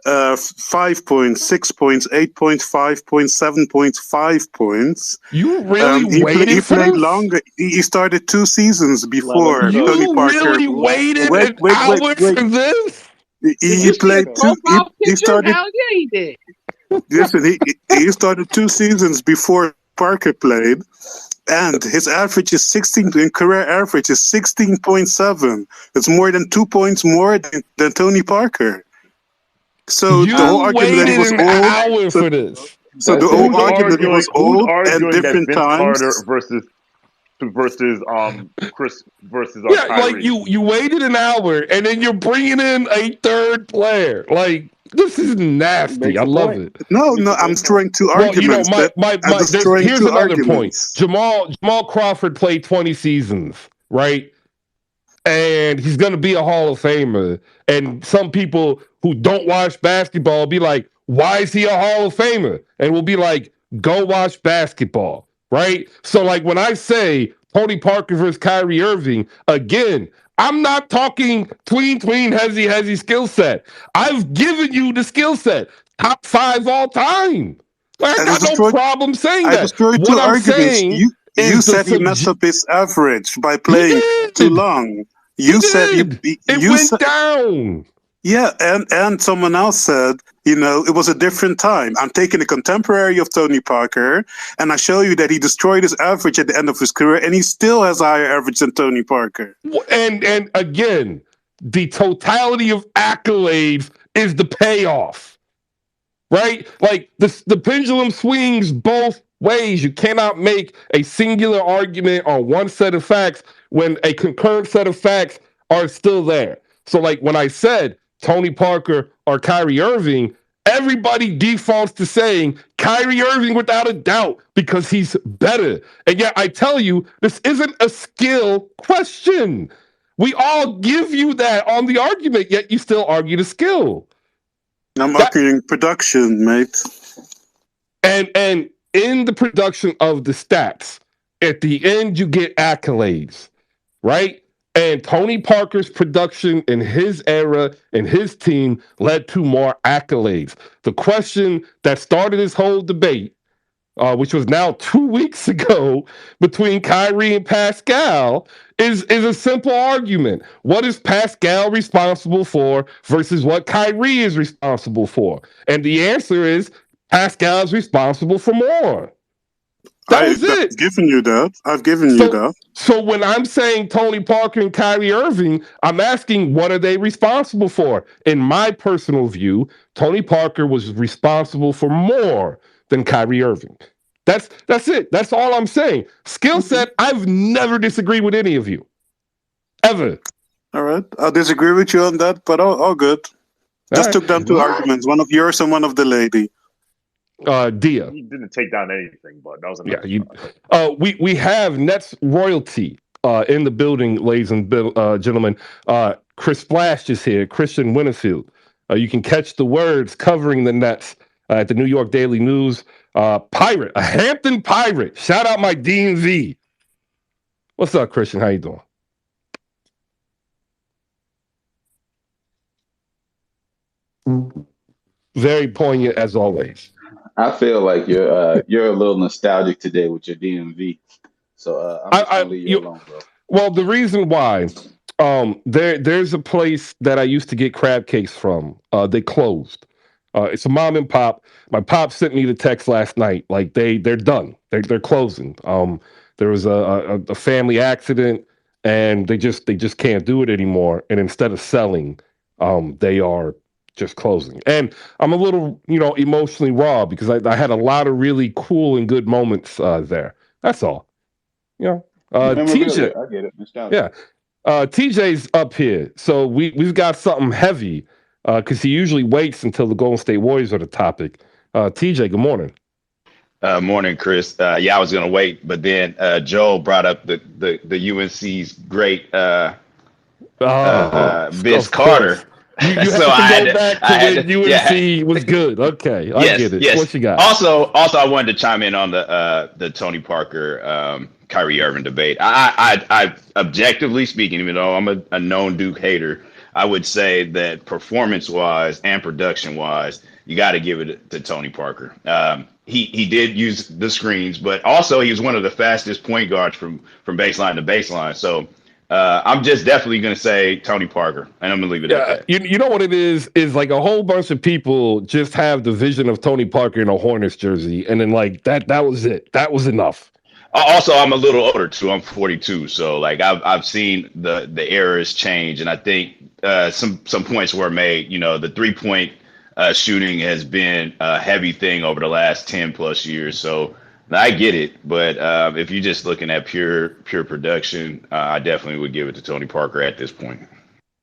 5 points, 6 points, 8 points, 5 points, 7.5 points. You really He waited for played this? longer. He started 2 seasons before You Tony Parker. really waited Wait, an hour for this? Did He you see his played 2. profile He picture? started. Hell yeah, he did. Listen, he started 2 seasons before Parker played, and his average is 16. In career average is 16.7. It's more than 2 points more than Tony Parker. So the whole You argument that he waited was an old. hour So, for this. so the That's whole it, Who's man. argument that he was who's old at arguing that different Vince times. Carter versus Chris versus Yeah, like Kyrie? you waited an hour and then you're bringing in a third player. Like this is nasty. Makes I a love point. it. No, Makes a I'm great point. destroying two Well, you know, arguments. That I'm there's destroying here's two another point. arguments. Jamal Crawford played 20 seasons, right? And he's going to be a Hall of Famer. And some people who don't watch basketball be like, why is he a Hall of Famer? And we'll be like, go watch basketball, right? So, like, when I say Tony Parker versus Kyrie Irving, again, I'm not talking hezzy skill set. I've given you the skill set, top 5 all time. Like, I I just got no destroyed. problem saying I that. destroyed What two I'm arguments. saying You is said he messed up his average by he playing too did. long. He You said did. It you went said down. yeah, and someone else said, it was a different time. I'm taking a contemporary of Tony Parker, and I show you that he destroyed his average at the end of his career, and he still has a higher average than Tony Parker. And again, the totality of accolades is the payoff, right? Like the pendulum swings both ways. You cannot make a singular argument on one set of facts when a concurrent set of facts are still there. So, like when I said Tony Parker or Kyrie Irving, everybody defaults to saying Kyrie Irving without a doubt because he's better. And yet I tell you, this isn't a skill question. We all give you that on the argument, yet you still argue the skill. I'm That arguing production, mate. and in the production of the stats, at the end you get accolades, right? And Tony Parker's production in his era and his team led to more accolades. The question that started this whole debate, which was now 2 weeks ago, between Kyrie and Pascal, is a simple argument. What is Pascal responsible for versus what Kyrie is responsible for? And the answer is Pascal is responsible for more. That was I've it. given you that. I've given you So, that. so when I'm saying Tony Parker and Kyrie Irving, I'm asking what are they responsible for? In my personal view, Tony Parker was responsible for more than Kyrie Irving. That's it. That's all I'm saying. Skill Okay. set, I've never disagreed with any of you. Ever. All right. I'll disagree with you on that, but all good. All Just right. took down two arguments, one of yours and one of the lady. Dia. He didn't take down anything, but that was Yeah, another. we have Nets royalty in the building, ladies and gentlemen. Chris Splash is here, Christian Winterfield. You can catch the words covering the Nets at the New York Daily News. Pirate, a Hampton Pirate. Shout out my DMV. What's up, Christian? How you doing? Very poignant as always. I feel like you're a little nostalgic today with your DMV. So I'm just gonna leave you alone, bro. Well, the reason why, there's a place that I used to get crab cakes from. They closed. It's a mom and pop. My pop sent me the text last night. Like they're done. They're closing. There was a family accident, and they just can't do it anymore. And instead of selling, they are just closing. And I'm a little, emotionally raw because I had a lot of really cool and good moments there. That's all. TJ, Memorabilia. I get it. Nostalgia. yeah, TJ's up here, so we've got something heavy because he usually waits until the Golden State Warriors are the topic. TJ, good morning. Morning, Chris. Yeah, I was gonna wait, but then Joel brought up the UNC's great Vince Of course. Carter. You So have to I had go to, back I to had when to, yeah. UNC was good. Okay, I Yes, get it. yes. What you got? Also, I wanted to chime in on the Tony Parker, Kyrie Irving debate. I objectively speaking, even though I'm a known Duke hater, I would say that performance wise and production wise, you got to give it to Tony Parker. He did use the screens, but also he was one of the fastest point guards from baseline to baseline. So I'm just definitely going to say Tony Parker, and I'm going to leave it at Yeah, that. you know what it is like a whole bunch of people just have the vision of Tony Parker in a Hornets jersey, and then like that was it. That was enough. Also, I'm a little older too. I'm 42, so like I've seen the eras change, and I think some points were made. You know, the 3-point shooting has been a heavy thing over the last 10 plus years. So I get it, but if you're just looking at pure production, I definitely would give it to Tony Parker at this point.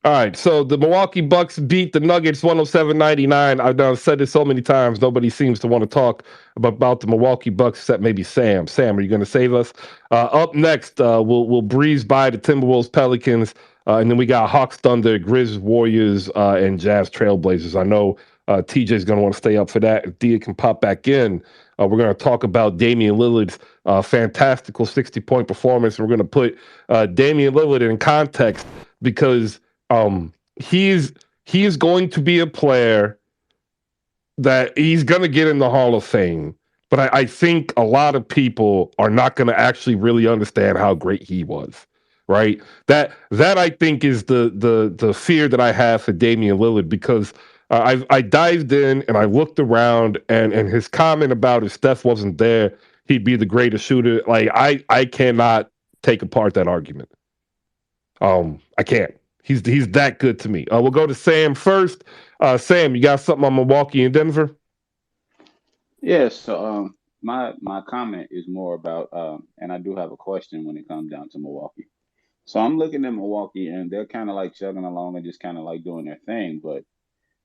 All right, so the Milwaukee Bucks beat the Nuggets 107-99. I've now said this so many times, nobody seems to want to talk about the Milwaukee Bucks except maybe Sam. Sam, are you going to save us? Up next, we'll breeze by the Timberwolves, Pelicans, and then we got Hawks, Thunder, Grizz, Warriors, and Jazz Trailblazers. I know TJ's going to want to stay up for that. If Dia can pop back in, we're going to talk about Damian Lillard's fantastical 60-point performance. We're going to put Damian Lillard in context because he is going to be a player that he's going to get in the Hall of Fame, but I think a lot of people are not going to actually really understand how great he was. Right? That I think is the fear that I have for Damian Lillard because I dived in and I looked around and his comment about if Steph wasn't there, he'd be the greatest shooter. Like I cannot take apart that argument. I can't. He's that good to me. We'll go to Sam first. Sam, you got something on Milwaukee and Denver? Yeah, so my comment is more about and I do have a question when it comes down to Milwaukee. So I'm looking at Milwaukee and they're kind of like chugging along and just kind of like doing their thing, but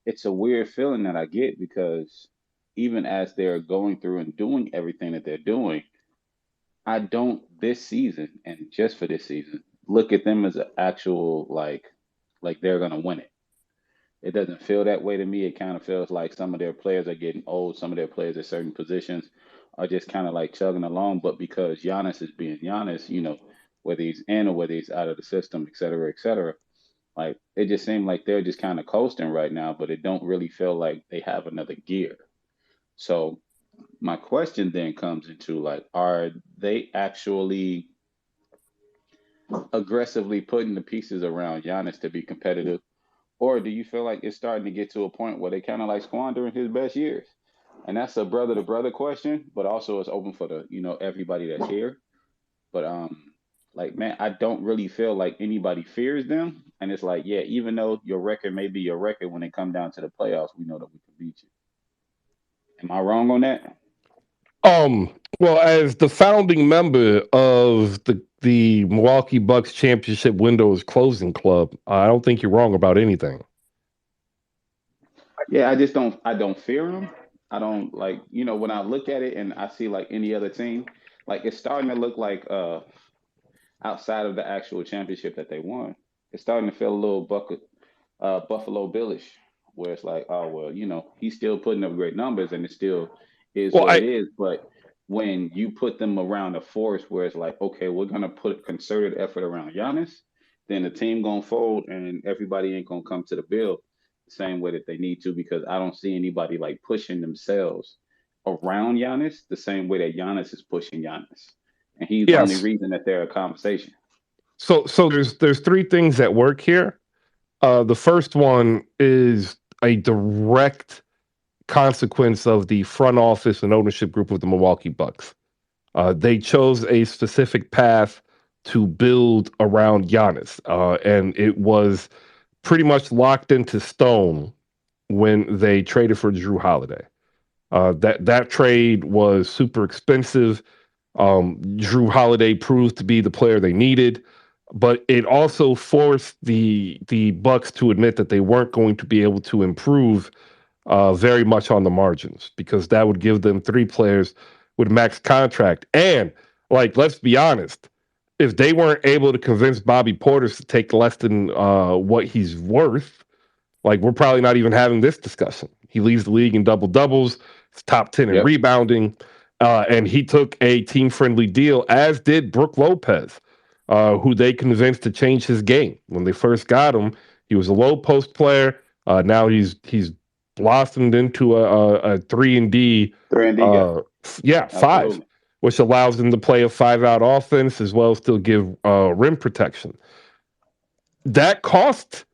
it's a weird feeling that I get because even as they're going through and doing everything that they're doing, I don't this season and just for this season look at them as an actual like they're gonna win it. It doesn't feel that way to me. It kind of feels like some of their players are getting old. Some of their players at certain positions are just kind of like chugging along. But because Giannis is being Giannis, whether he's in or whether he's out of the system, et cetera, like it just seemed like they're just kind of coasting right now, but it don't really feel like they have another gear. So my question then comes into like, are they actually aggressively putting the pieces around Giannis to be competitive? Or do you feel like it's starting to get to a point where they kind of like squandering his best years? And that's a brother to brother question, but also it's open for the, everybody that's here. But like man, I don't really feel like anybody fears them. And it's like, yeah, even though your record may be your record when it come down to the playoffs, we know that we can beat you. Am I wrong on that? Well, as the founding member of the Milwaukee Bucks championship windows closing club, I don't think you're wrong about anything. Yeah, I don't fear them. I don't like, when I look at it and I see like any other team, like it's starting to look like outside of the actual championship that they won, it's starting to feel a little Buffalo Billish, where it's like, oh well, he's still putting up great numbers and it still is Well, what it is. But when you put them around a force where it's like, okay, we're gonna put concerted effort around Giannis, then the team gonna fold and everybody ain't gonna come to the bill the same way that they need to because I don't see anybody like pushing themselves around Giannis the same way that Giannis is pushing Giannis. And he's the only yes. reason that they're a conversation. So there's three things at work here. The first one is a direct consequence of the front office and ownership group of the Milwaukee Bucks. They chose a specific path to build around Giannis, and it was pretty much locked into stone when they traded for Drew Holiday. That trade was super expensive. Drew Holiday proved to be the player they needed, but it also forced the Bucks to admit that they weren't going to be able to improve very much on the margins because that would give them three players with max contract. And like, let's be honest, if they weren't able to convince Bobby Portis to take less than what he's worth, like we're probably not even having this discussion. He leads the league in double doubles, top 10 in Yep. rebounding, and he took a team friendly deal, as did Brook Lopez, who they convinced to change his game. When they first got him, he was a low post player. Now he's blossomed into a 3-and-D. 3-and-D guy. Five, Absolutely. which allows them to play a 5-out offense as well as still give rim protection. that cost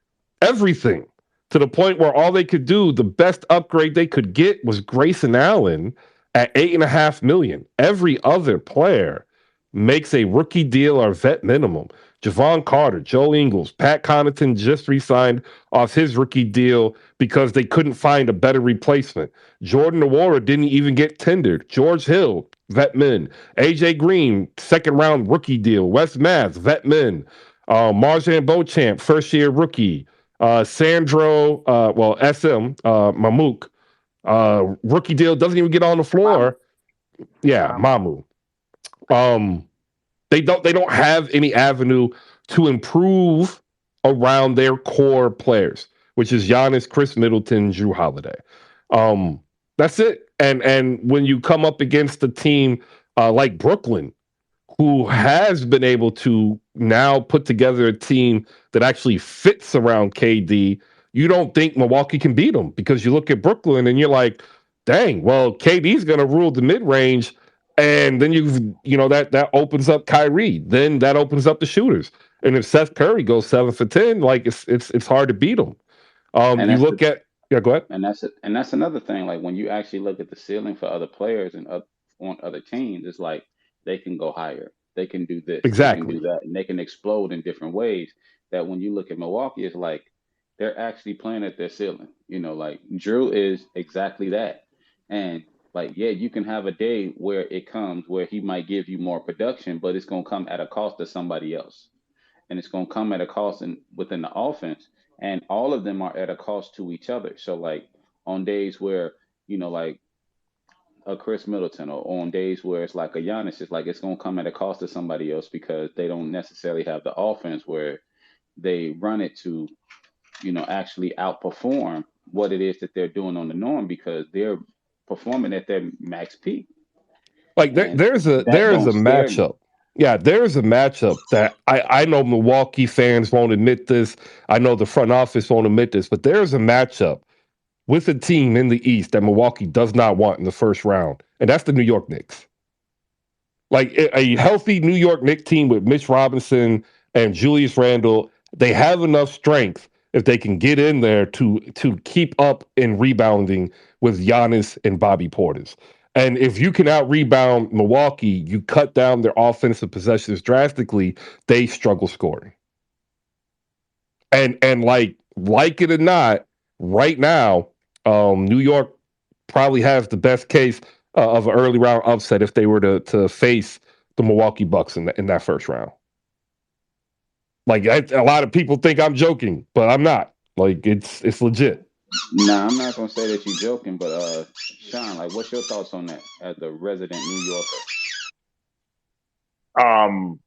everything to the point where all they could do, the best upgrade they could get was Grayson Allen at $8.5 million. Every other player makes a rookie deal or vet minimum. Javon Carter, Joe Ingles, Pat Connaughton just re-signed off his rookie deal because they couldn't find a better replacement. Jordan Nwora didn't even get tendered. George Hill, vet min. AJ Green, second round rookie deal. Wes Matz, vet min. Marjan Beauchamp, first year rookie. Sandro, SM, Mamouk, rookie deal, doesn't even get on the floor. Yeah, Mamu. They don't have any avenue to improve around their core players, which is Giannis, Chris Middleton, Drew Holiday. That's it. And when you come up against a team like Brooklyn, who has been able to now put together a team that actually fits around KD, you don't think Milwaukee can beat them because you look at Brooklyn and you're like, dang, well, KD's going to rule the mid range. And then that opens up Kyrie. Then that opens up the shooters. And if Seth Curry goes 7 for 10, like it's hard to beat him. And You that's look at go ahead. and that's another thing. Like when you actually look at the ceiling for other players and on other teams, it's like they can go higher. They can do this. They can do Exactly. that, and they can explode in different ways. That when you look at Milwaukee, it's like they're actually playing at their ceiling. Like Drew is exactly that. And like, yeah, you can have a day where it comes where he might give you more production, but it's gonna come at a cost to somebody else, and it's going to come at a cost within the offense, and all of them are at a cost to each other. So like on days where like a Chris Middleton, or on days where it's like a Giannis, it's like it's going to come at a cost to somebody else because they don't necessarily have the offense where they run it to actually outperform what it is that they're doing on the norm because they're performing at their max peak. Like And there's a that don't scare me. matchup. Yeah, there's a matchup that I know Milwaukee fans won't admit this. I know the front office won't admit this, but there's a matchup with a team in the East that Milwaukee does not want in the first round, and that's the New York Knicks. Like a healthy New York Knicks team with Mitch Robinson and Julius Randle, they have enough strength if they can get in there to keep up in rebounding with Giannis and Bobby Portis. And if you can out rebound Milwaukee, you cut down their offensive possessions drastically, they struggle scoring. And like it or not, right now, New York probably has the best case of an early round upset if they were to face the Milwaukee Bucks in that first round. Like a lot of people think I'm joking, but I'm not. Like it's legit. Nah, I'm not gonna say that you're joking, but Sean, like, what's your thoughts on that as a resident New Yorker?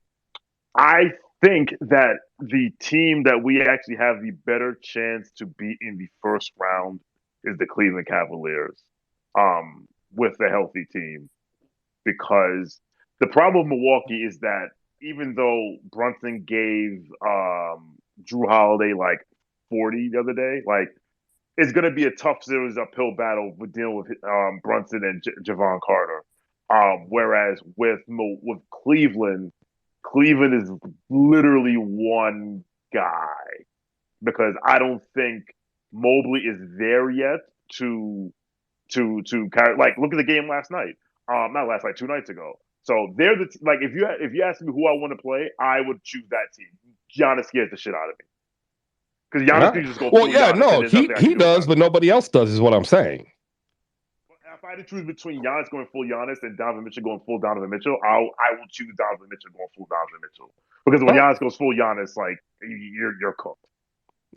I think that the team that we actually have the better chance to beat in the first round is the Cleveland Cavaliers, with a healthy team. Because the problem with Milwaukee is that even though Brunson gave Drew Holiday like 40 the other day, like it's going to be a tough series uphill battle with dealing with Brunson and Javon Carter. Whereas with Cleveland, Cleveland is literally one guy because I don't think Mobley is there yet to kind of like look at the game last night. Not last night, 2 nights ago. So they're like if you ask me who I want to play, I would choose that team. Giannis scares the shit out of me because Giannis can just go Well, full yeah, Giannis and no, there's nothing I can he do about does, it. but nobody else does, is what I'm saying. If I had to choose between Giannis going full Giannis and Donovan Mitchell going full Donovan Mitchell, I will choose Donovan Mitchell going full Donovan Mitchell because when Giannis goes full Giannis, like you're cooked.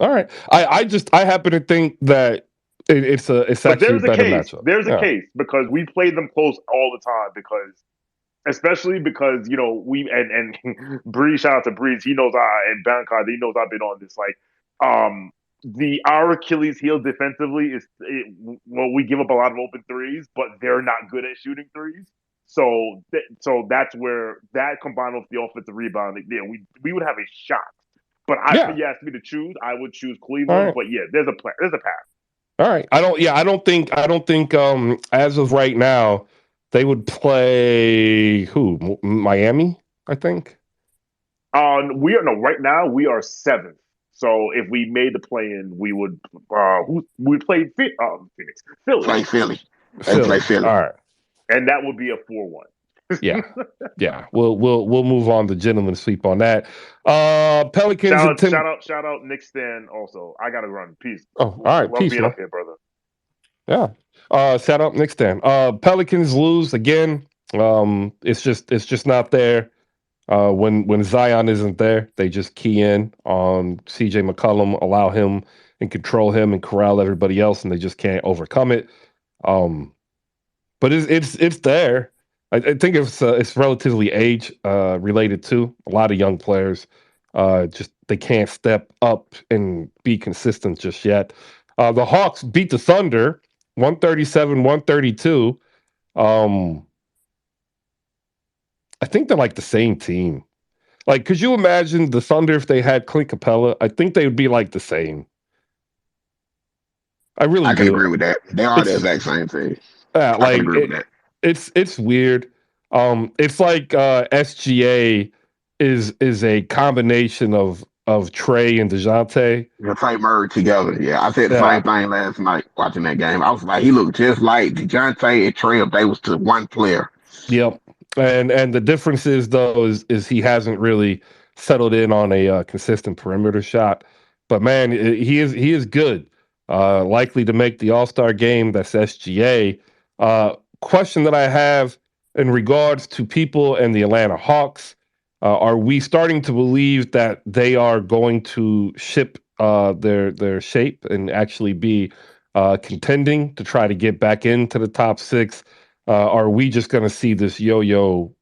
All right, I happen to think that it's actually a better matchup. There's a case because we play them close all the time especially because we and Breeze, shout out to Breeze, he knows and Bankard, he knows I've been on this like our Achilles heel defensively is we give up a lot of open threes, but they're not good at shooting threes. So that's where that combined with the offensive rebounding, we would have a shot. But if you asked me to choose, I would choose Cleveland. Right. But yeah, there's a path. All right. I don't think as of right now they would play Miami, I think. Right now we are 7th. So if we made the play-in, we would we played Phoenix, Play Philly, Philly. They play Philly. Philly. All right. and that would be a 4-1. Yeah. Yeah. We'll move on to gentleman sweep on that. Pelicans and Tim. Shout out Nick Stan also. I gotta run. Peace. Oh, all right. Love Peace, being man. up here, brother. Yeah. Shout out Nick Stan. Pelicans lose again. It's just not there. When Zion isn't there, they just key in on CJ McCollum, allow him and control him and corral everybody else, and they just can't overcome it. But it's there. I think it's relatively age related too. A lot of young players just they can't step up and be consistent just yet. The Hawks beat the Thunder 137-132. I think they're like the same team. Like, could you imagine the Thunder if they had Clint Capella? I think they would be like the same. I really I can do. agree with that. They are the It's exact same thing. yeah, I can like agree with that. it's weird. It's like SGA is a combination of Trey and DeJounte. The fight merged together. Yeah, I said the Yeah, same thing last night watching that game. I was like, he looked just like DeJounte and Trey if they was to one player. yep. And the difference is though is he hasn't really settled in on a consistent perimeter shot. But man, he is good. Likely to make the All-Star game. That's SGA. Question that I have in regards to people and the Atlanta Hawks: are we starting to believe that they are going to ship their shape and actually be contending to try to get back into the top six? Are we just going to see this yo-yo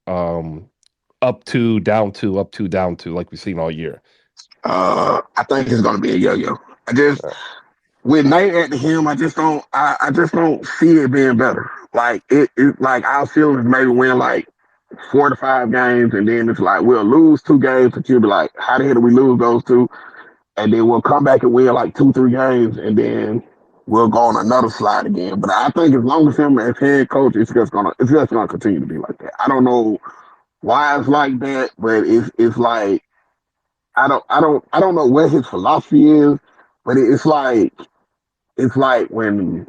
up two, down two, up two, down two, like we've seen all year? I think it's gonna be a yo-yo. I just with Nate at the helm, I just don't see it being better. Like it like our feelings maybe win like 4 to 5 games, and then it's like we'll lose 2 games, but you'll be like, how the hell did we lose those two? And then we'll come back and win like 2, 3 games, and then we'll go on another slide again. But I think as long as him as head coach, it's just gonna continue to be like that. I don't know why it's like that, but it's like I don't know what his philosophy is, but it's like when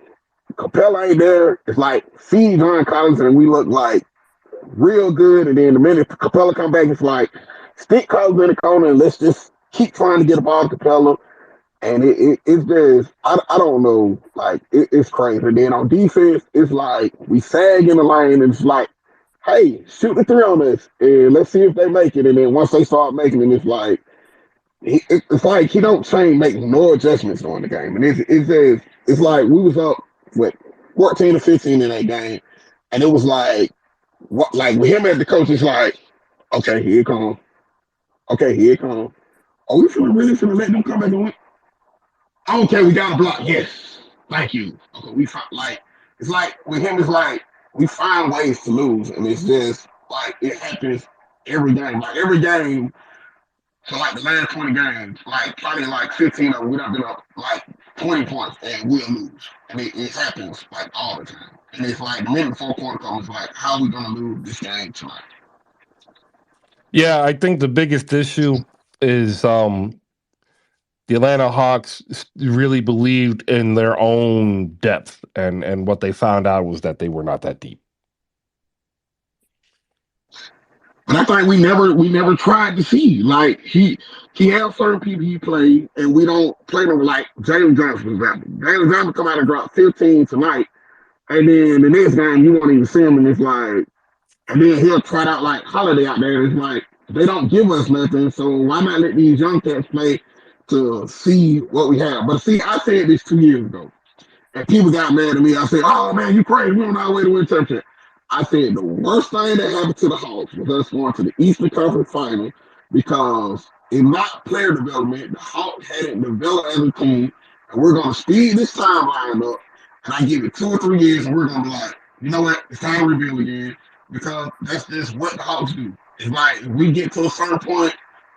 Capella ain't there, it's like see John Collins and we look like real good, and then the minute Capella come back, it's like stick Collins in the corner and let's just keep trying to get a ball to Capella. And it's just I don't know, like it's crazy. And then on defense, it's like we sag in the lane and it's like, hey, shoot the three on us and let's see if they make it. And then once they start making it, it's like it's like he don't make no adjustments during the game. And it's like we was up what 14 to 15 in that game, and it was like what like with him as the coach, it's like, okay, here it comes. Okay, here it comes. Are we really let them come back and win? Okay, we got a block. Yes. Thank you. Okay, we find like it's like with him, it's like we find ways to lose, and it's just like it happens every game. Like every game, so like the last 20 games, like probably like 15 of them, we done been up like 20 points and we'll lose. And it happens like all the time. And it's like the minute the 4 quarter comes, like how are we gonna lose this game tonight? Yeah, I think the biggest issue is the Atlanta Hawks really believed in their own depth, and what they found out was that they were not that deep. But I think we never tried to see. Like he has certain people he played, and we don't play them like James Johnson, for example. James Johnson come out and drop 15 tonight, and then the next game you won't even see him, and it's like, and then he'll try out like Holiday out there. And it's like they don't give us nothing, so why not let these young cats play to see what we have? But see, I said this 2 years ago. And people got mad at me. I said, "Oh man, you crazy? We're on our way to win championship." I said the worst thing that happened to the Hawks was us going to the Eastern Conference Final because in not player development, the Hawks hadn't developed as a team, and we're gonna speed this timeline up. And I give it 2 or 3 years, and we're gonna be like, you know what? It's time to rebuild again because that's just what the Hawks do. It's like if we get to a certain point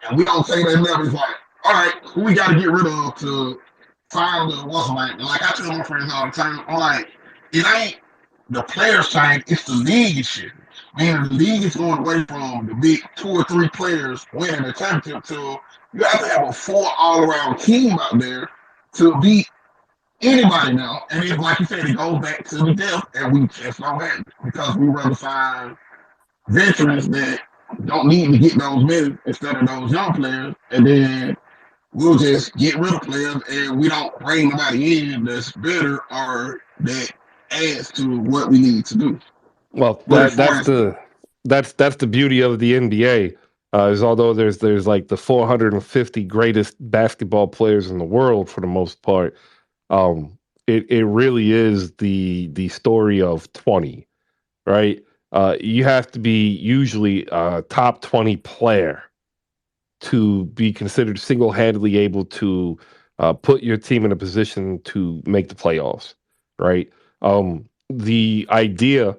and we don't take that level, it's like, all right, who we got to get rid of to find the what's like. Like I tell my friends all the time, I'm like, it ain't the players change, it's the league shit. Man, the league is going away from the big 2 or 3 players winning a championship to you have to have a full all around team out there to beat anybody now. And it's like you said, it goes back to the depth, and we just don't have it because we rather find veterans that don't need to get those minutes instead of those young players, and then we'll just get rid of players and we don't bring nobody in that's better or that adds to what we need to do. Well, But as far as that's the beauty of the NBA. Is although there's like the 450 greatest basketball players in the world for the most part, it really is the story of 20, right? You have to be usually a top 20 player to be considered single-handedly able to put your team in a position to make the playoffs, right? The idea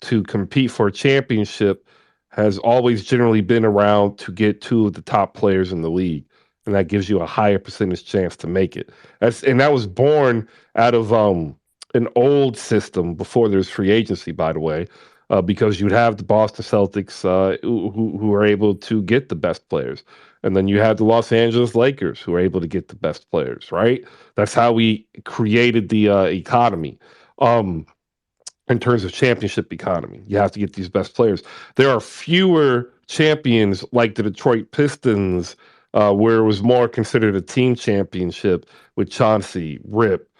to compete for a championship has always generally been around to get two of the top players in the league, and that gives you a higher percentage chance to make it. That was born out of an old system before there's free agency, by the way, because you'd have the Boston Celtics who are able to get the best players. And then you have the Los Angeles Lakers who are able to get the best players, right? That's how we created the economy. In terms of championship economy, you have to get these best players. There are fewer champions like the Detroit Pistons, where it was more considered a team championship with Chauncey, Rip,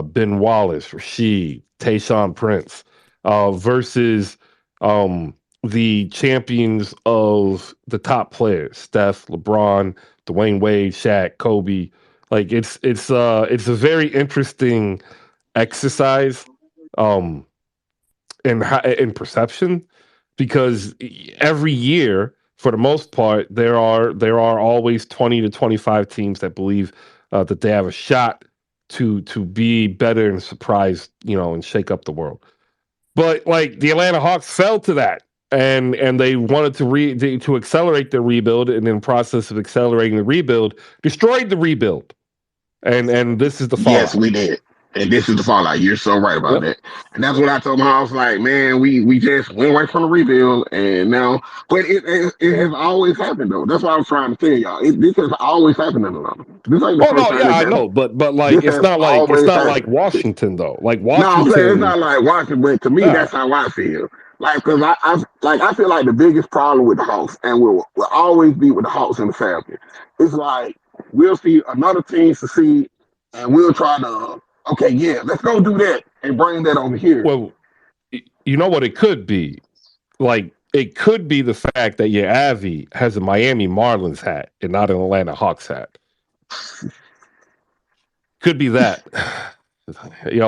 Ben Wallace, Rasheed, Tayshaun Prince, versus the champions of the top players: Steph, LeBron, Dwayne Wade, Shaq, Kobe. Like it's a very interesting exercise. Um, in perception, because every year, for the most part, there are always 20 to 25 teams that believe that they have a shot to be better and surprise, and shake up the world. But like the Atlanta Hawks fell to that, and they wanted to accelerate their rebuild, and in the process of accelerating the rebuild, destroyed the rebuild, and this is the yes, fallout. we did. And this is the fallout. You're so right about Yep. that. And that's what I told my house. Like, man, we just went away from the rebuild, and now, but it has always happened though. That's what I was trying to tell y'all. This has always happened in Atlanta. This ain't the Oh first no, time yeah, it I just. know, but like This has it's always not like happened. Washington though. Like No, I'm saying it's Washington, not like Washington, but to me, yeah. that's how I feel. Like, cause I feel like the biggest problem with the Hawks, and will always be with the Hawks and the Falcons. It's like we'll see another team succeed, and we'll try to, okay, yeah, let's go do that and bring that over here. Well, you know what it could be? Like it could be the fact that your Avi has a Miami Marlins hat and not an Atlanta Hawks hat. Could be that.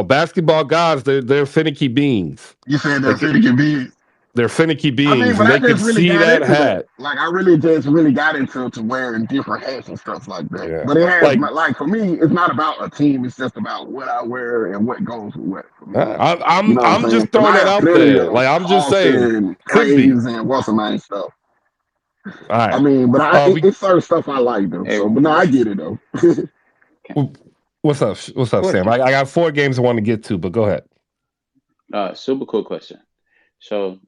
Basketball guys, they're finicky beans. You said They that could, city can be. they're finicky I mean, beans, but and I they could just really see got that into that. hat. Like, I really just really got into wearing different hats and stuff like that. Yeah, But it has, like like, for me, it's not about a team. It's just about what I wear and what goes with what for me. You know what I'm I'm saying? just Because throwing I that have out plenty there. of Like I'm just saying, Austin could be. plays and what's my stuff. All I right. mean, but We it's certain stuff I like though. Hey, So, but no, I get it though. what's up? What's up, Sam? question. I got 4 games I want to get to, but go ahead. Super cool question. So,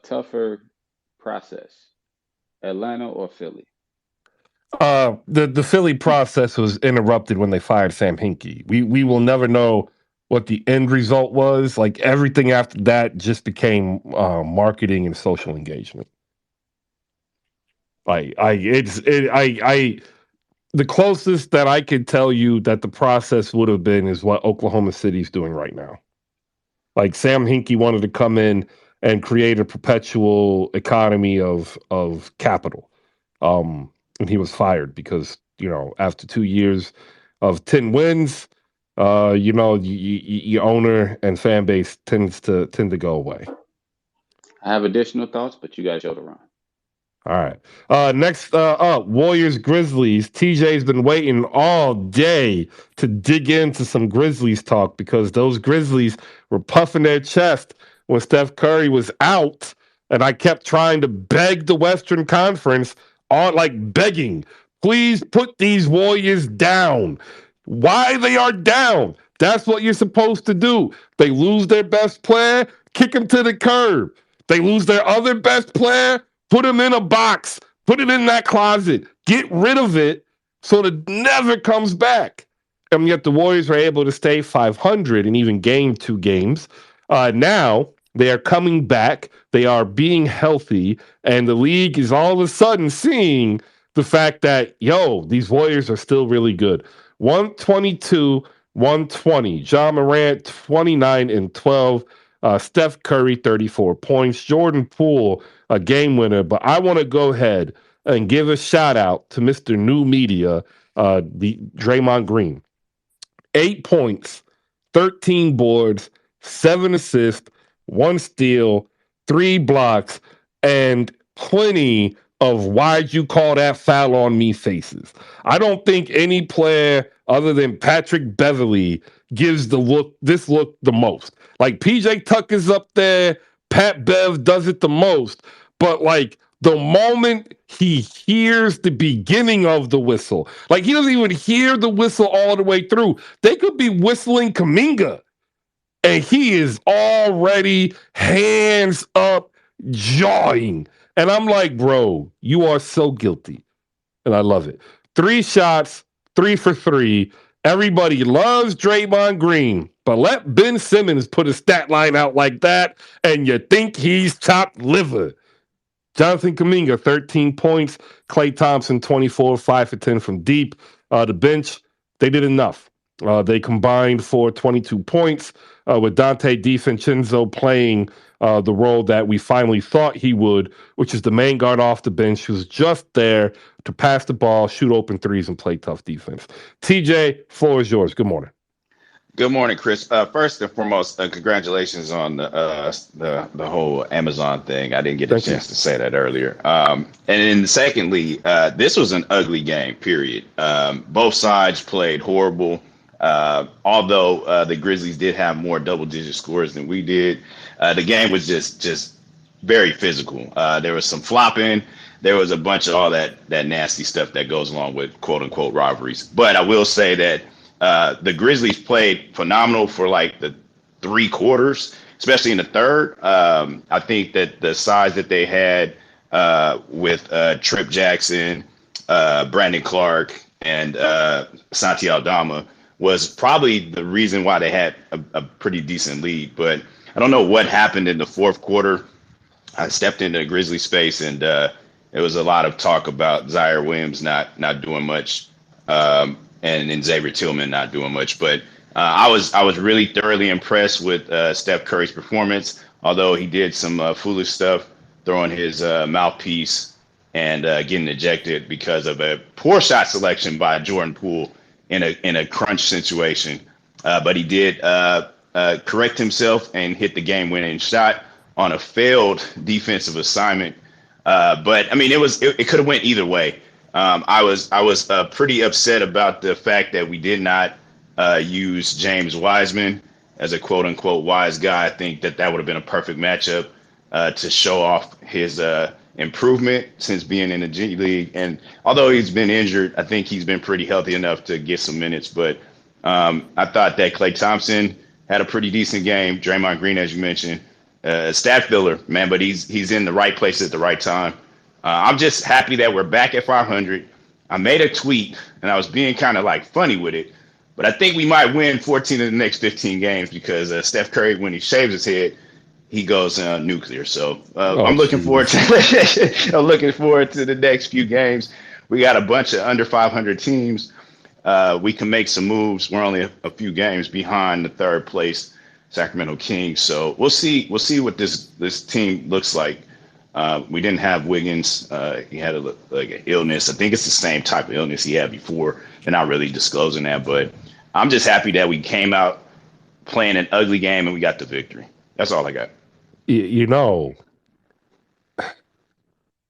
tougher process, Atlanta or Philly? The Philly process was interrupted when they fired Sam Hinkie. We will never know what the end result was. Like everything after that just became marketing and social engagement. The closest that I could tell you that the process would have been is what Oklahoma City's doing right now. Like Sam Hinkie wanted to come in and create a perpetual economy of capital. And he was fired because, after 2 years of 10 wins, your owner and fan base tend to go away. I have additional thoughts, but you guys show the run. All right. Next up, Warriors Grizzlies. TJ's been waiting all day to dig into some Grizzlies talk because those Grizzlies were puffing their chest when Steph Curry was out, and I kept trying to beg the Western Conference on like begging, please put these Warriors down. Why they are down? That's what you're supposed to do. They lose their best player, kick him to the curb. They lose their other best player, put him in a box, put it in that closet, get rid of it so that it never comes back. And yet the Warriors are able to stay 500 and even gain 2 games. Now they are coming back. They are being healthy. And the league is all of a sudden seeing the fact that, these Warriors are still really good. 122, 120. John Morant, 29 and 12. Steph Curry, 34 points. Jordan Poole, a game winner. But I want to go ahead and give a shout out to Mr. New Media, the Draymond Green. 8 points, 13 boards, 7 assists, 1 steal, 3 blocks, and plenty of why'd you call that foul on me faces. I don't think any player other than Patrick Beverley gives this look the most. Like PJ Tucker's up there, Pat Bev does it the most, but like the moment he hears the beginning of the whistle, like he doesn't even hear the whistle all the way through. They could be whistling Kaminga, and he is already hands up, jawing. And I'm like, bro, you are so guilty. And I love it. 3 shots, 3 for 3. Everybody loves Draymond Green, but let Ben Simmons put a stat line out like that, and you think he's chopped liver. Jonathan Kuminga, 13 points. Klay Thompson, 24, 5 for 10 from deep. The bench, they did enough. They combined for 22 points with Dante DiVincenzo playing the role that we finally thought he would, which is the main guard off the bench who's just there to pass the ball, shoot open threes, and play tough defense. TJ, floor is yours. Good morning. Good morning, Chris. First and foremost, congratulations on the whole Amazon thing. I didn't get a chance to say that earlier. And then secondly, this was an ugly game. Period. Both sides played horrible. Although the Grizzlies did have more double-digit scores than we did, the game was just very physical. There was some flopping. There was a bunch of all that nasty stuff that goes along with quote unquote rivalries. But I will say that the Grizzlies played phenomenal for like the 3 quarters, especially in the third. I think that the size that they had with Trip Jackson, Brandon Clark, and Santi Aldama was probably the reason why they had a pretty decent lead. But I don't know what happened in the fourth quarter. I stepped into the Grizzly space, and there was a lot of talk about Zaire Williams not doing much, and then Xavier Tillman not doing much. But I was really thoroughly impressed with Steph Curry's performance, although he did some foolish stuff, throwing his mouthpiece and getting ejected because of a poor shot selection by Jordan Poole in a crunch situation. But he did correct himself and hit the game-winning shot on a failed defensive assignment. But I mean, it could have went either way. I was pretty upset about the fact that we did not use James Wiseman as a quote unquote wise guy. I think that would have been a perfect matchup to show off his improvement since being in the G League. And although he's been injured, I think he's been pretty healthy enough to get some minutes. But I thought that Klay Thompson had a pretty decent game. Draymond Green, as you mentioned, stat filler, man, but he's in the right place at the right time. I'm just happy that we're back at 500. I made a tweet, and I was being kind of like funny with it, but I think we might win 14 of the next 15 games because Steph Curry, when he shaves his head, he goes nuclear. So I'm looking forward to the next few games. We got a bunch of under 500 teams. We can make some moves. We're only a few games behind the third place Sacramento Kings. So we'll see what this team looks like. We didn't have Wiggins. He had an illness. I think it's the same type of illness he had before. They're not really disclosing that, but I'm just happy that we came out playing an ugly game and we got the victory. That's all I got. You know,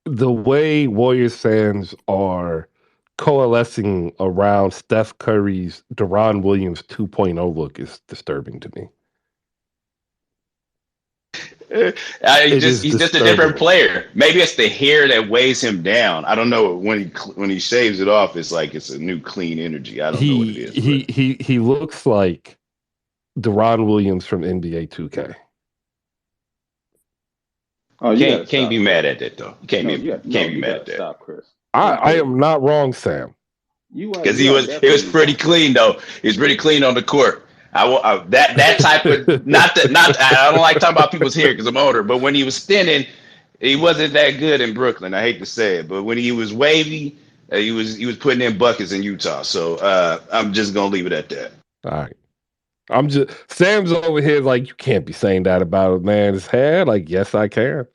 the way Warriors fans are coalescing around Steph Curry's Deron Williams 2.0 look is disturbing to me. He's just a different player. Maybe it's the hair that weighs him down. I don't know. When he shaves it off, it's like it's a new clean energy. I don't know what it is. He looks like Deron Williams from NBA 2K. Oh, you gotta Can't be stop, mad Chris. at that though. Can't No, be can't be you mad at gotta that. stop, Chris. I Hey, am not wrong, Sam. Because you are it was definitely pretty wrong. clean though. He was pretty clean on the court. That type of not I don't like talking about people's hair because I'm older, but when he was spinning, he wasn't that good in Brooklyn. I hate to say it, but when he was wavy, he was putting in buckets in Utah. So I'm just gonna leave it at that. All right. I'm just Sam's over here like you can't be saying that about a man's hair. Like, yes, I can.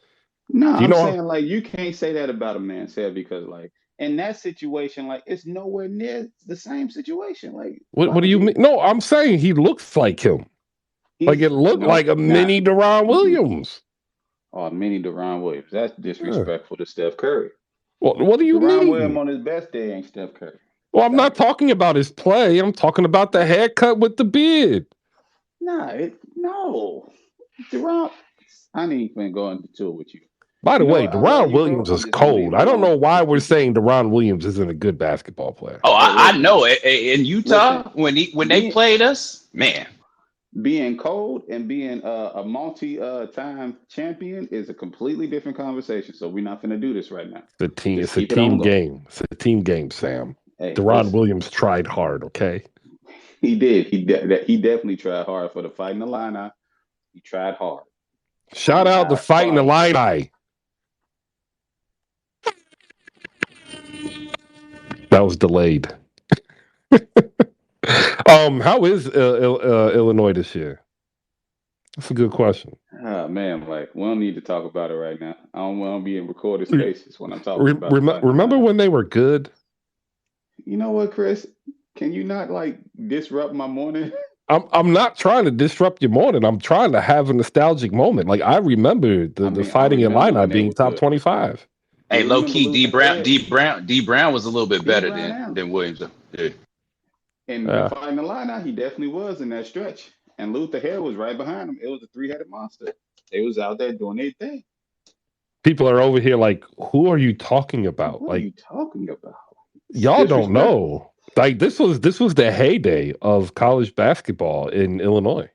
No, You I'm know saying like you can't say that about a man's hair because like in that situation, like it's nowhere near the same situation. Like, why what do would you you? mean? No, I'm saying he looks like him. Like He's it looked no, like a nah. mini Deron Mm-mm. Williams. Oh, mini Deron Williams. That's Yeah. disrespectful to Steph Curry. What do you Deron Williams mean? on his best day ain't Steph Curry. Well, I'm Stop not it. talking about his play. I'm talking about the haircut with the beard. Nah, no. Deron, I ain't even go into it with you. By the You know way, what? I love Deron you, bro. Williams I'm is just gonna leave cold. it I don't know alone. why we're saying Deron Williams isn't a good basketball player. Oh, Hey, I listen, know. In listen. Utah, when they Being played us, man. being cold and being a multi time champion is a completely different conversation. So we're not gonna do this right now. Just It's a keep it on team going. game. It's a team game, Sam. Hey, Deron listen. Williams tried hard, okay? He did. He definitely tried hard for the fight in the lineup. He tried hard. Shout I'm out the not fight in the faulting him. line. That was delayed. How is Illinois this year? That's a good question. Ah man, like we don't need to talk about it right now. I don't want to be in recorded spaces when I'm talking about the fight in the Remember lineup. when they were good? You know what, Chris? Can you not like disrupt my morning? I'm not trying to disrupt your morning. I'm trying to have a nostalgic moment. Like I remember I the mean, I fighting in remember when lineup they being were top good. 25. Hey, You low remember key, Luther Head, D Brown was a little bit D better Brown now. than Williams. Though. Yeah. In the Yeah. fight in the lineup, he definitely was in that stretch. And Luther Head was right behind him. It was a three-headed monster. They was out there doing their thing. People are over here like, who are you talking about? What are Like, you talking about? It's y'all don't disrespectful. know. Like this was the heyday of college basketball in Illinois.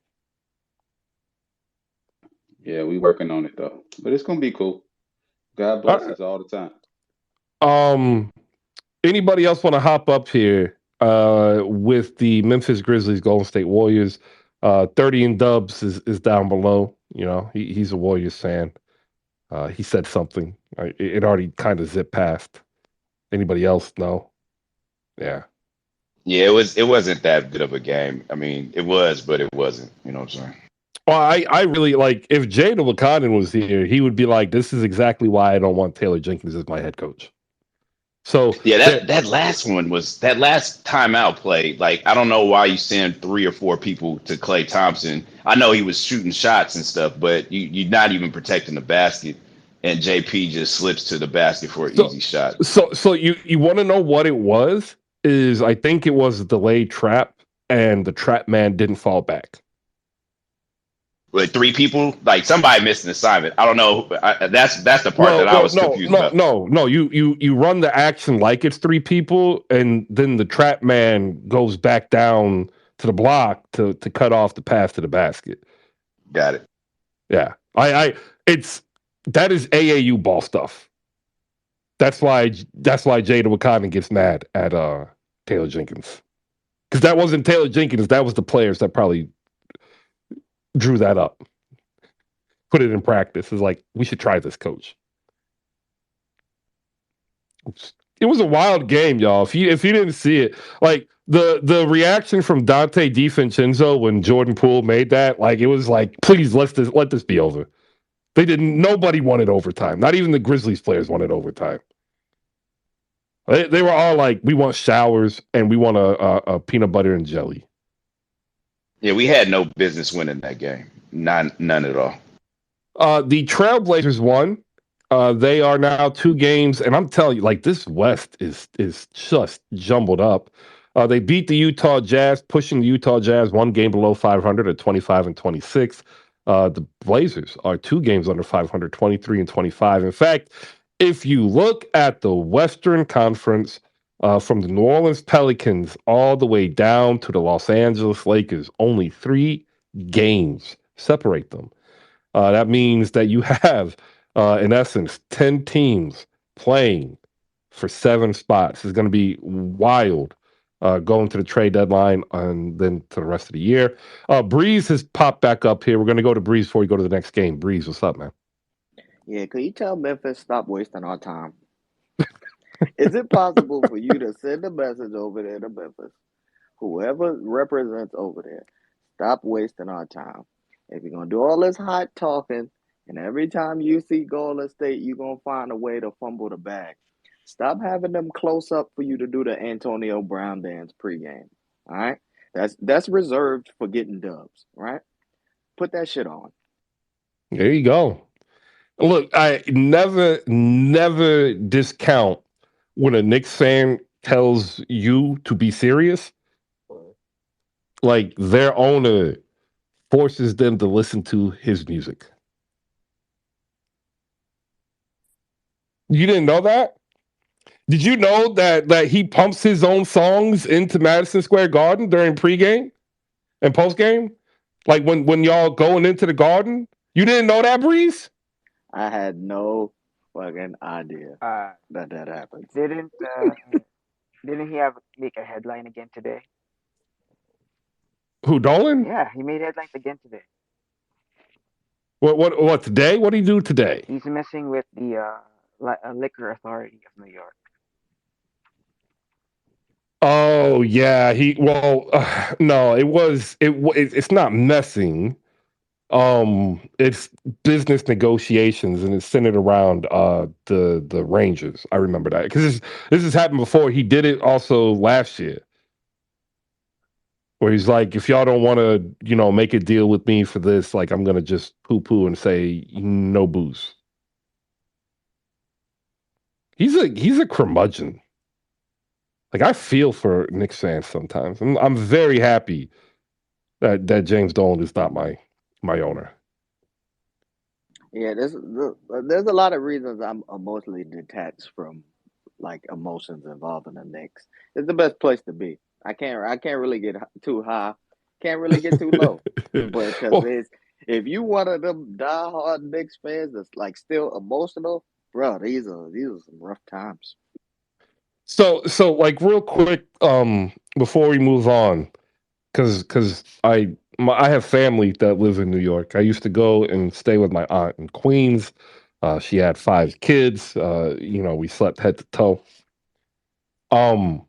Yeah, we working on it though. But it's gonna be cool. God All bless right. us all the time. Anybody else want to hop up here with the Memphis Grizzlies Golden State Warriors? 30 and Dubs is down below. You know, he's a Warriors fan. He said something. It already kind of zipped past. Anybody else? No. Yeah. Yeah, it wasn't that good of a game. I mean, it was, but it wasn't. You know what I'm saying? Well, I really like if Jada Wakanen was here, he would be like, "This is exactly why I don't want Taylor Jenkins as my head coach." So Yeah, that that last one was that last timeout play. Like, I don't know why you send 3 or 4 people to Clay Thompson. I know he was shooting shots and stuff, but you're not even protecting the basket. And JP just slips to the basket for an so easy shot. so you want to know what it was? Is I think it was a delayed trap, and the trap man didn't fall back. Like 3 people, like somebody missed an assignment. I don't know. That's the part that I Well, was confused about. no. You run the action like it's 3 people, and then the trap man goes back down to the block to cut off the pass to the basket. Got it. Yeah, it's that is AAU ball stuff. That's why Jada Wakanen gets mad at Taylor Jenkins, because that wasn't Taylor Jenkins. That was the players that probably drew that up, put it in practice. It's like we should try this, coach. Oops. It was a wild game, y'all. If you didn't see it, like the reaction from Dante DiVincenzo when Jordan Poole made that, like it was like, please let this be over. They didn't. Nobody wanted overtime. Not even the Grizzlies players wanted overtime. They were all like, we want showers and we want a peanut butter and jelly. Yeah, we had no business winning that game. None at all. The Trailblazers won. They are now 2 games, and I'm telling you, like this West is just jumbled up. They beat the Utah Jazz, pushing the Utah Jazz 1 game below 500 at 25 and 26. The Blazers are 2 games under 500, 23 and 25. In fact, if you look at the Western Conference, from the New Orleans Pelicans all the way down to the Los Angeles Lakers, only 3 games separate them. That means that you have In essence, 10 teams playing for 7 spots. It's going to be wild going to the trade deadline and then to the rest of the year. Breeze has popped back up here. We're going to go to Breeze before we go to the next game. Breeze, what's up, man? Yeah, could you tell Memphis stop wasting our time? Is it possible for you to send a message over there to Memphis, whoever represents over there, stop wasting our time? If you're gonna do all this hot talking, and every time you see Golden State, you're gonna find a way to fumble the bag. Stop having them close up for you to do the Antonio Brown dance pregame. All right, that's reserved for getting dubs. Right? Put that shit on. There you go. Look, I never discount when a Knicks fan tells you to be serious. Like their owner forces them to listen to his music. You didn't know that? Did you know that he pumps his own songs into Madison Square Garden during pregame and postgame? Like when y'all going into the Garden? You didn't know that, Breeze? I had no fucking idea Uh, that happened. didn't he have make a headline again today? Who, Dolan? Yeah, he made headlines again today. What today? What did he do today? He's messing with the liquor authority of New York. Oh yeah, no, it's not messing. It's business negotiations, and it's centered around the Rangers. I remember that because this has happened before. He did it also last year, where he's like, if y'all don't want to, make a deal with me for this, like I'm gonna just poo poo and say no booze. He's a curmudgeon. Like I feel for Knicks fans sometimes. I'm very happy that James Dolan is not my owner. Yeah, there's a lot of reasons I'm emotionally detached from like emotions involving the Knicks. It's the best place to be. I can't really get too high, can't really get too low, but because Well, it's if you one of them diehard Knicks fans that's like still emotional, bro, these are some rough times. so like real quick, before we move on, because I have family that live in New York. I used to go and stay with my aunt in Queens. She had 5 kids. We slept head to toe. Um,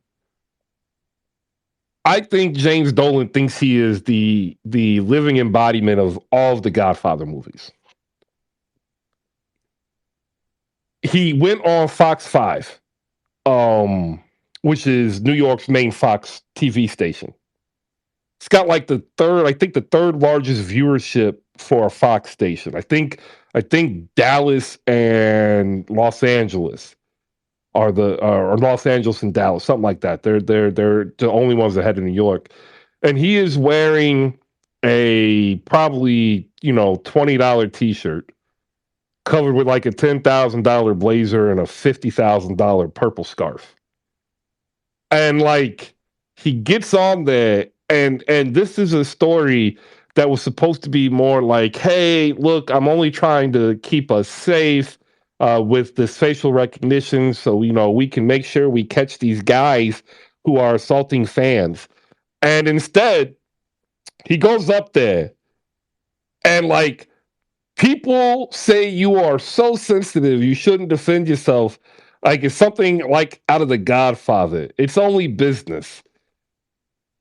I think James Dolan thinks he is the living embodiment of all of the Godfather movies. He went on Fox 5, which is New York's main Fox TV station. It's got like I think the third largest viewership for a Fox station. I think Dallas and Los Angeles are or Los Angeles and Dallas, something like that. They're the only ones ahead of New York. And he is wearing a probably, $20 t-shirt covered with like a $10,000 blazer and a $50,000 purple scarf. And like he gets on there and this is a story that was supposed to be more like, hey, look, I'm only trying to keep us safe with this facial recognition, so we can make sure we catch these guys who are assaulting fans. And instead, he goes up there and like people say you are so sensitive, you shouldn't defend yourself. Like it's something like out of The Godfather. It's only business.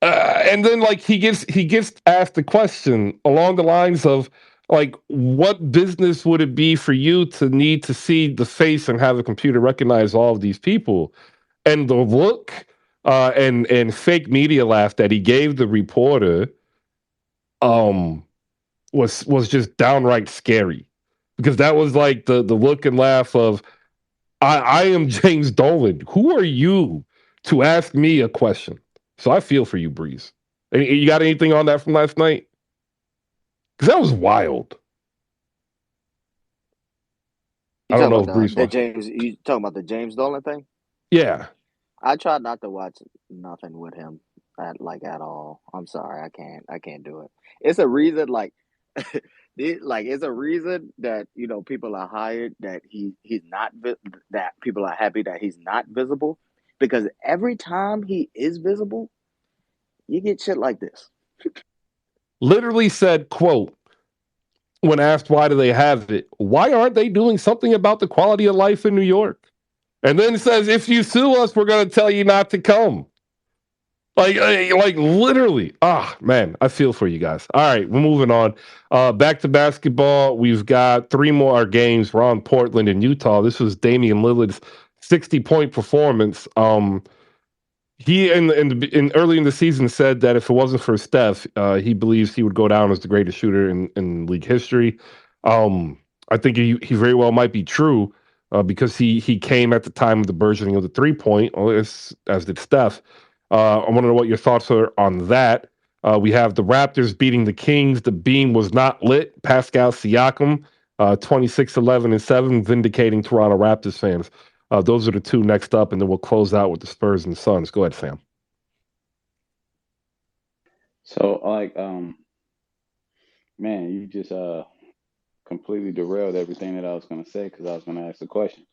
And then like he gets asked the question along the lines of like, what business would it be for you to need to see the face and have a computer recognize all of these people? And the look and fake media laugh that he gave the reporter um was just downright scary, because that was like the look and laugh of I am James Dolan. Who are you to ask me a question? So I feel for you, Breeze. You got anything on that from last night? Because that was wild. You I don't talking know about if Breeze the was. James? You talking about the James Dolan thing? Yeah. I try not to watch nothing with him at all. I'm sorry, I can't do it. It's a reason like Like, it's a reason that people are hired that he's not that people are happy that he's not visible, because every time he is visible, you get shit like this. Literally said, quote, when asked why do they have it, why aren't they doing something about the quality of life in New York? And then says, if you sue us, we're going to tell you not to come. Like literally. Ah, man, I feel for you guys. All right, we're moving on. Back to basketball. We've got 3 more games. We're on Portland and Utah. This was Damian Lillard's 60-point performance. He in early in the season said that if it wasn't for Steph, he believes he would go down as the greatest shooter in league history. I think he very well might be true because he came at the time of the burgeoning of the 3-point, as did Steph. I want to know what your thoughts are on that. We have the Raptors beating the Kings. The beam was not lit. Pascal Siakam, 26, 11, and 7, vindicating Toronto Raptors fans. Those are the 2 next up, and then we'll close out with the Spurs and Suns. Go ahead, Sam. So, man, you just completely derailed everything that I was going to say, because I was going to ask the question.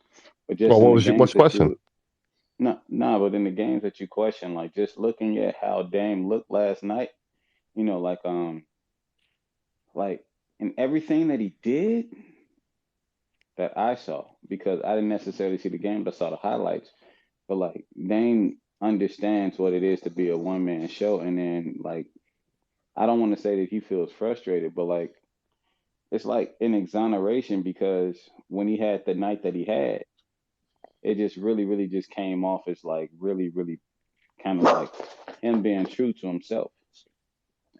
But just Well, in the what's games your that question? but in the games that you question, like, just looking at how Dame looked last night, like in everything that he did that I saw, because I didn't necessarily see the game, but I saw the highlights. But like, Dame understands what it is to be a one-man show, and then, like, I don't want to say that he feels frustrated, but like, it's like an exoneration, because when he had the night that he had, it just really, really just came off as like really, really kind of like him being true to himself,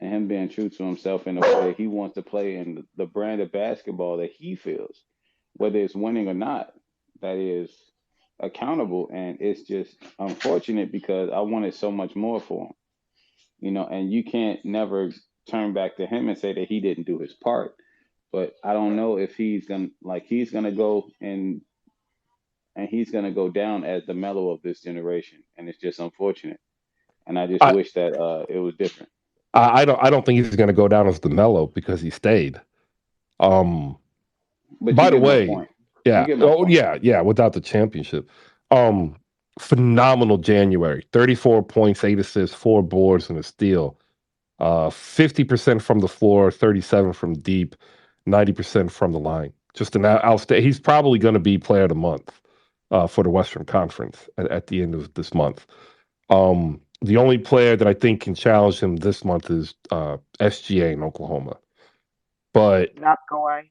and him being true to himself in the way he wants to play, and the brand of basketball that he feels, whether it's winning or not, that is accountable. And it's just unfortunate, because I wanted so much more for him, and you can't never turn back to him and say that he didn't do his part. But I don't know if he's gonna go and he's gonna go down as the mellow of this generation, and it's just unfortunate. And I just I wish that it was different. I don't think he's going to go down as the mellow because he stayed. Um, But you by the get my way, point. You yeah, get my oh point. yeah, without the championship, um, phenomenal January. 34 points, 8 assists, 4 boards, and a steal. 50% from the floor, 37 from deep, 90% from the line. Just an outstanding. He's probably going to be player of the month for the Western Conference at the end of this month. The only player that I think can challenge him this month is SGA in Oklahoma. But Not Kawhi.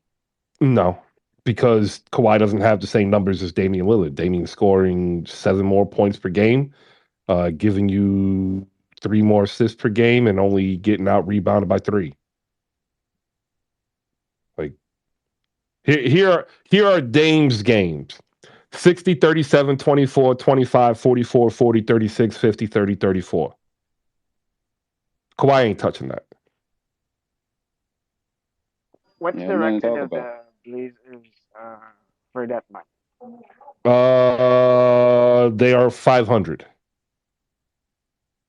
no, because Kawhi doesn't have the same numbers as Damian Lillard. Damian scoring 7 more points per game, giving you 3 more assists per game, and only getting out rebounded by 3. Like here are Dame's games. 60, 37, 24, 25, 44, 40, 36, 50, 30, 34. Kawhi ain't touching that. What's Yeah, the nothing to record talk of about. the Blazers for that month? They are 500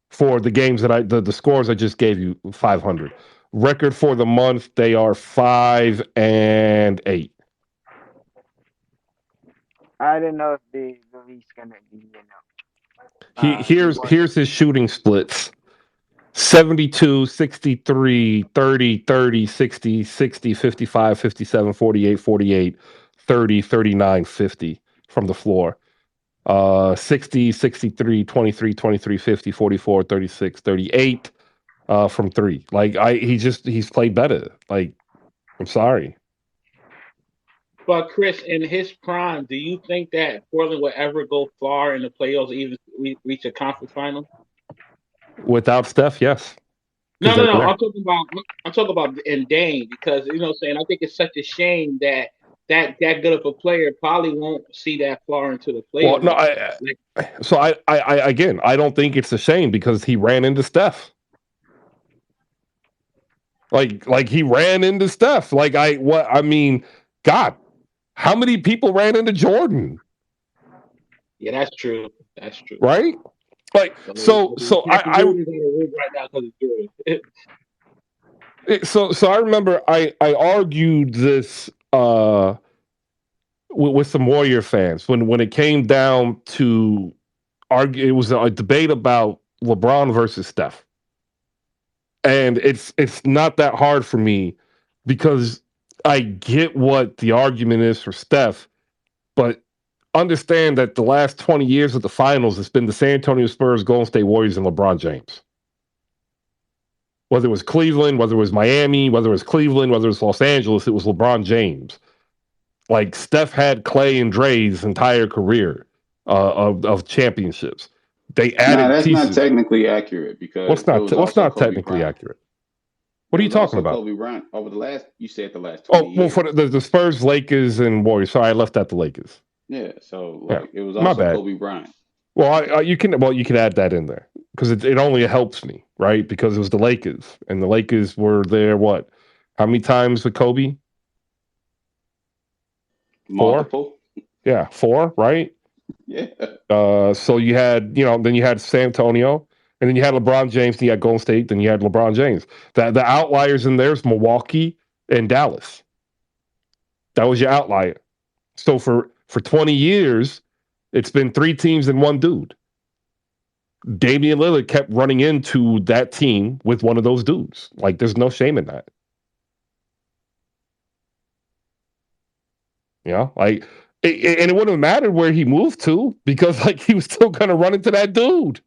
for the games that the scores I just gave you. 500 record for the month. They are 5-8. I don't know if the league's gonna be rewarded. Here's his shooting splits: 72, 63, 30, 30, 60, 60, 55, 57, 48, 48, 30, 39, 50 from the floor. 60, 63, 23, 23, 50, 44, 36, 38 from 3. Like he's played better. Like, I'm sorry. But Chris, in his prime, do you think that Portland will ever go far in the playoffs, or even reach a conference final? Without Steph, yes. No, Because no, they no. were I'm talking about in Dame, because what I'm saying, I think it's such a shame that that good of a player probably won't see that far into the well, no, playoffs. Like, I again, I don't think it's a shame because he ran into Steph. Like he ran into Steph. I mean, God, how many people ran into Jordan? yeah, that's true. That's true. Right? Like So so Jordan's I on the roof right now because of Jordan. So I remember I argued this with some Warrior fans when it came down to argue. It was a debate about LeBron versus Steph, and it's not that hard for me because I get what the argument is for Steph, but understand that the last 20 years of the finals, it's been the San Antonio Spurs, Golden State Warriors, and LeBron James. Whether it was Cleveland, whether it was Miami, whether it was Cleveland, whether it was Los Angeles, it was LeBron James. Like Steph had Clay and Dre's entire career of championships. They Nah, added that's not pieces. technically accurate because it was What's also not Kobe technically Bryant. accurate? What It are you was talking also about? Kobe Bryant over the last. You said the last 20 Oh, well, for years. the Spurs, Lakers, and Warriors. Sorry, I left out the Lakers. Yeah, so Yeah, like it was my also bad. Kobe Bryant. Well, you can add that in there because it only helps me, right? Because it was the Lakers, and the Lakers were there. What? How many times with Kobe? 4? Multiple. Yeah, 4, right? Yeah. So you had, then you had San Antonio, and then you had LeBron James, then you had Golden State, then you had LeBron James. The outliers in there is Milwaukee and Dallas. That was your outlier. So for 20 years, it's been 3 teams and 1 dude. Damian Lillard kept running into that team with one of those dudes. Like, there's no shame in that. Like, and it wouldn't have mattered where he moved to because, like, he was still going to run into that dude.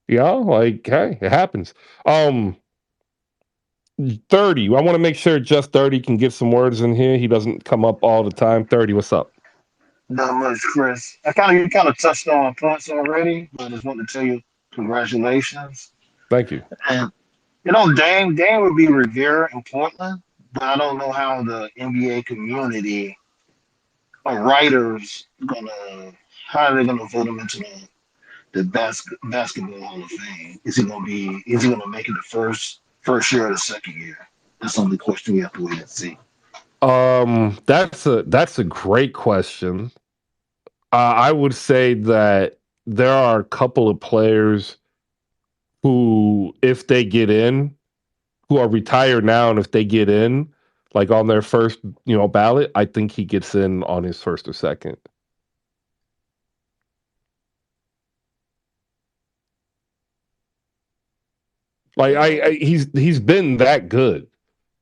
Like, hey, it happens. 30. I want to make sure just 30 can get some words in here. He doesn't come up all the time. 30, what's up? Not much, Chris. You kind of touched on points already, but I just want to tell you congratulations. Thank you. And Dame would be revered in Portland, but I don't know how the NBA community or writers how are they gonna vote him into the basketball Hall of Fame? Is he gonna make it the first year or the second year? That's the only question we have to wait and see. That's a great question. I would say that there are a couple of players who, if they get in, who are retired now, and if they get in, like on their first, ballot, I think he gets in on his first or second. Like he's been that good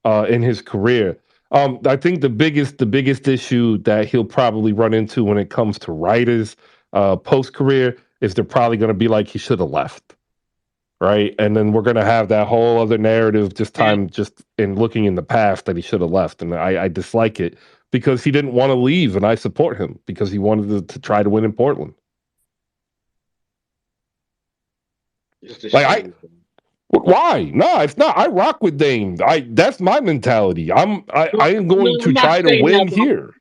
in his career. I think the biggest issue that he'll probably run into when it comes to writers post career is they're probably going to be like he should have left, right? And then we're going to have that whole other narrative just in looking in the past that he should have left, and I dislike it because he didn't want to leave, and I support him because he wanted to try to win in Portland. Why? No, it's not. I rock with Dame. That's my mentality. I am going to try to win here.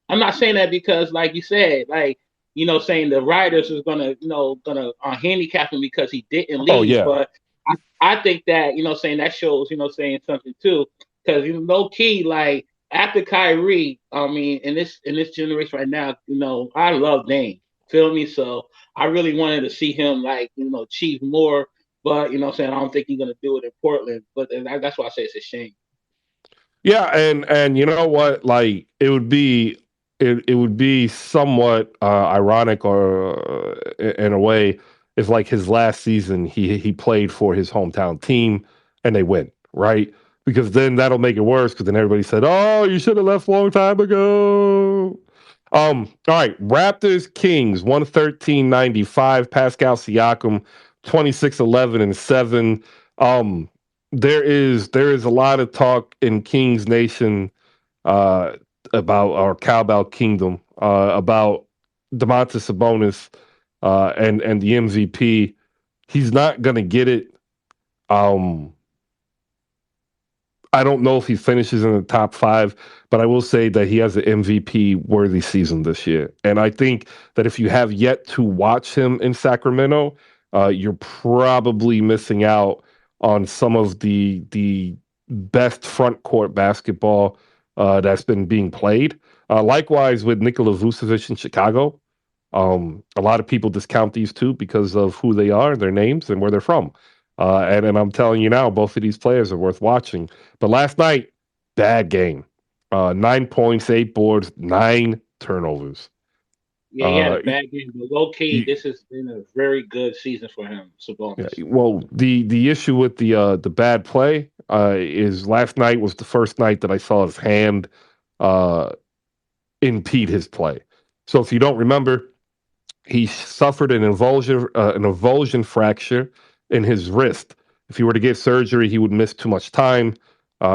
I'm not saying that because, like you said, saying the writers is gonna handicap him because he didn't leave. Oh, yeah. But I think that saying that shows saying something too, because low key, like after Kyrie, I mean in this generation right now, I love Dame. Feel me? So I really wanted to see him achieve more. But I don't think he's gonna do it in Portland. But that's why I say it's a shame. Yeah, and you know what? Like it would be somewhat ironic or in a way if like his last season he played for his hometown team and they win, right? Because then that'll make it worse because then everybody said, "Oh, you should have left a long time ago." All right, Raptors Kings 113-95. Pascal Siakam 26-11 and 7. There is a lot of talk in Kings Nation about our Cowbell Kingdom about Domantas Sabonis and the MVP. He's not gonna get it. I don't know if he finishes in the top 5, but I will say that he has an MVP worthy season this year. And I think that if you have yet to watch him in Sacramento, you're probably missing out on some of the best front court basketball that's been being played. Likewise with Nikola Vucevic in Chicago. A lot of people discount these two because of who they are, their names, and where they're from. And I'm telling you now, both of these players are worth watching. But last night, bad game. 9 points, 8 boards, 9 turnovers. Yeah, he had a Uh, bad game, but low key, you, this has been a very good season for him, yeah, Sabonis. well, the issue with the bad play is last night was the first night that I saw his hand uh, impede his play. So if you don't remember, he suffered an avulsion fracture in his wrist. If he were to get surgery, he would miss too much time.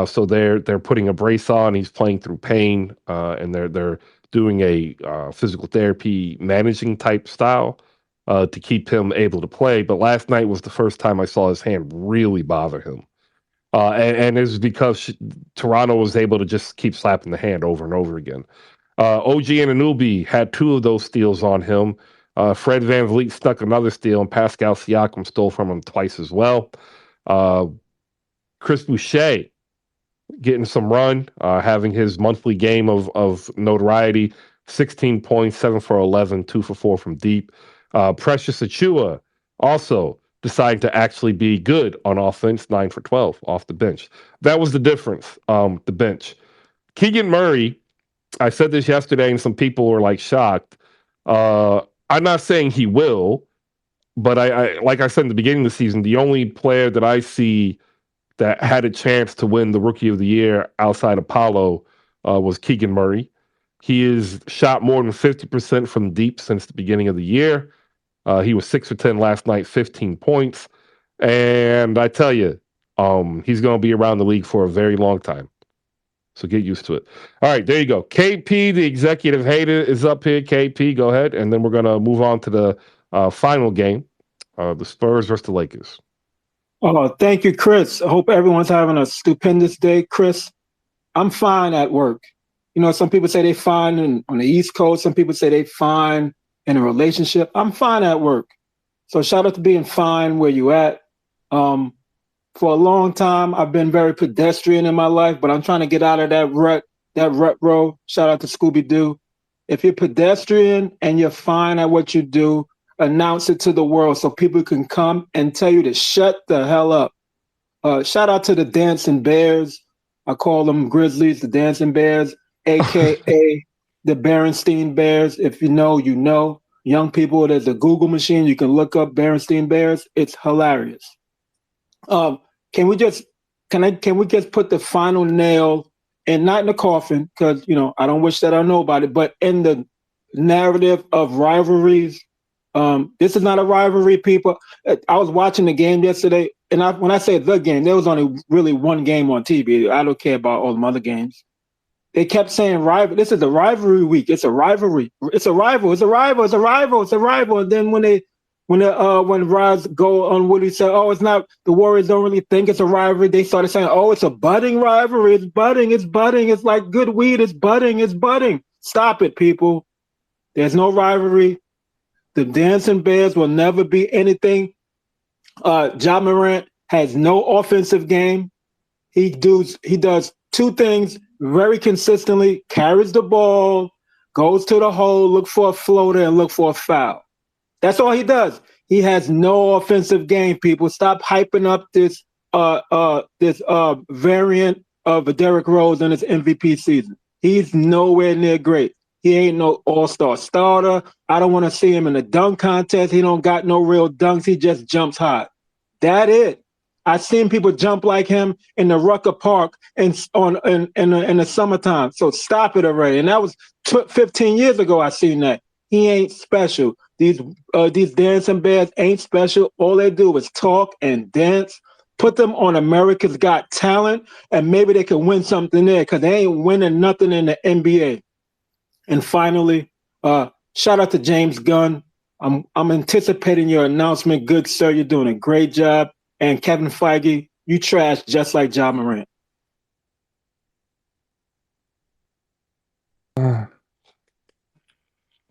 So they're putting a brace on. He's playing through pain, and they're doing a physical therapy managing type style to keep him able to play. But last night was the first time I saw his hand really bother him. And it was because Toronto was able to just keep slapping the hand over and over again. OG Anunoby had 2 of those steals on him. Fred VanVleet stuck another steal, and Pascal Siakam stole from him twice as well. Uh, Chris Boucher getting some run, having his monthly game of notoriety. 16 points, 7 for 11, 2 for 4 from deep. Precious Achua also decided to actually be good on offense, 9 for 12 off the bench. That was the difference, the bench. Keegan Murray, I said this yesterday, and some people were like shocked. Uh, I'm not saying he will, but I like I said in the beginning of the season, the only player that I see that had a chance to win the Rookie of the Year outside of Paolo was Keegan Murray. He has shot more than 50% from deep since the beginning of the year. He was 6 for 10 last night, 15 points. And I tell you, he's going to be around the league for a very long time. So get used to it. All right, there you go. KP, the executive hater, is up here. KP, go ahead. And then we're going to move on to the final game, the Spurs versus the Lakers. Oh, thank you, Chris. I hope everyone's having a stupendous day. Chris, I'm fine at work. You know, some people say they fine on the East Coast. Some people say they fine in a relationship. I'm fine at work. So shout out to being fine where you at. For a long time, I've been very pedestrian in my life, but I'm trying to get out of that rut row. Shout out to Scooby Doo. If you're pedestrian and you're fine at what you do, announce it to the world so people can come and tell you to shut the hell up. Shout out to the Dancing Bears. I call them Grizzlies, the Dancing Bears, aka the Berenstein Bears. If you know, you know. Young people, there's a Google machine. You can look up Berenstein Bears. It's hilarious. Can we just put the final nail, and not in the coffin, because I don't wish that on nobody, but in the narrative of rivalries. This is not a rivalry, people. I was watching the game yesterday, and when I say the game, there was only really one game on TV. I don't care about all the other games. They kept saying rival. This is a rivalry week. It's a rivalry. It's a rival. It's a rival. It's a rival. It's a rival. And then when Roz go on Woody said, "Oh, it's not." The Warriors don't really think it's a rivalry. They started saying, "Oh, it's a budding rivalry. It's budding. It's budding. It's like good weed. It's budding. It's budding." Stop it, people. There's no rivalry. The Dancing Bears will never be anything. Ja Morant has no offensive game. He does 2 things very consistently: carries the ball, goes to the hole, look for a floater, and look for a foul. That's all he does. He has no offensive game. People, stop hyping up this variant of Derrick Rose in his MVP season. He's nowhere near great. He ain't no all-star starter. I don't want to see him in a dunk contest. He don't got no real dunks. He just jumps high. That it. I've seen people jump like him in the Rucker Park in the summertime. So stop it already. And that was 15 years ago. I seen that. He ain't special. These Dancing Bears ain't special. All they do is talk and dance. Put them on America's Got Talent, and maybe they can win something there, because they ain't winning nothing in the NBA. And finally, shout out to James Gunn. I'm anticipating your announcement. Good sir, you're doing a great job. And Kevin Feige, you trash just like Ja Morant.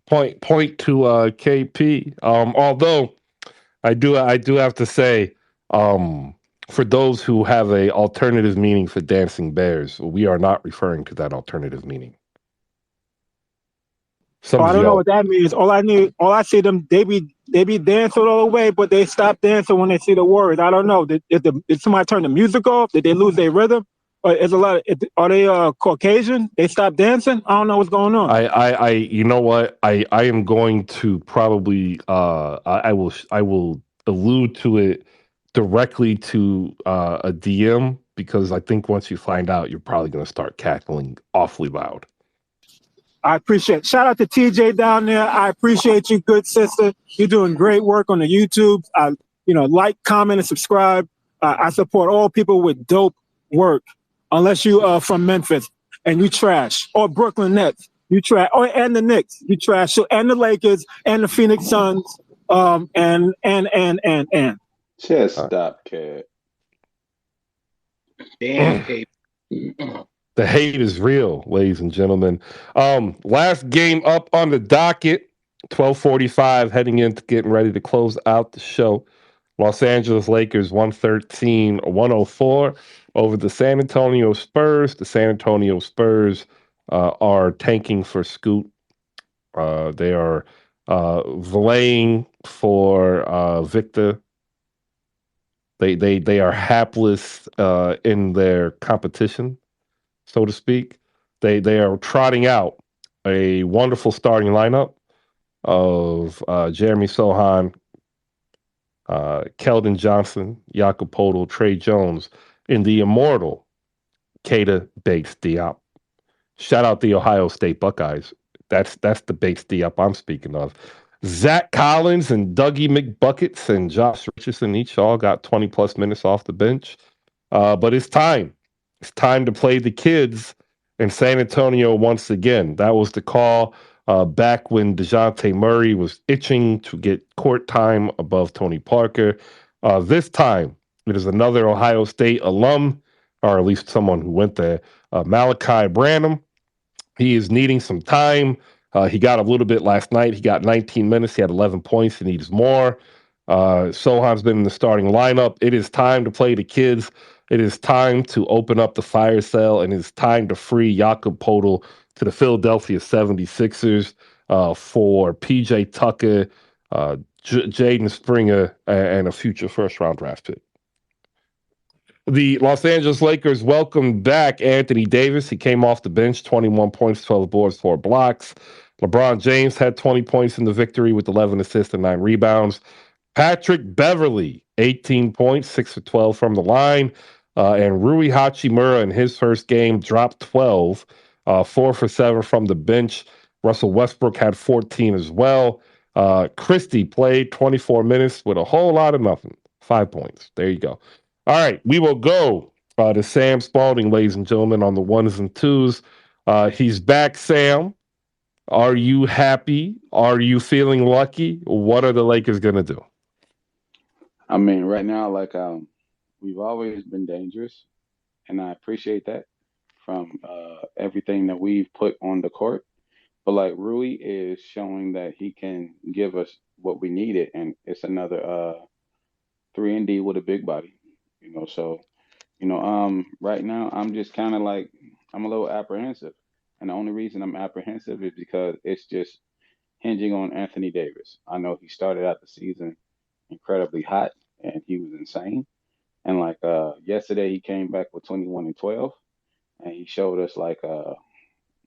Point to KP. Although I do have to say, for those who have a alternative meaning for Dancing Bears, we are not referring to that alternative meaning. Oh, I Somebody's don't know yelling. what that means. All I see them, they be dancing all the way, but they stop dancing when they see the words. I don't know. Did somebody turn the music off? Did they lose their rhythm? Or is a lot of, are they Caucasian? They stop dancing? I don't know what's going on. You know what? I am going to probably, I will allude to it directly to a DM because I think once you find out, you're probably going to start cackling awfully loud. I appreciate. Shout out to TJ down there. I appreciate you, good sister. You're doing great work on the YouTube. Like, comment, and subscribe. I support all people with dope work, unless you are from Memphis and you trash, or Brooklyn Nets, you trash, and the Knicks, you trash, and the Lakers and the Phoenix Suns, and. Just stop, Cat. Damn, Kate. The hate is real, ladies and gentlemen. Last game up on the docket, 12:45, heading into getting ready to close out the show. Los Angeles Lakers 113-104 over the San Antonio Spurs. The San Antonio Spurs are tanking for Scoot. They are valeting for Victor. They are hapless in their competition, so to speak. They are trotting out a wonderful starting lineup of Jeremy Sohan, Keldon Johnson, Jakob Poeltl, Trey Jones, and the immortal Keita Bates Diop. Shout out the Ohio State Buckeyes. That's the Bates Diop I'm speaking of. Zach Collins and Dougie McBuckets and Josh Richardson each all got 20 plus minutes off the bench. But it's time. It's time to play the kids in San Antonio once again. That was the call back when DeJounte Murray was itching to get court time above Tony Parker. This time, it is another Ohio State alum, or at least someone who went there, Malachi Branham. He is needing some time. He got a little bit last night. He got 19 minutes. He had 11 points. He needs more. Sohan's been in the starting lineup. It is time to play the kids. It is time to open up the fire sale, and it's time to free Jakob Poeltl to the Philadelphia 76ers for PJ Tucker, Jaden Springer, and a future first-round draft pick. The Los Angeles Lakers welcomed back Anthony Davis. He came off the bench, 21 points, 12 boards, 4 blocks. LeBron James had 20 points in the victory with 11 assists and 9 rebounds. Patrick Beverley, 18 points, 6 for 12 from the line. And Rui Hachimura in his first game dropped 12, 4 for 7 from the bench. Russell Westbrook had 14 as well. Christie played 24 minutes with a whole lot of nothing, 5 points. There you go. All right, we will go to Sam Spalding, ladies and gentlemen, on the ones and twos. He's back, Sam. Are you happy? Are you feeling lucky? What are the Lakers going to do? I mean, right now, like we've always been dangerous, and I appreciate that from everything that we've put on the court. But like Rui is showing that he can give us what we needed, and it's another 3-and-D with a big body, So right now I'm just kind of like I'm a little apprehensive, and the only reason I'm apprehensive is because it's just hinging on Anthony Davis. I know he started out the season incredibly hot, and he was insane. And like yesterday, he came back with 21 and 12, and he showed us like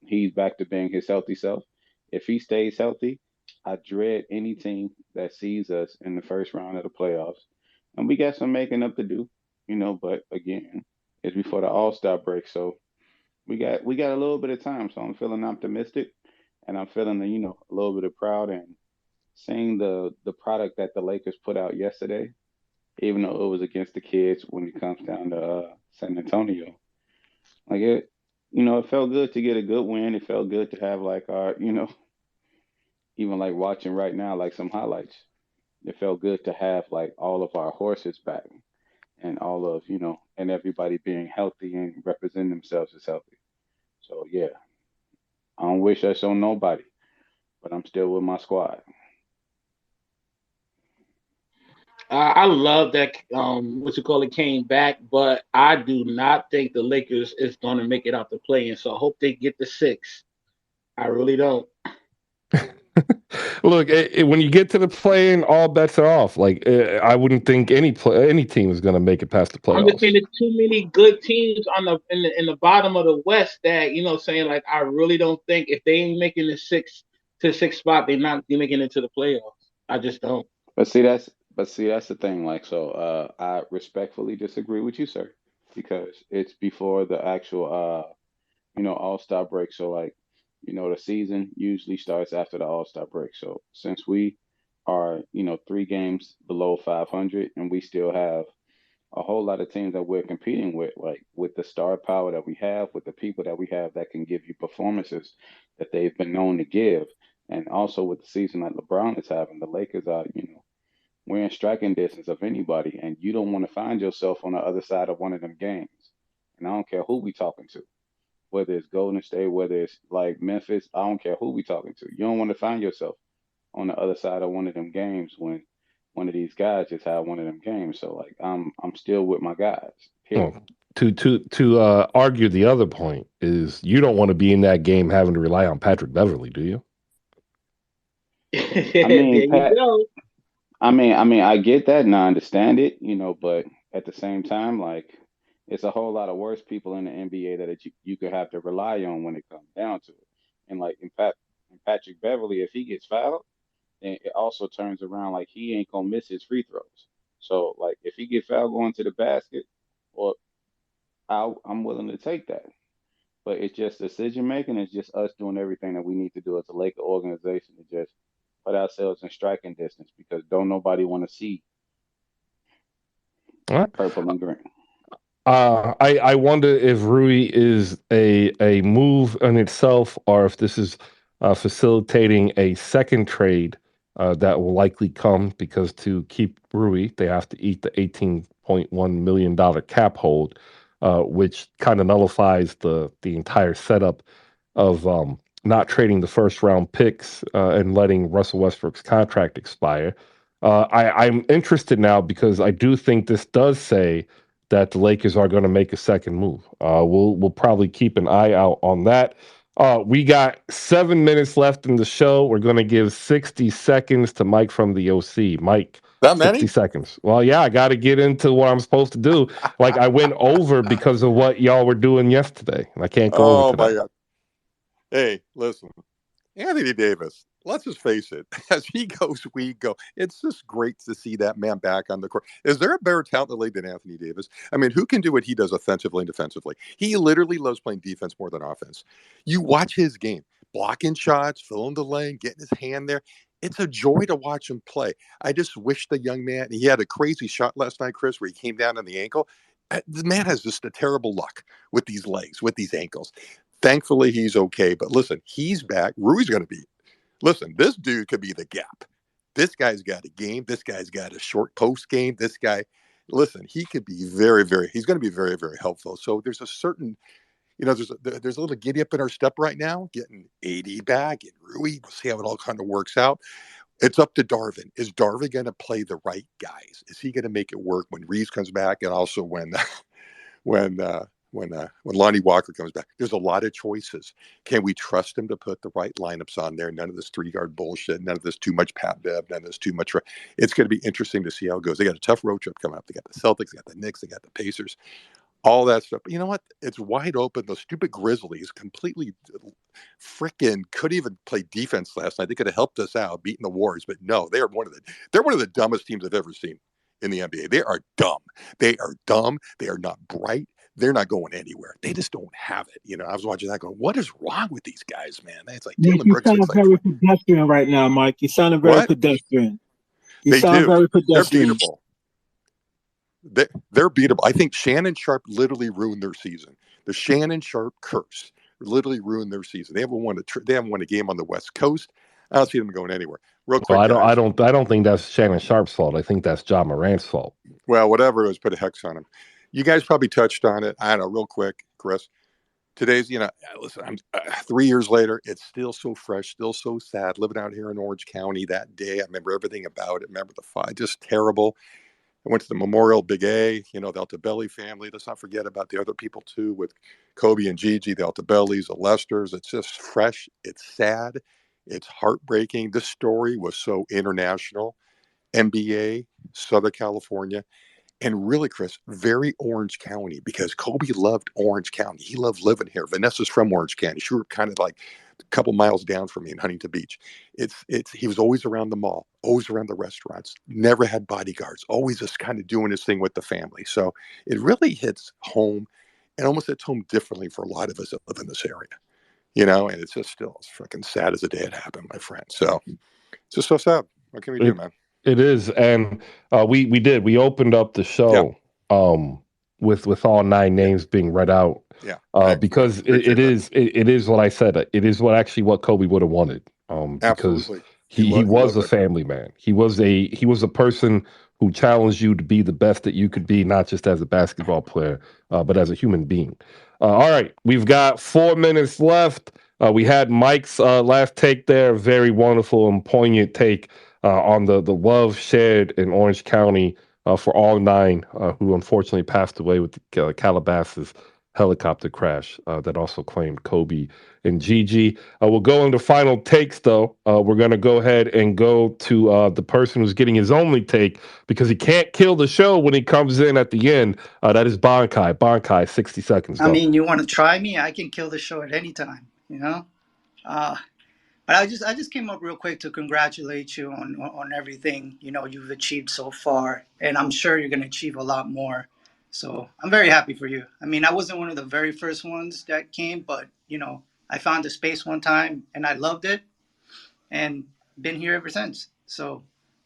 he's back to being his healthy self. If he stays healthy, I dread any team that sees us in the first round of the playoffs. And we got some making up to do, But again, it's before the All Star break, so we got a little bit of time. So I'm feeling optimistic, and I'm feeling a little bit of proud and seeing the product that the Lakers put out yesterday, even though it was against the kids when it comes down to San Antonio. Like it felt good to get a good win. It felt good to have like our, even like watching right now, like some highlights. It felt good to have like all of our horses back and all of, and everybody being healthy and representing themselves as healthy. So yeah, I don't wish us on nobody, but I'm still with my squad. I love that what you call it came back, but I do not think the Lakers is going to make it out the play-in. So I hope they get the 6. I really don't. Look, when you get to the play-in, all bets are off. Like I wouldn't think any team is going to make it past the I'm just saying playoffs. there's too many good teams on the in the bottom of the West that saying like I really don't think if they ain't making the sixth spot, they're not making it to the playoffs. I just don't. But see that's the thing. Like, so I respectfully disagree with you, sir, because it's before the actual All-Star break. So like, the season usually starts after the All-Star break. So since we are 3 games below 500, and we still have a whole lot of teams that we're competing with, like with the star power that we have, with the people that we have that can give you performances that they've been known to give, and also with the season that LeBron is having, the Lakers are, we're in striking distance of anybody, and you don't want to find yourself on the other side of one of them games. And I don't care who we talking to, whether it's Golden State, whether it's like Memphis, I don't care who we talking to. You don't want to find yourself on the other side of one of them games when one of these guys just had one of them games. So like I'm still with my guys. Well, Period. to argue the other point is you don't want to be in that game having to rely on Patrick Beverly, do you? I There mean, you Pat. go. I mean, I get that and I understand it, but at the same time, like, it's a whole lot of worse people in the NBA that you could have to rely on when it comes down to it. And like, in Patrick Beverly, if he gets fouled, then it also turns around like he ain't gonna miss his free throws. So like, if he get fouled going to the basket, well, I'm willing to take that. But it's just decision making. It's just us doing everything that we need to do as a Laker organization to just put ourselves in striking distance because don't nobody want to see All right. purple and green. I wonder if Rui is a move in itself, or if this is facilitating a second trade that will likely come because to keep Rui, they have to eat the $18.1 million cap hold, which kind of nullifies the entire setup of not trading the first round picks and letting Russell Westbrook's contract expire. I'm interested now because I do think this does say that the Lakers are going to make a second move. We'll probably keep an eye out on that. We got 7 minutes left in the show. We're going to give 60 seconds to Mike from the OC. Mike, That 60 many? seconds. Well, yeah, I got to get into what I'm supposed to do. Like I went over because of what y'all were doing yesterday, and I can't go over Oh my today. God. Hey, listen, Anthony Davis, let's just face it. As he goes, we go. It's just great to see that man back on the court. Is there a better talent in the league than Anthony Davis? I mean, who can do what he does offensively and defensively? He literally loves playing defense more than offense. You watch his game, blocking shots, filling the lane, getting his hand there. It's a joy to watch him play. I just wish the young man, he had a crazy shot last night, Chris, where he came down on the ankle. The man has just a terrible luck with these legs, with these ankles. Thankfully, he's okay. But listen, he's back. Rui's going to be. Listen, this dude could be the gap. This guy's got a game. This guy's got a short post game. This guy, listen, he could be very, very. He's going to be very, very helpful. So there's a certain, there's a little giddy up in our step right now, getting AD back and Rui. We'll see how it all kind of works out. It's up to Darvin. Is Darvin going to play the right guys? Is he going to make it work when Reeves comes back and also when when Lonnie Walker comes back? There's a lot of choices. Can we trust him to put the right lineups on there? None of this 3 guard bullshit. None of this too much Pat Bev. None of this too much. It's going to be interesting to see how it goes. They got a tough road trip coming up. They got the Celtics. They got the Knicks. They got the Pacers. All that stuff. But you know what? It's wide open. Those stupid Grizzlies completely freaking couldn't even play defense last night. They could have helped us out beating the Warriors, but no, they're one of the dumbest teams I've ever seen in the NBA. They are dumb. They are dumb. They are not bright. They're not going anywhere. They just don't have it. I was watching that going, what is wrong with these guys, man? It's like Mike, Dylan you Brooks sound looks like very pedestrian right now, Mike. You sounded very what? pedestrian. You They sound do. very They're pedestrian. beatable. They're beatable. I think Shannon Sharp literally ruined their season. The Shannon Sharp curse literally ruined their season. They haven't won a game on the West Coast. I don't see them going anywhere. Real Well, quick, guys. I don't think that's Shannon Sharp's fault. I think that's Ja Morant's fault. Well, whatever it was, put a hex on him. You guys probably touched on it. I don't know, real quick, Chris. Today's, listen, I'm 3 years later, it's still so fresh, still so sad. Living out here in Orange County that day, I remember everything about it. Remember the fight, just terrible. I went to the Memorial Big A, the Altobelli family. Let's not forget about the other people too, with Kobe and Gigi, the Altobellis, the Lesters. It's just fresh. It's sad. It's heartbreaking. This story was so international. NBA, Southern California, and really, Chris, very Orange County, because Kobe loved Orange County. He loved living here. Vanessa's from Orange County. She was kind of like a couple miles down from me in Huntington Beach. He was always around the mall, always around the restaurants, never had bodyguards, always just kind of doing his thing with the family. So it really hits home, and almost hits home differently for a lot of us that live in this area. And it's just still as freaking sad as the day it happened, my friend. So it's just so sad. What can we do, man? It is, and we opened up the show with all 9 names being read out. Because it is what I said. It is what Kobe would have wanted. Because he was a family man. He was a person who challenged you to be the best that you could be, not just as a basketball player, but as a human being. All right, we've got 4 minutes left. We had Mike's last take there, very wonderful and poignant take on the love shared in Orange County for all 9 who unfortunately passed away with the Calabasas helicopter crash that also claimed Kobe and Gigi. We'll go into final takes, though. We're going to go ahead and go to the person who's getting his only take because he can't kill the show when he comes in at the end. That is Bankai. Bankai, 60 seconds. Go. I mean, you want to try me? I can kill the show at any time, But I just came up real quick to congratulate you on everything you've achieved so far, and I'm sure you're going to achieve a lot more. So I'm very happy for you. I mean, I wasn't one of the very first ones that came, but I found a space one time and I loved it, and been here ever since. So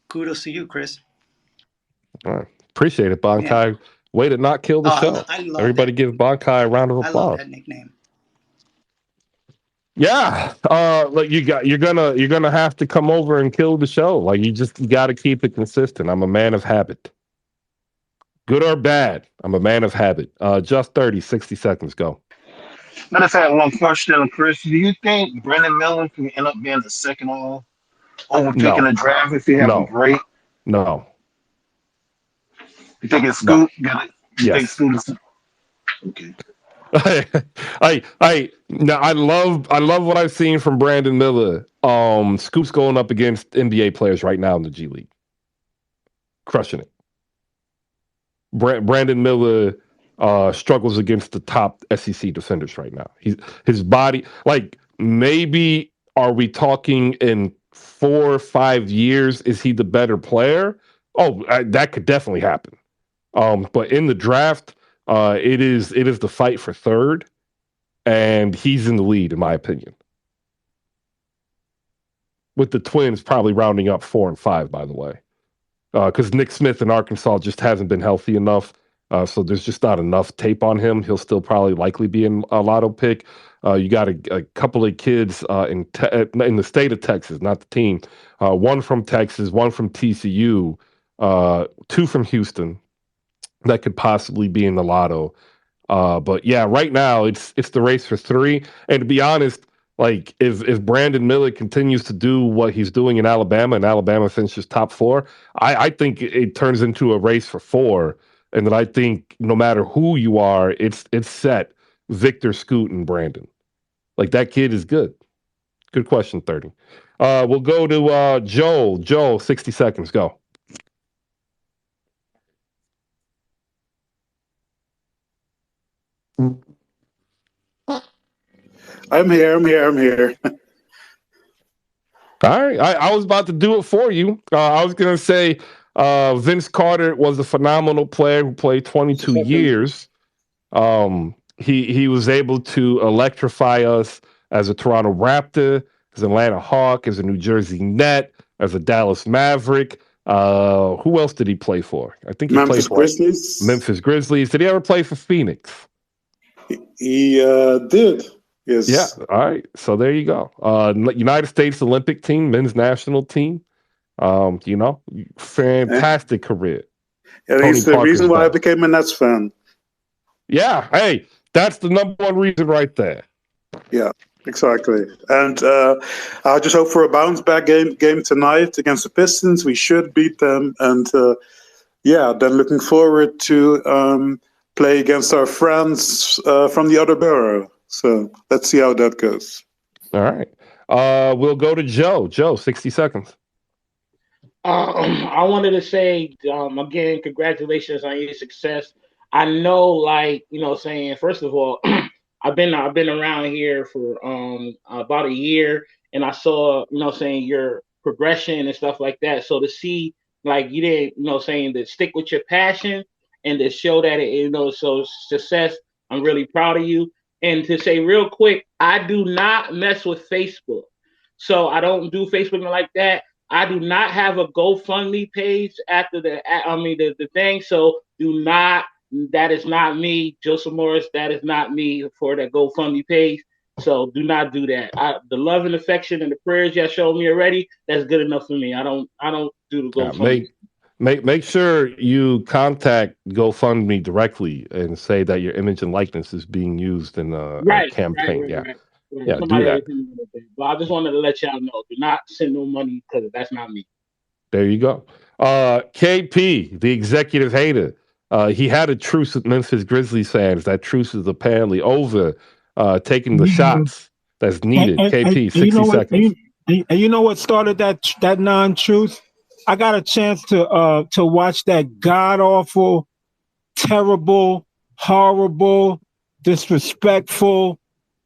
kudos to you, Chris. All right. Appreciate it, Bankai. Yeah. Way to not kill the show. I love Everybody that. Give Bankai a round of applause. I love that nickname. Yeah, like you're gonna have to come over and kill the show. Like you got to keep it consistent. I'm a man of habit, good or bad. I'm a man of habit. Just 60 seconds. Go. I just had one question, Chris. Do you think Brandon Miller can end up being the second overpick in the draft if he have a great? No. You think it's Scoot? No. You think Scoot is? Okay. I love what I've seen from Brandon Miller. Scoop's going up against NBA players right now in the G League, crushing it. Brandon Miller struggles against the top SEC defenders right now. His body, like maybe are we talking in 4 or 5 years? Is he the better player? Oh, that could definitely happen. But in the draft. It is the fight for third, and he's in the lead, in my opinion. With the Twins probably rounding up 4 and 5, by the way. Because Nick Smith in Arkansas just hasn't been healthy enough, so there's just not enough tape on him. He'll still probably likely be in a lotto pick. You got a couple of kids in the state of Texas, not the team. One from Texas, one from TCU, 2 from Houston. That could possibly be in the lotto. But yeah, right now it's the race for 3. And to be honest, like if Brandon Miller continues to do what he's doing in Alabama and Alabama finishes top 4, I think it turns into a race for 4. And then I think no matter who you are, it's set Victor, Scoot, and Brandon. Like that kid is good. Good question, 30. We'll go to Joel. Joel, 60 seconds. Go. I'm here. All right. I was about to do it for you. I was going to say Vince Carter was a phenomenal player who played 22 years. He was able to electrify us as a Toronto Raptor, as an Atlanta Hawk, as a New Jersey Net, as a Dallas Maverick. Who else did he play for? I think he played for Grizzlies. Memphis Grizzlies. Did he ever play for Phoenix? He did. Yes. Yeah. All right. So there you go. United States Olympic team, men's national team. Fantastic career. Yeah, he's the reason why I became a Nets fan. Yeah. Hey, that's the number one reason right there. Yeah, exactly. And I just hope for a bounce back game tonight against the Pistons. We should beat them. And then looking forward to play against our friends from the other borough. So let's see how that goes. All right. We'll go to Joe. Joe, 60 seconds. I wanted to say again, congratulations on your success. I know, like saying first of all, I've been around here for about a year, and I saw saying your progression and stuff like that. So to see like you didn't saying to stick with your passion and to show that it so success. I'm really proud of you. And to say real quick, I do not mess with Facebook, so I don't do Facebook like that. I do not have a GoFundMe page after the thing. So do not, that is not me, Joseph Morris. That is not me for that GoFundMe page. So do not do that. The love and affection and the prayers y'all showed me already, that's good enough for me. I don't do the Yeah, GoFundMe. make sure you contact GoFundMe directly and say that your image and likeness is being used in a Right, right, campaign. right, Yeah, right. Right. yeah, do Somebody that. already sent me that thing. But I just wanted to let y'all know, do not send no money because that's not me. There you go. KP, the executive hater. He had a truce with Memphis Grizzlies fans. That truce is apparently over. Taking the shots that's needed. KP, And you know 60 what? seconds. And you know what started that non-truth? I got a chance to watch that god awful, terrible, horrible, disrespectful,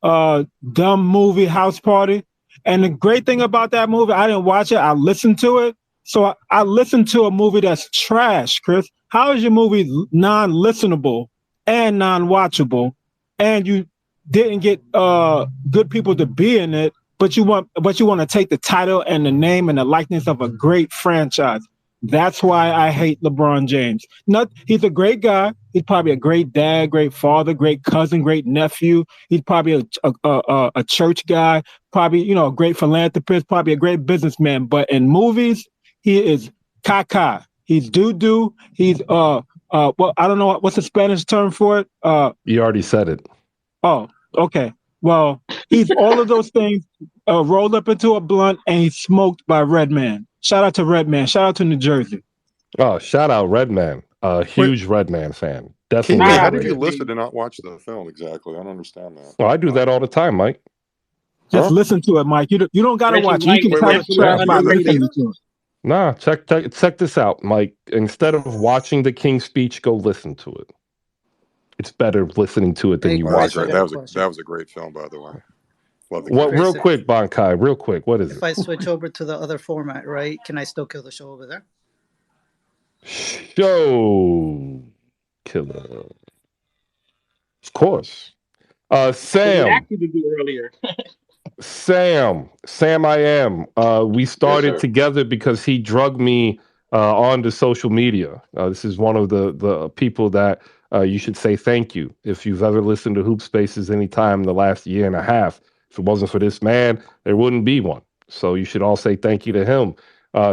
dumb movie House Party. And the great thing about that movie, I didn't watch it. I listened to it. So I listened to a movie that's trash, Chris. How is your movie non-listenable and non-watchable, and you didn't get good people to be in it, but you want to take the title and the name and the likeness of a great franchise? That's why I hate LeBron James. Not he's a great guy. He's probably a great dad, great father, great cousin, great nephew. He's probably a church guy, probably a great philanthropist, probably a great businessman. But in movies, he is caca. He's doo-doo. He's well, I don't know what's the Spanish term for it. You already said it. Oh, okay. Well, he's all of those things rolled up into a blunt, and he's smoked by Redman. Shout out to Redman. Shout out to New Jersey. Oh, shout out Redman. A Wait, huge Redman fan. Definitely KP, Shout how out did to you underrated. that listen baby. and not watch the film exactly? I don't understand that. Well, I do that all the time, Mike. Just Huh? listen to it, Mike. You don't got to Reggie watch it. You White, can Wait, tell wait. it's Bachelor trash by You're the underrated. listening hater? to it. Nah, check this out, Mike. Instead of watching the King's Speech, go listen to it. It's better listening to it than Hey, you Oh, Chris, I watching great. got it. a That question. was a great film, by the way. Love the What? King's Real Chris, Speech. quick, Bankai. Real quick. What is if it? I switch over to the other format, right, can I still kill the show over there? Show killer. Of course. So we Sam. asked you to do earlier. Sam, I am. We Yes, started sir. together because he drugged me onto social media. This is one of the people that you should say thank you if you've ever listened to Hoop Spaces anytime in the last year and a half. If it wasn't for this man, there wouldn't be one. So you should all say thank you to him.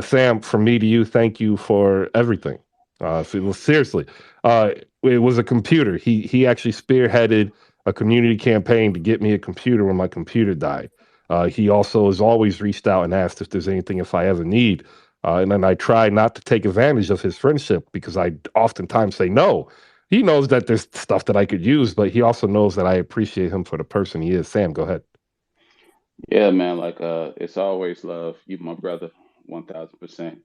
Sam, from me to you, thank you for everything. Seriously, it was a computer. He actually spearheaded a community campaign to get me a computer when my computer died. He also has always reached out and asked if there's anything if I ever need. And then I try not to take advantage of his friendship because I oftentimes say no. He knows that there's stuff that I could use, but he also knows that I appreciate him for the person he is. Sam, go ahead. Yeah, man. Like, it's always love. You, my brother, 1000%.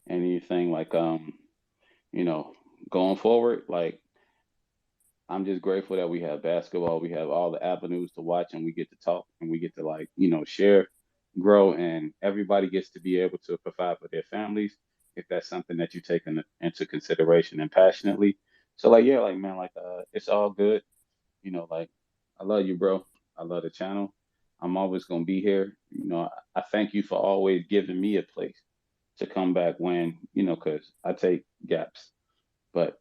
Anything like, you know, going forward, like, I'm just grateful that we have basketball. We have all the avenues to watch, and we get to talk, and we get to like, share, grow, and everybody gets to be able to provide for their families if that's something that you take into consideration and passionately. So like, yeah, like man, like, it's all good. Like, I love you, bro. I love the channel. I'm always gonna be here. I thank you for always giving me a place to come back when, because I take gaps. But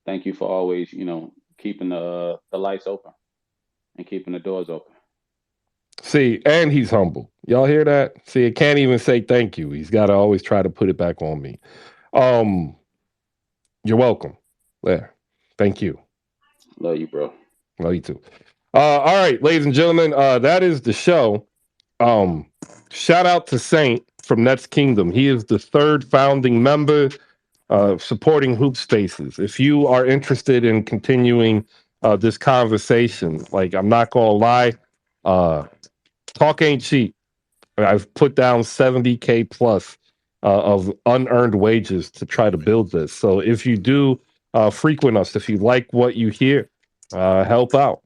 thank you for always, keeping the lights open and keeping the doors open. See, and he's humble. Y'all hear that? See, it can't even say thank you. He's got to always try to put it back on me. Um, you're welcome. There. Thank you. Love you, bro. Love you too. All right, ladies and gentlemen, that is the show. Um, Shout out to Saint from Nets Kingdom. He is the third founding member supporting Hoop Spaces. If you are interested in continuing this conversation, like I'm not gonna lie, talk ain't cheap. I've put down 70K plus of unearned wages to try to build this. So if you do frequent us, if you like what you hear, help out.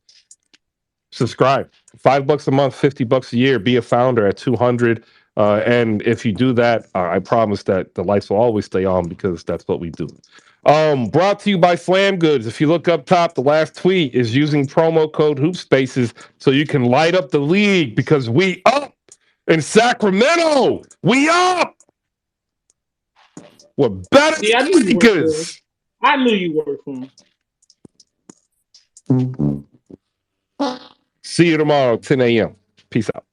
Subscribe. $5 a month, $50 a year. Be a founder at 200. And if you do that, I promise that the lights will always stay on because that's what we do. Brought to you by Slam Goods. If you look up top, the last tweet is using promo code HoopSpaces so you can light up the league because we up in Sacramento. We up. We're better See, I than knew you worked for him. Lakers. I knew you worked for him. See you tomorrow, 10 a.m. Peace out.